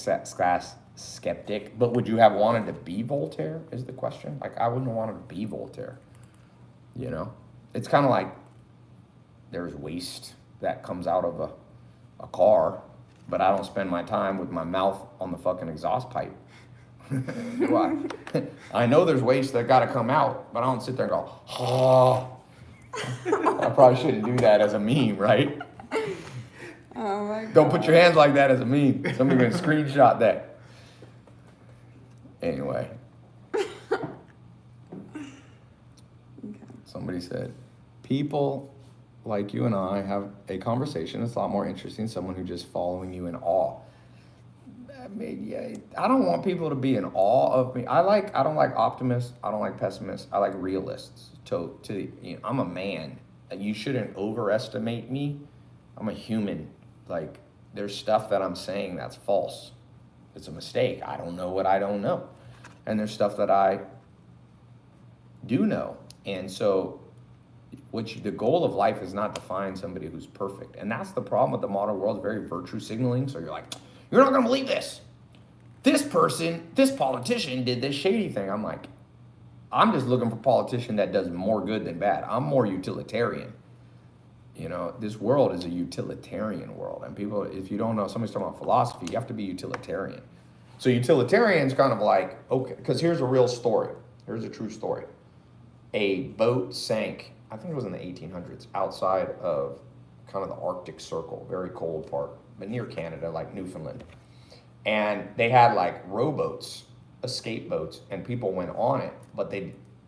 skeptic, but would you have wanted to be Voltaire is the question. Like, I wouldn't have wanted to be Voltaire, you know. It's kind of like there's waste that comes out of a car, but I don't spend my time with my mouth on the fucking exhaust pipe. Do I? I know there's waste that got to come out, but I don't sit there and go, oh. I probably shouldn't do that as a meme, right? Oh my God. Don't put your hands like that as a meme. Somebody's gonna screenshot that. Anyway. Somebody said, people like you and I have a conversation that's a lot more interesting than someone who's just following you in awe. I mean, yeah, I don't want people to be in awe of me. I don't like optimists. I don't like pessimists. I like realists. I'm a man. You shouldn't overestimate me. I'm a human. Like, there's stuff that I'm saying that's false. It's a mistake. I don't know what I don't know. And there's stuff that I do know. And so the goal of life is not to find somebody who's perfect. And that's the problem with the modern world. It's very virtue signaling. So you're like, you're not going to believe this. This politician did this shady thing. I'm like, I'm just looking for a politician that does more good than bad. I'm more utilitarian. You know, this world is a utilitarian world. And people, if you don't know, somebody's talking about philosophy, you have to be utilitarian. So utilitarian's kind of like, okay, because here's a real story. Here's a true story. A boat sank, I think it was in the 1800s, outside of kind of the Arctic Circle, very cold part, but near Canada, like Newfoundland. And they had like rowboats, escape boats, and people went on it, but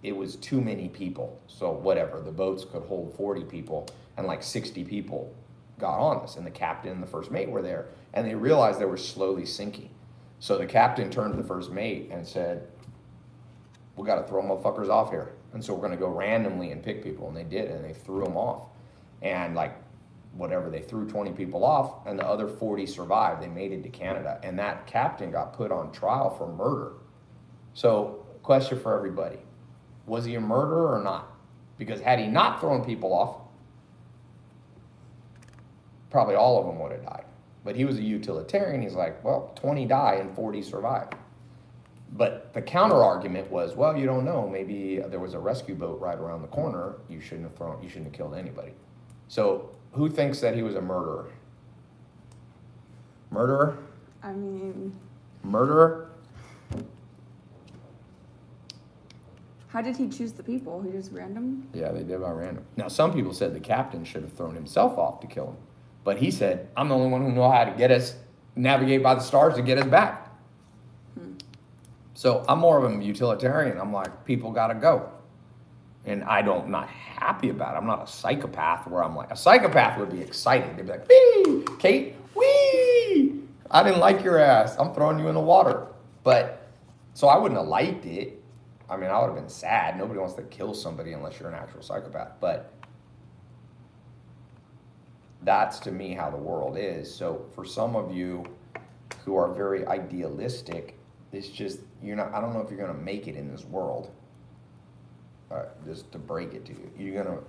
it was too many people. So whatever, the boats could hold 40 people, and like 60 people got on this, and the captain and the first mate were there, and they realized they were slowly sinking. So the captain turned to the first mate and said, we got to throw motherfuckers off here. And so we're going to go randomly and pick people. And they did, and they threw them off. And like, whatever, they threw 20 people off, and the other 40 survived. They made it to Canada. And that captain got put on trial for murder. So, question for everybody. Was he a murderer or not? Because had he not thrown people off, probably all of them would have died. But he was a utilitarian. He's like, well, 20 die and 40 survive. But the counter argument was, well, you don't know. Maybe there was a rescue boat right around the corner. You shouldn't have killed anybody. So who thinks that he was a murderer? Murderer? I mean, Murderer? how did he choose the people? He just random? Yeah, they did by random. Now, some people said the captain should have thrown himself off to kill him. But he said, I'm the only one who know how to navigate by the stars to get us back. So I'm more of a utilitarian. I'm like, people got to go. And I'm not happy about it. I'm not a psychopath where I'm like, a psychopath would be excited. They'd be like, wee, Kate, wee, I didn't like your ass. I'm throwing you in the water. But, so I wouldn't have liked it. I mean, I would have been sad. Nobody wants to kill somebody unless you're an actual psychopath. But that's to me how the world is. So for some of you who are very idealistic, it's just, I don't know if you're going to make it in this world. Just to break it to you.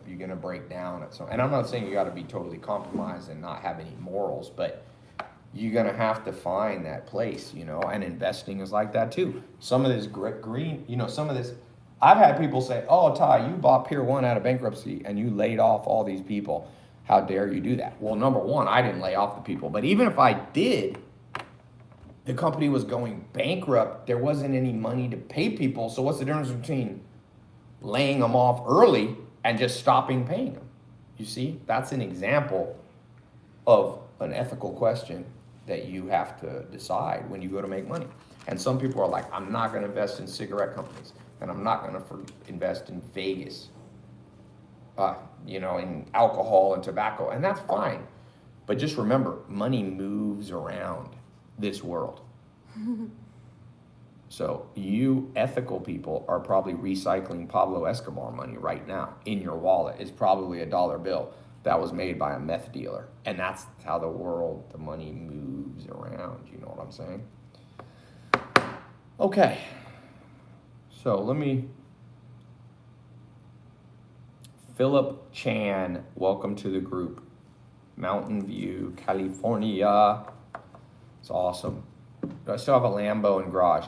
You're gonna break down at some, and I'm not saying you gotta be totally compromised and not have any morals, but you're gonna have to find that place, and investing is like that too. Some of this green, some of this, I've had people say, oh, Ty, you bought Pier 1 out of bankruptcy and you laid off all these people. How dare you do that? Well, number one, I didn't lay off the people, but even if I did, the company was going bankrupt. There wasn't any money to pay people. So what's the difference between laying them off early and just stopping paying them? You see, that's an example of an ethical question that you have to decide when you go to make money. And some people are like, I'm not going to invest in cigarette companies, and I'm not going to invest in Vegas, in alcohol and tobacco, and that's fine. But just remember, money moves around this world. So you ethical people are probably recycling Pablo Escobar money right now in your wallet. It's probably a dollar bill that was made by a meth dealer. And that's how the money moves around. You know what I'm saying? Okay. So Philip Chan, welcome to the group. Mountain View, California. It's awesome. I still have a Lambo in garage.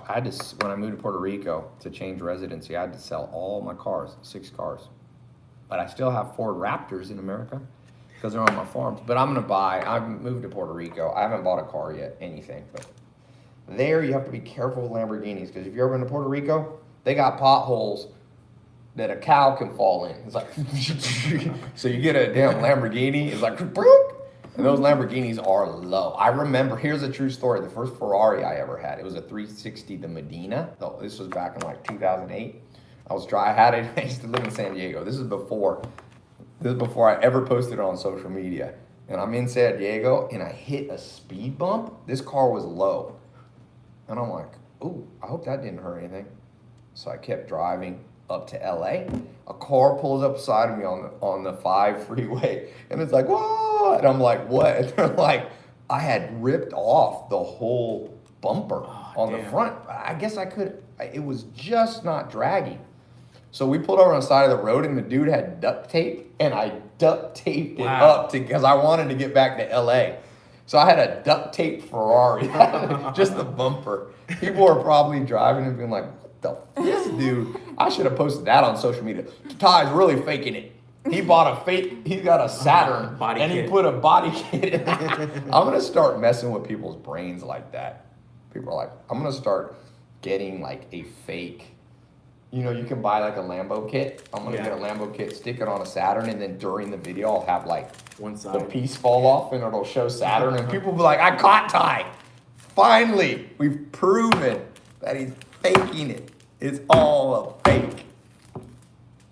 When I moved to Puerto Rico to change residency, I had to sell all my cars, 6 cars. But I still have Ford Raptors in America because they're on my farms. But I've moved to Puerto Rico. I haven't bought a car yet, anything. But there you have to be careful with Lamborghinis because if you've ever been to Puerto Rico, they got potholes that a cow can fall in. It's like, so you get a damn Lamborghini, it's like, and those Lamborghinis are low. I remember, here's a true story, the first Ferrari I ever had, it was a 360, the Medina. This was back in like 2008. I had it, I used to live in San Diego. This is before I ever posted it on social media. And I'm in San Diego, and I hit a speed bump. This car was low. And I'm like, ooh, I hope that didn't hurt anything. So I kept driving up to LA. A car pulls up beside of me on the 5 freeway, and it's like, whoa! And I'm like, what? And they're like, I had ripped off the whole bumper on the damn. front. I guess I could. It was just not dragging. So we pulled over on the side of the road, and the dude had duct tape, and I duct taped it Wow. up because I wanted to get back to LA. So I had a duct tape Ferrari, just the bumper. People are probably driving and being like, what the this dude? I should have posted that on social media. Ty's really faking it. He bought a fake, he got a Saturn, Body and he kit. put a body kit in. I'm gonna start messing with people's brains like that. People are like, I'm gonna start getting like a fake, you know, you can buy like a Lambo kit. I'm gonna Yeah. get a Lambo kit, stick it on a Saturn, and then during the video I'll have like One the side. piece fall off and it'll show Saturn, and people will be like, I caught Ty. Finally, we've proven that he's faking it. It's all a fake.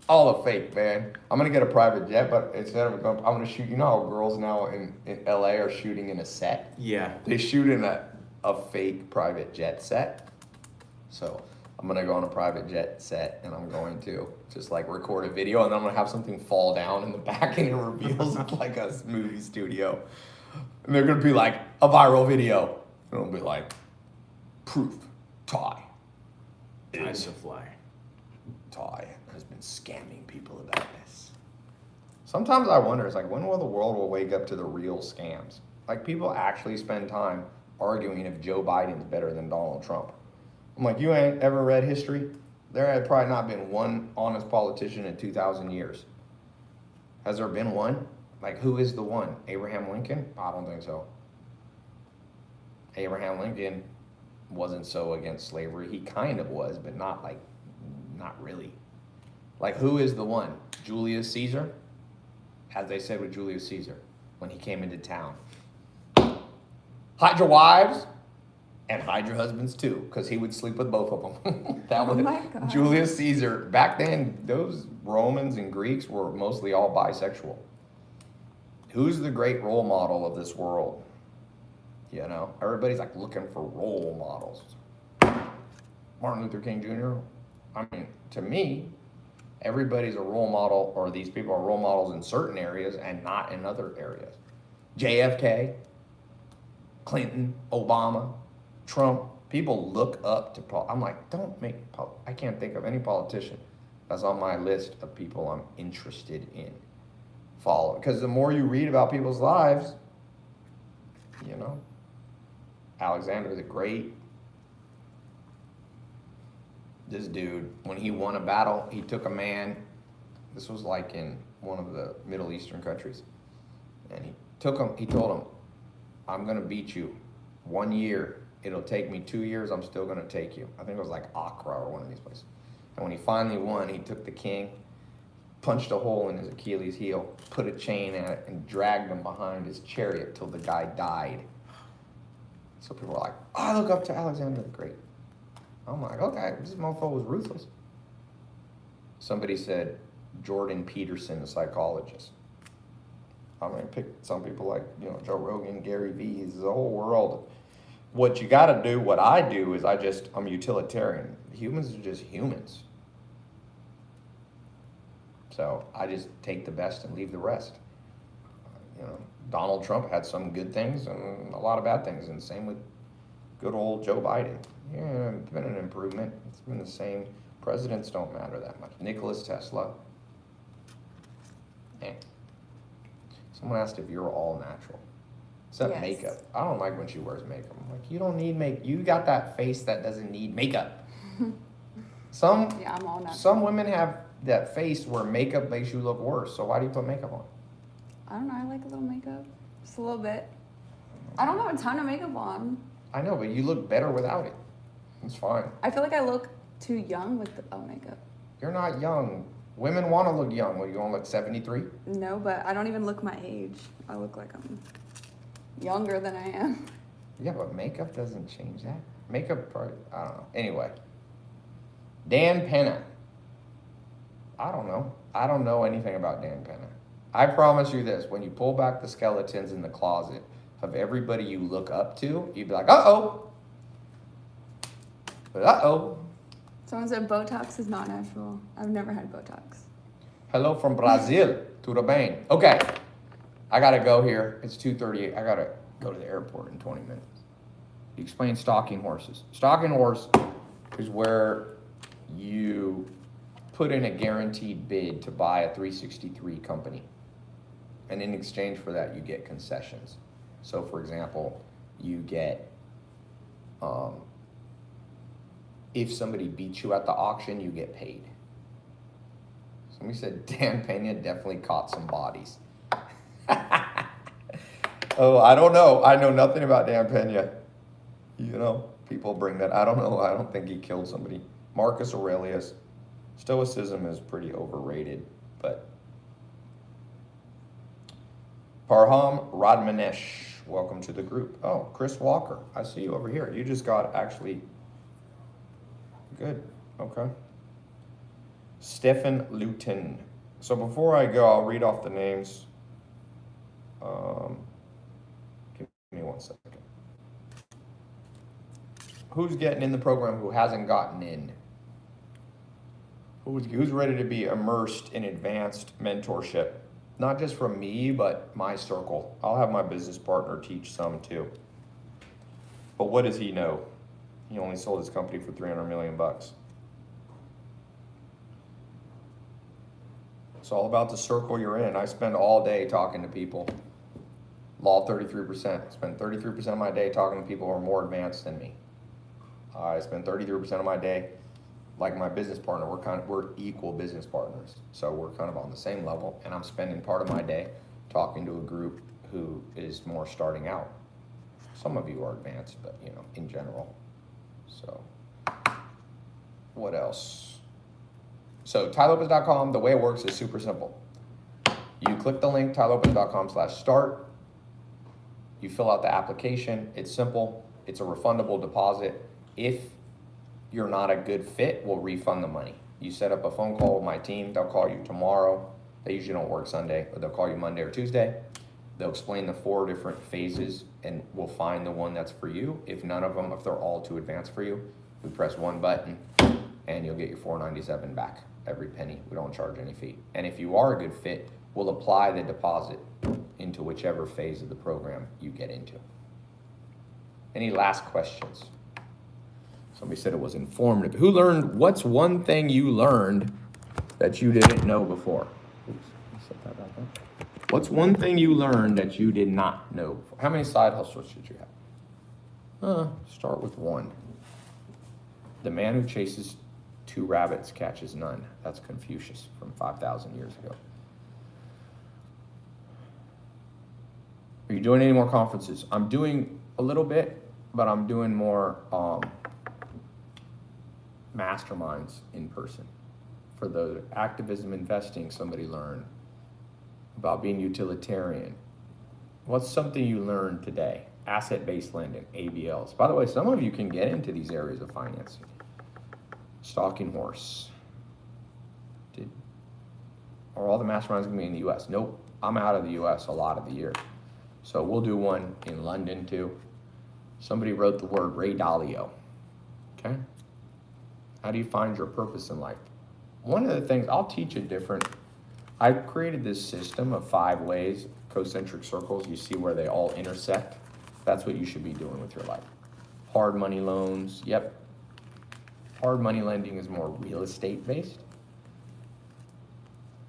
All a fake, man. I'm gonna get a private jet, but instead of going, I'm gonna shoot. You know how girls now in LA are shooting in a set? Yeah. They shoot in a fake private jet set. So I'm gonna go on a private jet set, and I'm going to just like record a video, and then I'm gonna have something fall down in the back, and it reveals it's like a movie studio. And they're gonna be like a viral video. And it'll be like, proof, Ty Time's is to fly. Ty has been scamming people about this. Sometimes I wonder, it's like, when will the world will wake up to the real scams? Like, people actually spend time arguing if Joe Biden's better than Donald Trump. I'm like, you ain't ever read history? There had probably not been one honest politician in 2,000 years. Has there been one? Like, who is the one? Abraham Lincoln? I don't think so. Abraham Lincoln wasn't so against slavery. He kind of was, but not really. Like, who is the one? Julius Caesar? As they said with Julius Caesar when he came into town. Hide your wives and hide your husbands too, because he would sleep with both of them. That was my God. Julius Caesar. Back then, those Romans and Greeks were mostly all bisexual. Who's the great role model of this world? You know, everybody's like looking for role models. Martin Luther King Jr. I mean, to me, everybody's a role model, or these people are role models in certain areas and not in other areas. JFK, Clinton, Obama, Trump, people look up to I'm like, I can't think of any politician that's on my list of people I'm interested in following. Because the more you read about people's lives, you know, Alexander the Great, this dude, when he won a battle, he took a man, this was like in one of the Middle Eastern countries, and he told him, I'm gonna beat you 1 year. It'll take me 2 years, I'm still gonna take you. I think it was like Accra or one of these places. And when he finally won, he took the king, punched a hole in his Achilles heel, put a chain at it, and dragged him behind his chariot till the guy died. So people were like, oh, I look up to Alexander the Great. I'm like, okay, this motherfucker was ruthless. Somebody said Jordan Peterson, the psychologist. I'm gonna pick some people like, you know, Joe Rogan, Gary Vee, it's the whole world. What you gotta do, what I do is I'm utilitarian. Humans are just humans. So I just take the best and leave the rest. You know, Donald Trump had some good things and a lot of bad things, and same with good old Joe Biden. Yeah, it's been an improvement. It's been the same. Presidents don't matter that much. Nicholas Tesla. Eh. Someone asked if you're all natural. Except Yes. makeup. I don't like when she wears makeup. I'm like, you don't need makeup. You got that face that doesn't need makeup. Yeah, I'm all natural. Some women have that face where makeup makes you look worse. So why do you put makeup on? I don't know. I like a little makeup, just a little bit. I don't have a ton of makeup on. I know, but you look better without it. It's fine. I feel like I look too young without makeup. You're not young. Women want to look young. Well, you want to look 73? No, but I don't even look my age. I look like I'm younger than I am. Yeah, but makeup doesn't change that. Makeup, probably, I don't know. Anyway, Dan Penna. I don't know. I don't know anything about Dan Penna. I promise you this, when you pull back the skeletons in the closet of everybody you look up to, you'd be like, uh-oh. Uh-oh. Someone said Botox is not natural. I've never had Botox. Hello from Brazil. Tudo bem. Okay. I gotta go here. It's 2:38. I gotta go to the airport in 20 minutes. Explain stalking horses. Stalking horse is where you put in a guaranteed bid to buy a 363 company. And in exchange for that, you get concessions. So for example, you get, if somebody beats you at the auction, you get paid. Somebody said Dan Pena definitely caught some bodies. Oh, I don't know. I know nothing about Dan Pena. You know, people bring that. I don't know. I don't think he killed somebody. Marcus Aurelius. Stoicism is pretty overrated, but Parham Radmanesh, welcome to the group. Oh, Chris Walker, I see you over here. You just got actually good. Okay. Stephen Luton. So before I go, I'll read off the names. Give me 1 second. Who's getting in the program who hasn't gotten in? Who's ready to be immersed in advanced mentorship? Not just from me, but my circle. I'll have my business partner teach some too. But what does he know? He only sold his company for $300 million. It's all about the circle you're in. I spend all day talking to people. Law of 33%. I spend 33% of my day talking to people who are more advanced than me. I spend 33% of my day, like my business partner, we're equal business partners. So we're kind of on the same level, and I'm spending part of my day talking to a group who is more starting out. Some of you are advanced, but you know, in general. So what else? So tylopez.com, the way it works is super simple. You click the link, tylopez.com/start. You fill out the application. It's simple. It's a refundable deposit. If you're not a good fit, we'll refund the money. You set up a phone call with my team. They'll call you tomorrow. They usually don't work Sunday, but they'll call you Monday or Tuesday. They'll explain the 4 different phases, and we'll find the one that's for you. If none of them, if they're all too advanced for you, we press one button, and you'll get your $497 back, every penny. We don't charge any fee. And if you are a good fit, we'll apply the deposit into whichever phase of the program you get into. Any last questions? Somebody said it was informative. What's one thing you learned that you didn't know before? Oops, set that back up. What's one thing you learned that you did not know before? How many side hustles did you have? Start with one. The man who chases 2 rabbits catches none. That's Confucius from 5,000 years ago. Are you doing any more conferences? I'm doing a little bit, but I'm doing more masterminds in person. For the activism investing, somebody learned about being utilitarian. What's something you learned today? Asset-based lending, ABLs. By the way, some of you can get into these areas of financing. Stalking horse. Are all the masterminds gonna be in the US? Nope, I'm out of the US a lot of the year. So we'll do one in London too. Somebody wrote the word Ray Dalio, okay? How do you find your purpose in life? One of the things, I'll teach a different, I created this system of 5 ways, concentric circles, you see where they all intersect. That's what you should be doing with your life. Hard money loans, yep. Hard money lending is more real estate based.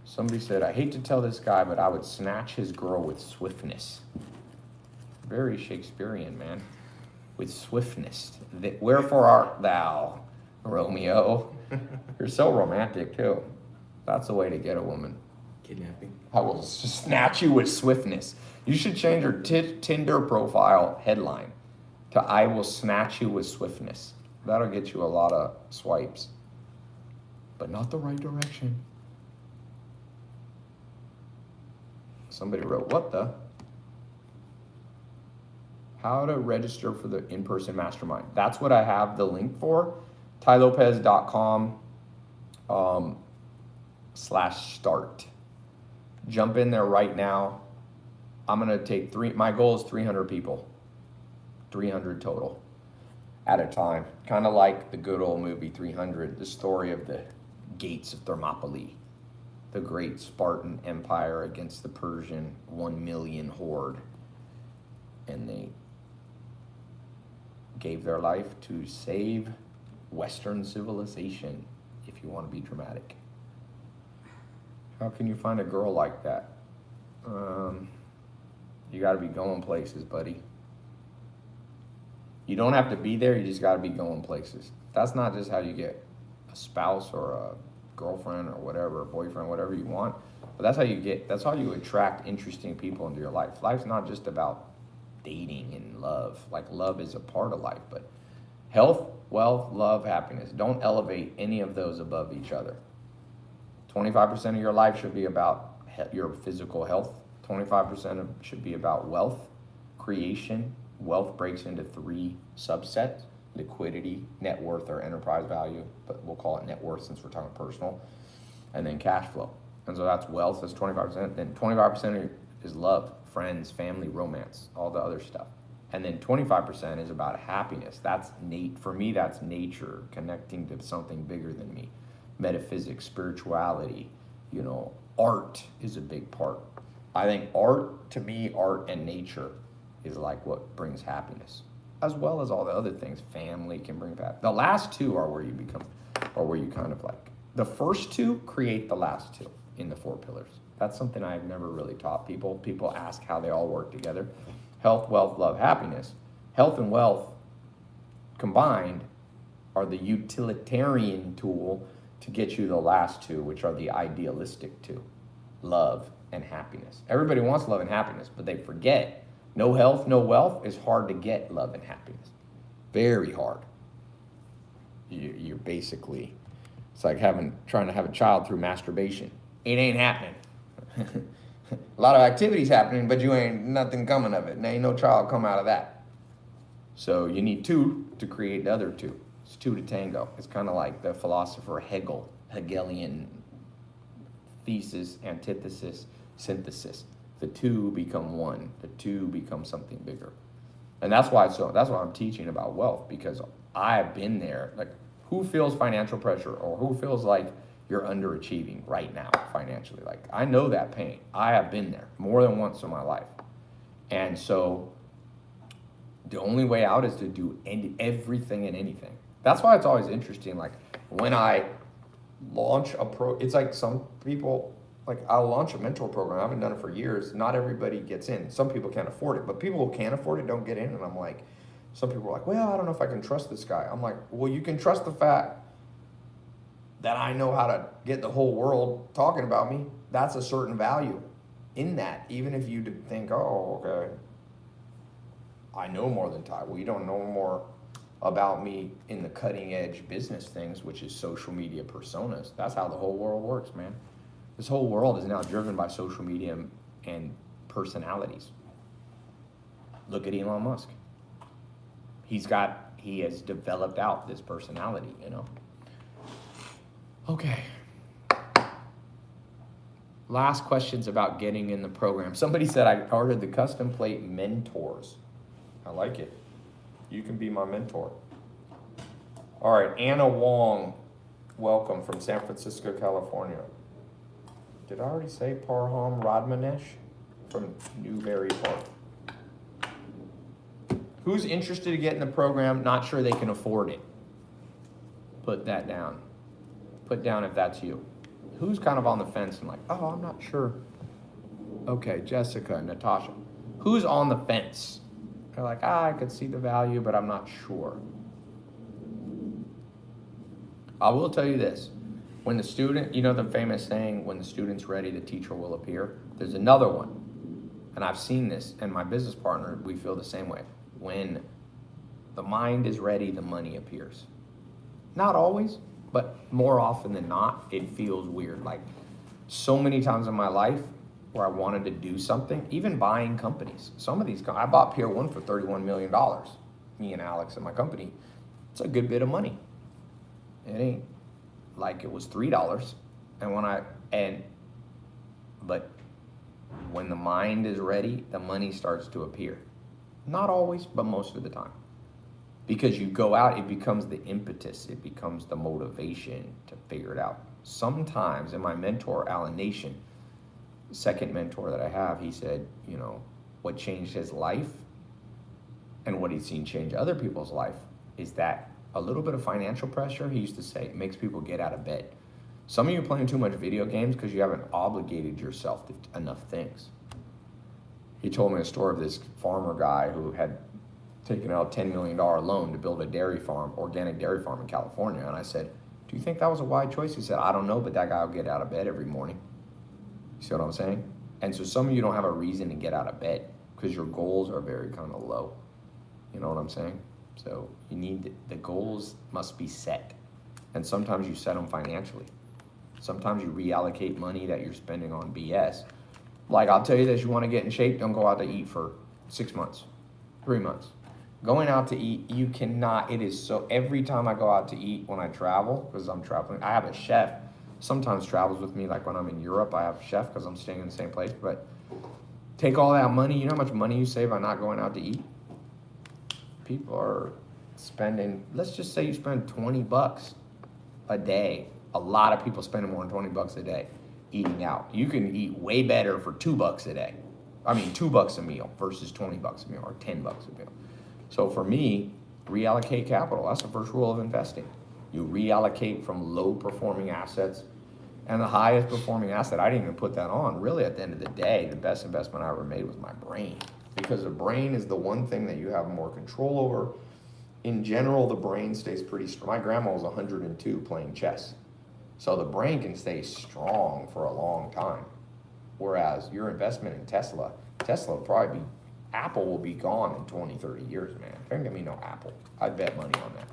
Somebody said, I hate to tell this guy, but I would snatch his girl with swiftness. Very Shakespearean, man. With swiftness. Wherefore art thou, Romeo? You're so romantic, too. That's the way to get a woman. Kidnapping. I will snatch you with swiftness. You should change your Tinder profile headline to I will snatch you with swiftness. That'll get you a lot of swipes. But not the right direction. Somebody wrote, what the? How to register for the in-person mastermind. That's what I have the link for. tylopez.com /start. Jump in there right now. I'm gonna take my goal is 300 people. 300 total. at a time. Kind of like the good old movie 300, the story of the gates of Thermopylae, the great Spartan empire against the Persian 1 million horde. And they gave their life to save Western civilization, if you want to be dramatic. How can you find a girl like that? You got to be going places, buddy. You don't have to be there, you just got to be going places. That's not just how you get a spouse or a girlfriend or whatever, a boyfriend, whatever you want. But that's how you attract interesting people into your life. Life's not just about dating and love. Like, love is a part of life, but health, wealth, love, happiness. Don't elevate any of those above each other. 25% of your life should be about your physical health. 25% should be about wealth creation. Wealth breaks into 3 subsets: liquidity, net worth, or enterprise value, but we'll call it net worth since we're talking personal, and then cash flow. And so that's wealth, that's 25%. Then 25% is love, friends, family, romance, all the other stuff. And then 25% is about happiness. That's for me, that's nature, connecting to something bigger than me. Metaphysics, spirituality, art is a big part. I think art and nature is like what brings happiness, as well as all the other things. Family can bring that. The last 2 are where you kind of like, the first 2 create the last 2 in the 4 pillars. That's something I've never really taught people. People ask how they all work together. Health, wealth, love, happiness. Health and wealth combined are the utilitarian tool to get you the last 2, which are the idealistic 2, love and happiness. Everybody wants love and happiness, but they forget no health, no wealth is hard to get love and happiness. Very hard. You're basically, it's like trying to have a child through masturbation. It ain't happening. A lot of activities happening, but you ain't nothing coming of it. And ain't no child come out of that. So you need 2 to create the other 2. It's 2 to tango. It's kind of like the philosopher Hegelian thesis, antithesis, synthesis. The 2 become 1. The 2 become something bigger. And that's why I'm teaching about wealth, because I've been there. Like, who feels financial pressure, or who feels like you're underachieving right now financially? Like, I know that pain. I have been there more than once in my life. And so the only way out is to do everything and anything. That's why it's always interesting. Like, when I launch it's like some people, like, I'll launch a mentor program. I haven't done it for years. Not everybody gets in. Some people can't afford it, but people who can afford it don't get in. And I'm like, some people are like, well, I don't know if I can trust this guy. I'm like, well, you can trust the fact that I know how to get the whole world talking about me. That's a certain value in that. Even if you think, oh, okay, I know more than Ty. Well, you don't know more about me in the cutting edge business things, which is social media personas. That's how the whole world works, man. This whole world is now driven by social media and personalities. Look at Elon Musk. He has developed out this personality, Okay. Last questions about getting in the program. Somebody said I ordered the custom plate mentors. I like it. You can be my mentor. All right, Anna Wong, welcome from San Francisco, California. Did I already say Parham Radmanesh from Newberry Park? Who's interested in getting the program, not sure they can afford it? Put that down. Put down if that's you. Who's kind of on the fence and like, oh, I'm not sure. Okay, Jessica, Natasha. Who's on the fence? They're like, I could see the value, but I'm not sure. I will tell you this. When the student, the famous saying, when the student's ready, the teacher will appear. There's another one. And I've seen this, and my business partner, we feel the same way. When the mind is ready, the money appears. Not always, but more often than not, it feels weird. Like, so many times in my life where I wanted to do something, even buying companies. Some of these, I bought Pier 1 for $31 million. Me and Alex and my company. It's a good bit of money. It ain't like it was $3. But when the mind is ready, the money starts to appear. Not always, but most of the time. Because you go out, it becomes the impetus, it becomes the motivation to figure it out. Sometimes, and my mentor, Alan Nation, second mentor that I have, he said, you know, what changed his life and what he's seen change other people's life is that a little bit of financial pressure, he used to say, makes people get out of bed. Some of you are playing too much video games because you haven't obligated yourself to enough things. He told me a story of this farmer guy who had taken out a $10 million loan to build a dairy farm, organic dairy farm in California. And I said, do you think that was a wise choice? He said, I don't know, but that guy will get out of bed every morning. You see what I'm saying? And so some of you don't have a reason to get out of bed because your goals are very kind of low. You know what I'm saying? So you need, the goals must be set. And sometimes you set them financially. Sometimes you reallocate money that you're spending on BS. Like, I'll tell you this, you want to get in shape, don't go out to eat for 6 months, 3 months. Going out to eat, you cannot, it is so, every time I go out to eat when I travel, because I'm traveling, I have a chef, sometimes travels with me, like when I'm in Europe, I have a chef because I'm staying in the same place, but take all that money, you know how much money you save by not going out to eat? People are spending, let's just say you spend 20 bucks a day. A lot of people spending more than 20 bucks a day eating out. You can eat way better for 2 bucks a day. I mean, 2 bucks a meal versus 20 bucks a meal or 10 bucks a meal. So for me, reallocate capital. That's the first rule of investing. You reallocate from low performing assets, and the highest performing asset, I didn't even put that on. Really, at the end of the day, the best investment I ever made was my brain, because the brain is the one thing that you have more control over. In general, the brain stays pretty strong. My grandma was 102 playing chess. So the brain can stay strong for a long time. Whereas your investment in Tesla will probably be, Apple will be gone in 20, 30 years, man. Don't give me no Apple. I'd bet money on that.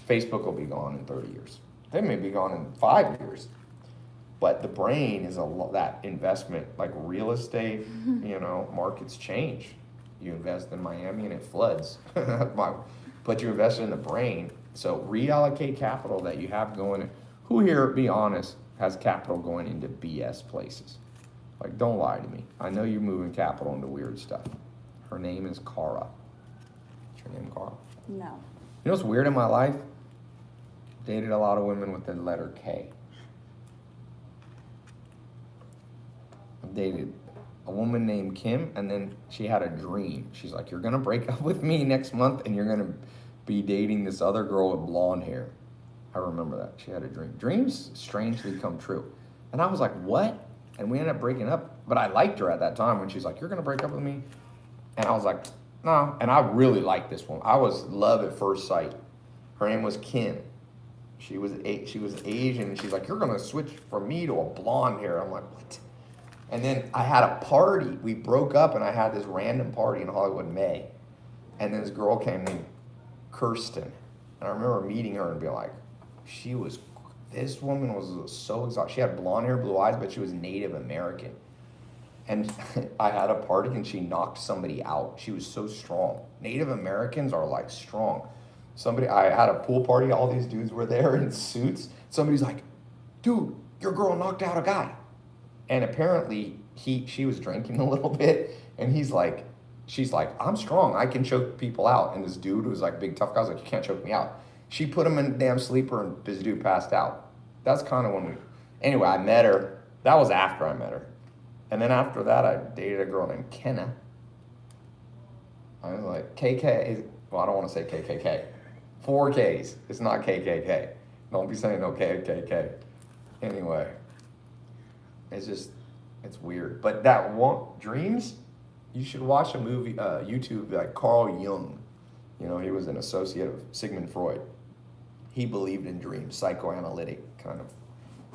Facebook will be gone in 30 years. They may be gone in 5 years. But the brain is that investment, like real estate, you know, markets change. You invest in Miami and it floods. But you invest in the brain. So reallocate capital that you have going. Who here, be honest, has capital going into BS places? Like, don't lie to me. I know you're moving capital into weird stuff. Her name is Cara. What's your name, Cara? No. You know what's weird in my life? Dated a lot of women with the letter K. I've dated a woman named Kim, and then she had a dream. She's like, you're gonna break up with me next month, and you're gonna be dating this other girl with blonde hair. I remember that. She had a dream. Dreams strangely come true. And I was like, what? And we ended up breaking up. But I liked her at that time when she's like, you're gonna break up with me? And I was like, no. And I really liked this woman. I was love at first sight. Her name was Kim. She was Asian, and she's like, you're gonna switch from me to a blonde hair. I'm like, what? And then I had a party. We broke up, and I had this random party in Hollywood, May. And then this girl came named Kirsten. And I remember meeting her and being like, this woman was so exhausted. She had blonde hair, blue eyes, but she was Native American. And I had a party and she knocked somebody out. She was so strong. Native Americans are like strong. I had a pool party, all these dudes were there in suits. Somebody's like, dude, your girl knocked out a guy. And apparently she was drinking a little bit, and she's like, I'm strong, I can choke people out. And this dude was like, big tough guy, was like, you can't choke me out. She put him in a damn sleeper, and this dude passed out. That's kind of anyway, I met her. That was after I met her. And then after that, I dated a girl named Kenna. I was like, well, I don't want to say KKK. 4 Ks. It's not KKK. Don't be saying no KKK. Anyway, it's weird. But that one, Dreams, you should watch a movie, YouTube, like Carl Jung. You know, he was an associate of Sigmund Freud. He believed in dreams, psychoanalytic kind of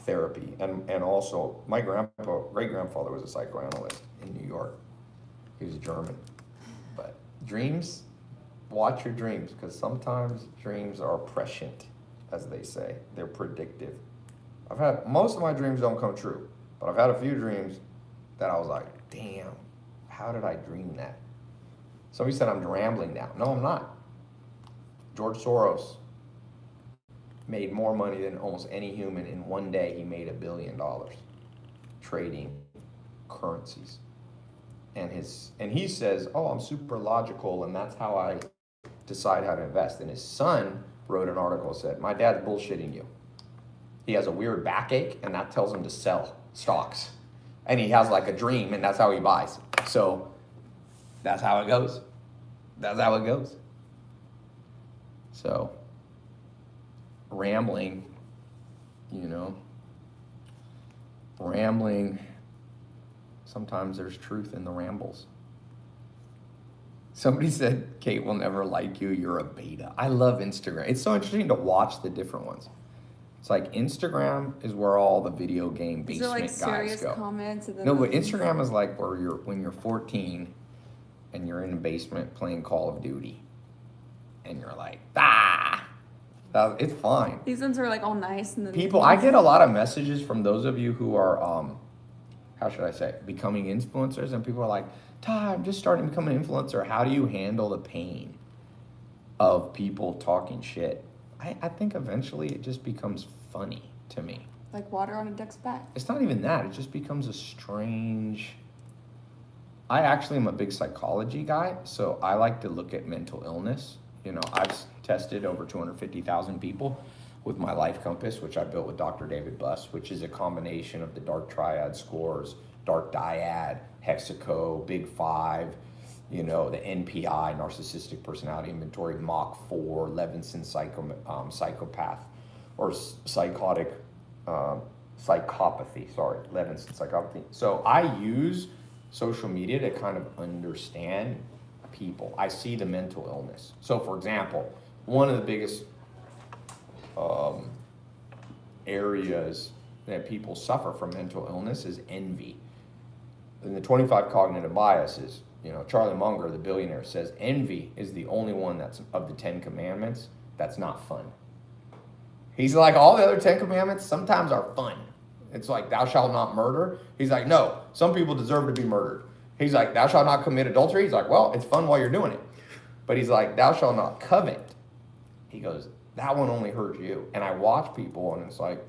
therapy. And also, my great-grandfather was a psychoanalyst in New York. He was German. But dreams, watch your dreams, because sometimes dreams are prescient, as they say. They're predictive. Most of my dreams don't come true, but I've had a few dreams that I was like, damn, how did I dream that? Somebody said I'm rambling now. No, I'm not. George Soros made more money than almost any human. In one day, he made $1 billion trading currencies. And he says, oh, I'm super logical, and that's how I decide how to invest. And his son wrote an article that said, my dad's bullshitting you. He has a weird backache, and that tells him to sell stocks. And he has like a dream, and that's how he buys. So that's how it goes. That's how it goes. So, rambling, sometimes there's truth in the rambles. Somebody said, Kate will never like you, you're a beta. I love Instagram. It's so interesting to watch the different ones. It's like Instagram is where all the video game These are basement like guys serious go. comments. And then No, but Instagram is like where when you're 14 and you're in a basement playing Call of Duty, and you're like, it's fine. these ones are like all nice and then People, I get a lot of messages from those of you who are, how should I say, becoming influencers, and people are like, Ty, I'm just starting to become an influencer. How do you handle the pain of people talking shit? I think eventually it just becomes funny to me. like water on a duck's back. It's not even that. It just becomes a strange. I actually am a big psychology guy, so I like to look at mental illness. I've tested over 250,000 people with my Life Compass, which I built with Dr. David Buss, which is a combination of the Dark Triad scores, Dark Dyad, Hexaco, Big Five, the NPI, Narcissistic Personality Inventory, Mach 4, Levinson psychopath, or psychotic, psychopathy, Levinson psychopathy. So I use social media to kind of understand people. I see the mental illness. So for example, one of the biggest areas that people suffer from mental illness is envy. In the 25 cognitive biases, Charlie Munger, the billionaire, says envy is the only one that's of the 10 commandments that's not fun. He's like, all the other 10 commandments sometimes are fun. It's like, thou shalt not murder. He's like, no, some people deserve to be murdered. He's like, thou shalt not commit adultery. He's like, well, it's fun while you're doing it. But he's like, thou shalt not covet. He goes, that one only hurts you. And I watch people, and it's like,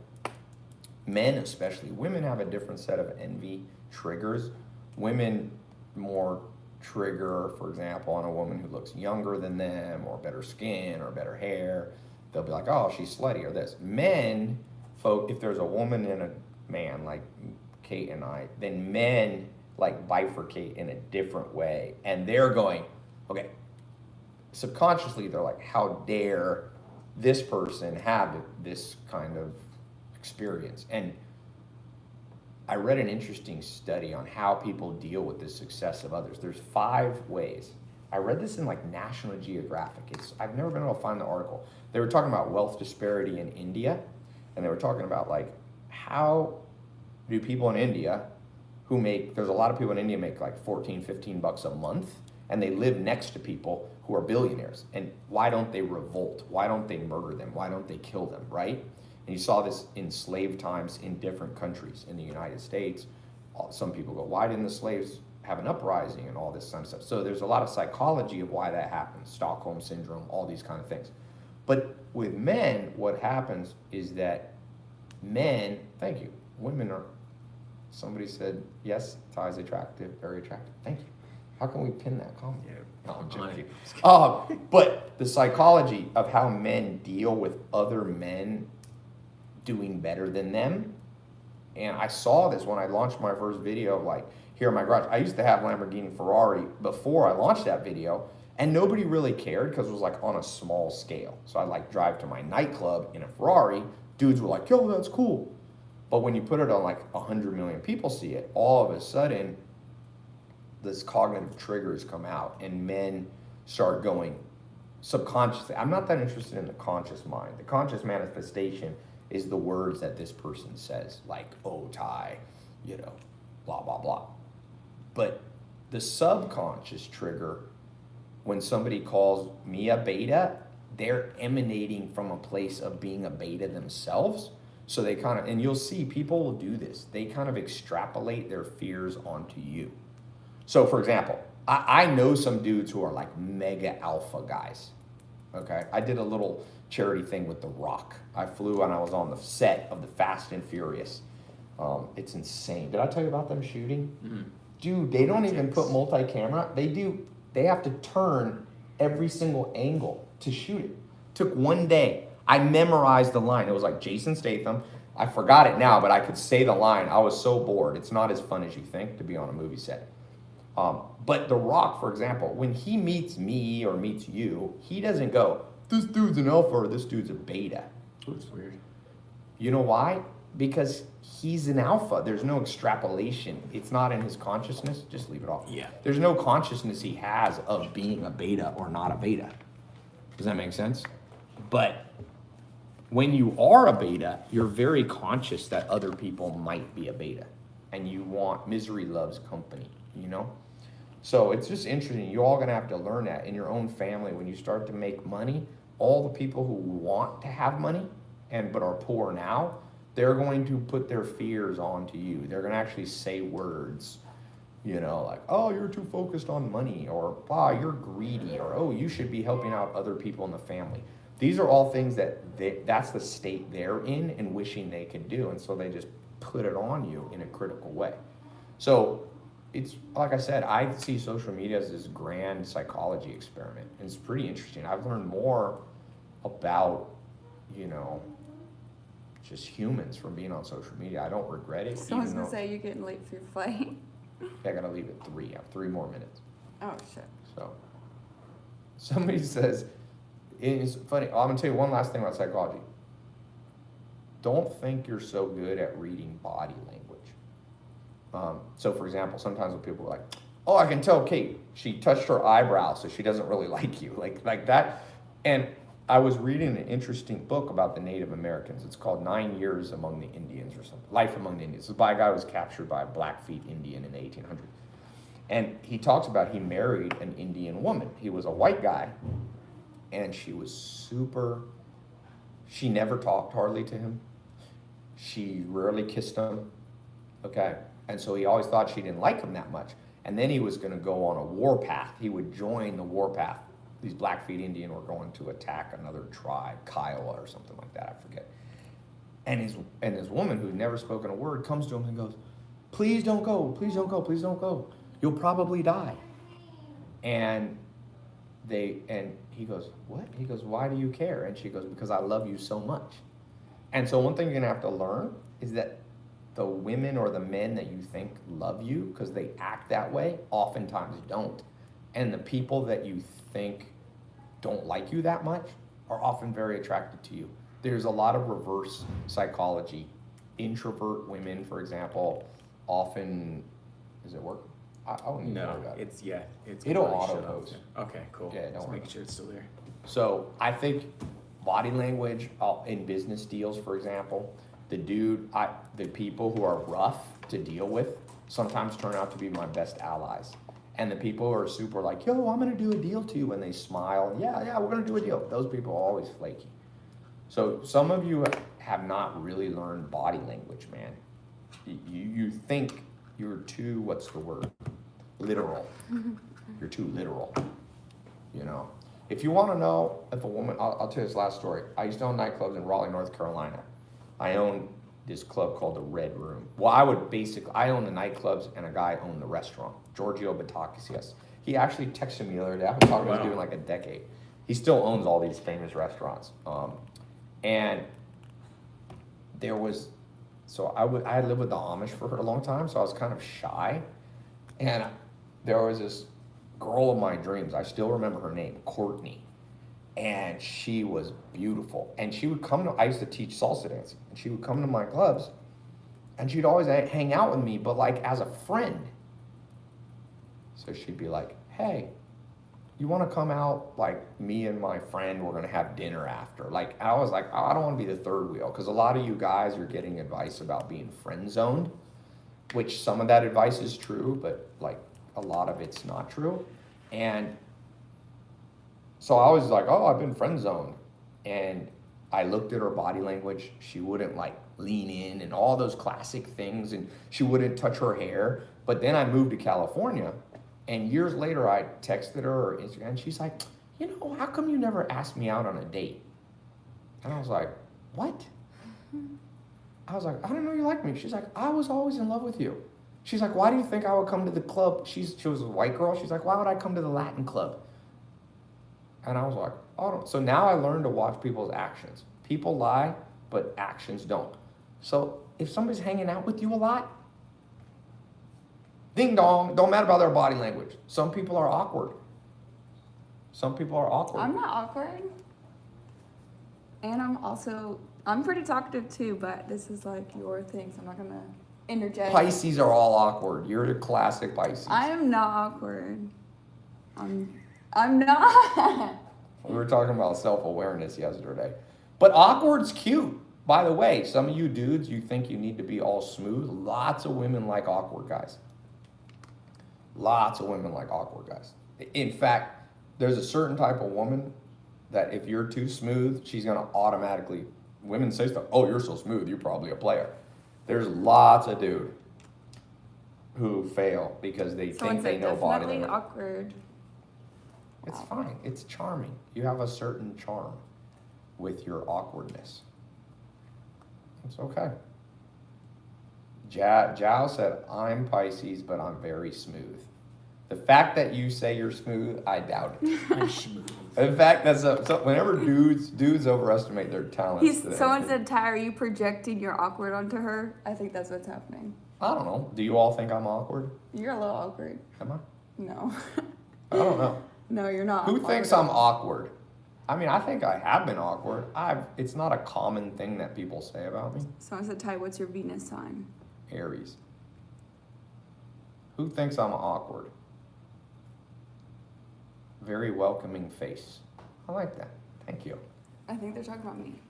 men especially, women have a different set of envy triggers. Women more trigger, for example, on a woman who looks younger than them, or better skin, or better hair. They'll be like, oh, she's slutty, or this. Men, if there's a woman and a man, like Kate and I, then men like bifurcate in a different way. And they're going, okay, subconsciously, they're like, how dare this person have this kind of experience? And I read an interesting study on how people deal with the success of others. There's 5 ways. I read this in like National Geographic. I've never been able to find the article. They were talking about wealth disparity in India, and they were talking about like, how do people in India there's a lot of people in India make like 14, 15 bucks a month, and they live next to people who are billionaires. And why don't they revolt? Why don't they murder them? Why don't they kill them, right? And you saw this in slave times in different countries. In the United States, some people go, why didn't the slaves have an uprising and all this kind of stuff? So there's a lot of psychology of why that happens, Stockholm Syndrome, all these kind of things. But with men, what happens is that men, thank you, women are, somebody said, yes, Ty's attractive, very attractive. Thank you. How can we pin that comment? Yeah. No, I'm joking. But the psychology of how men deal with other men doing better than them. And I saw this when I launched my first video of like, here in my garage. I used to have Lamborghini Ferrari before I launched that video, and nobody really cared because it was like on a small scale. So I'd like drive to my nightclub in a Ferrari. Dudes were like, yo, that's cool. But when you put it on like 100 million people see it, all of a sudden, this cognitive triggers come out, and men start going subconsciously. I'm not that interested in the conscious mind. The conscious manifestation is the words that this person says, like, oh, Ty, blah, blah, blah. But the subconscious trigger, when somebody calls me a beta, they're emanating from a place of being a beta themselves. So they kind of, and you'll see people will do this. They kind of extrapolate their fears onto you. So for example, I know some dudes who are like mega alpha guys. Okay. I did a little charity thing with The Rock. I flew and I was on the set of the Fast and Furious. It's insane. Did I tell you about them shooting? Mm-hmm. Dude, they don't even put multi-camera. They have to turn every single angle to shoot it. Took one day. I memorized the line. It was like Jason Statham. I forgot it now, but I could say the line. I was so bored. It's not as fun as you think to be on a movie set. But The Rock, for example, when he meets me or meets you, he doesn't go, this dude's an alpha or this dude's a beta. That's weird. You know why? Because he's an alpha. There's no extrapolation. It's not in his consciousness. Just leave it off. Yeah. There's no consciousness he has of being a beta or not a beta. Does that make sense? But when you are a beta, you're very conscious that other people might be a beta. And you want misery loves company, you know? So it's just interesting. You're all going to have to learn that in your own family. When you start to make money, all the people who want to have money but are poor now, they're going to put their fears onto you. They're going to actually say words, you know, like, oh, you're too focused on money, or, wow, you're greedy, or, oh, you should be helping out other people in the family. These are all things that's the state they're in and wishing they could do. And so they just put it on you in a critical way. So it's, like I said, I see social media as this grand psychology experiment. And it's pretty interesting. I've learned more about, you know, just humans from being on social media. I don't regret it. So I was even gonna though- say you're getting late for your flight. I gotta leave at 3. I have 3 more minutes. Oh shit. So somebody says, it's funny. I'm gonna tell you one last thing about psychology. Don't think you're so good at reading body language. So for example, sometimes when people are like, oh, I can tell Kate, she touched her eyebrow, so she doesn't really like you, like that. And I was reading an interesting book about the Native Americans. It's called 9 Years Among the Indians or something. Life Among the Indians. It's by a guy who was captured by a Blackfeet Indian in the 1800s. And he talks about he married an Indian woman. He was a white guy, and she was she never talked hardly to him. She rarely kissed him, okay? And so he always thought she didn't like him that much. And then he was gonna go on a war path. He would join the war path. These Blackfeet Indian were going to attack another tribe, Kiowa or something like that, I forget. And his woman, who'd never spoken a word, comes to him and goes, please don't go, please don't go, please don't go. You'll probably die. And he goes, what? He goes, why do you care? And she goes, because I love you so much. And so one thing you're gonna have to learn is that the women or the men that you think love you because they act that way oftentimes don't. And the people that you think don't like you that much are often very attracted to you. There's a lot of reverse psychology. Introvert women, for example, often, does it work? I don't need to worry No, about it. it's It'll completely shut auto-post. off. Okay, cool. Yeah, don't Just worry. making sure it's still there. So I think body language in business deals, for example, the people who are rough to deal with sometimes turn out to be my best allies. And the people who are super like, yo, I'm gonna do a deal to you, and they smile, yeah, we're gonna do a deal. Those people are always flaky. So some of you have not really learned body language, man. You think you're too, what's the word? Literal. You're too literal, you know? If you wanna know if a woman, I'll tell you this last story. I used to own nightclubs in Raleigh, North Carolina. I owned this club called the Red Room. Well, I owned the nightclubs and a guy owned the restaurant, Giorgio Batakis, yes. He actually texted me the other day. I've been talking to this dude in like a decade. He still owns all these famous restaurants. And there was, I had lived with the Amish for a long time, so I was kind of shy. And there was this girl of my dreams. I still remember her name, Courtney. And she was beautiful. And she would I used to teach salsa dancing, and she would come to my clubs, and she'd always hang out with me, but like as a friend. So she'd be like, hey, you want to come out? Like, me and my friend, we're going to have dinner after. Like, I was like, oh, I don't want to be the third wheel, because a lot of you guys are getting advice about being friend zoned, which some of that advice is true, but like a lot of it's not true. And so I was like, oh, I've been friend zoned. And I looked at her body language. She wouldn't like lean in and all those classic things, and she wouldn't touch her hair. But then I moved to California, and years later I texted her or Instagram, and she's like, you know, how come you never asked me out on a date? And I was like, what? I was like, I didn't know you liked me. She's like, I was always in love with you. She's like, why do you think I would come to the club? She was a white girl. She's like, why would I come to the Latin club? And I was like, oh, so now I learned to watch people's actions. People lie, but actions don't. So if somebody's hanging out with you a lot, ding dong, don't matter about their body language. Some people are awkward. Some people are awkward. I'm not awkward. And I'm pretty talkative too, but this is like your thing, so I'm not gonna interject. Pisces are all awkward. You're the classic Pisces. I am not awkward. I'm not. We were talking about self-awareness yesterday. But awkward's cute. By the way, some of you dudes, you think you need to be all smooth. Lots of women like awkward guys. Lots of women like awkward guys. In fact, there's a certain type of woman that if you're too smooth, she's going to automatically, women say stuff, oh, you're so smooth, you're probably a player. There's lots of dude who fail because they think they know body definitely language. awkward. It's fine. It's charming. You have a certain charm with your awkwardness. It's okay. Jao said, I'm Pisces, but I'm very smooth. The fact that you say you're smooth, I doubt it. I'm smooth. In fact, so whenever dudes overestimate their talents. Someone said, Ty, are you projecting your awkward onto her? I think that's what's happening. I don't know. Do you all think I'm awkward? You're a little awkward. Am I? No. I don't know. No, you're not. Who thinks I'm awkward? I mean, I think I have been awkward. It's not a common thing that people say about me. Someone said, Ty, what's your Venus sign? Aries. Who thinks I'm awkward? Very welcoming face. I like that. Thank you. I think they're talking about me.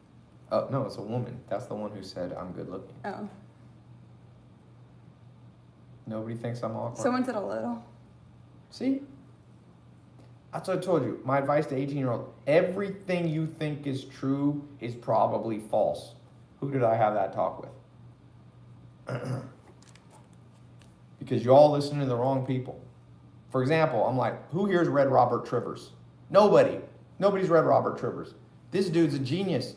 Oh, no, it's a woman. That's the one who said I'm good looking. Oh. Nobody thinks I'm awkward. Someone said a little. See? That's what I told you. My advice to 18-year-old, everything you think is true is probably false. Who did I have that talk with? Because you all listen to the wrong people. For example, I'm like, who here's read Robert Trivers? Nobody. Nobody's read Robert Trivers. This dude's a genius.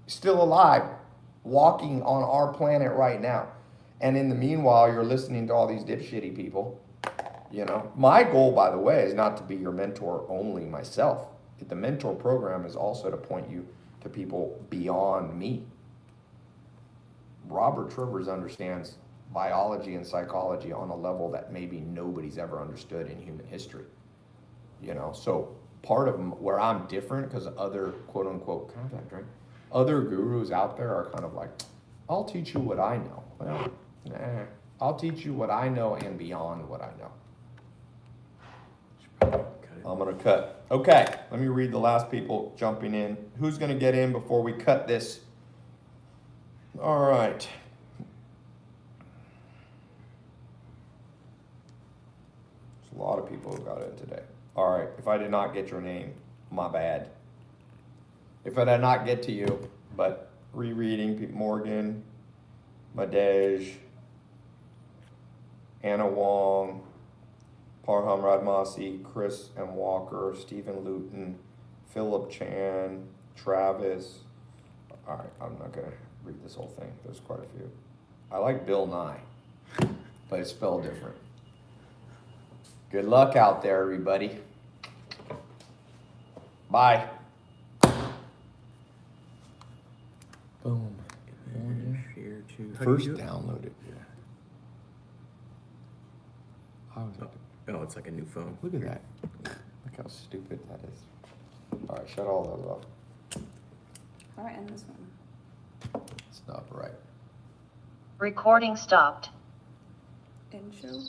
Still alive. Walking on our planet right now. And in the meanwhile, you're listening to all these dipshitty people. You know, my goal, by the way, is not to be your mentor only myself. The mentor program is also to point you to people beyond me. Robert Trivers understands biology and psychology on a level that maybe nobody's ever understood in human history. You know, so part of where I'm different, because other quote unquote, can I have that drink? Other gurus out there are kind of like, I'll teach you what I know. Well, nah, I'll teach you what I know and beyond what I know. Cut it. I'm gonna cut. Okay, let me read the last people jumping in. Who's gonna get in before we cut this? All right. There's a lot of people who got in today. All right, if I did not get your name, my bad. If I did not get to you, but rereading Morgan, Madej, Anna Wong, Parham Radmasi, Chris M. Walker, Stephen Luton, Philip Chan, Travis. All right, I'm not gonna read this whole thing. There's quite a few. I like Bill Nye, but it's spelled different. Good luck out there, everybody. Bye. Boom. Share to. First download it. Yeah. How is it? Oh, it's like a new phone. Look at that. Look how stupid that is. All right, shut all those off. All right, end this one. It's not right. Recording stopped. End show.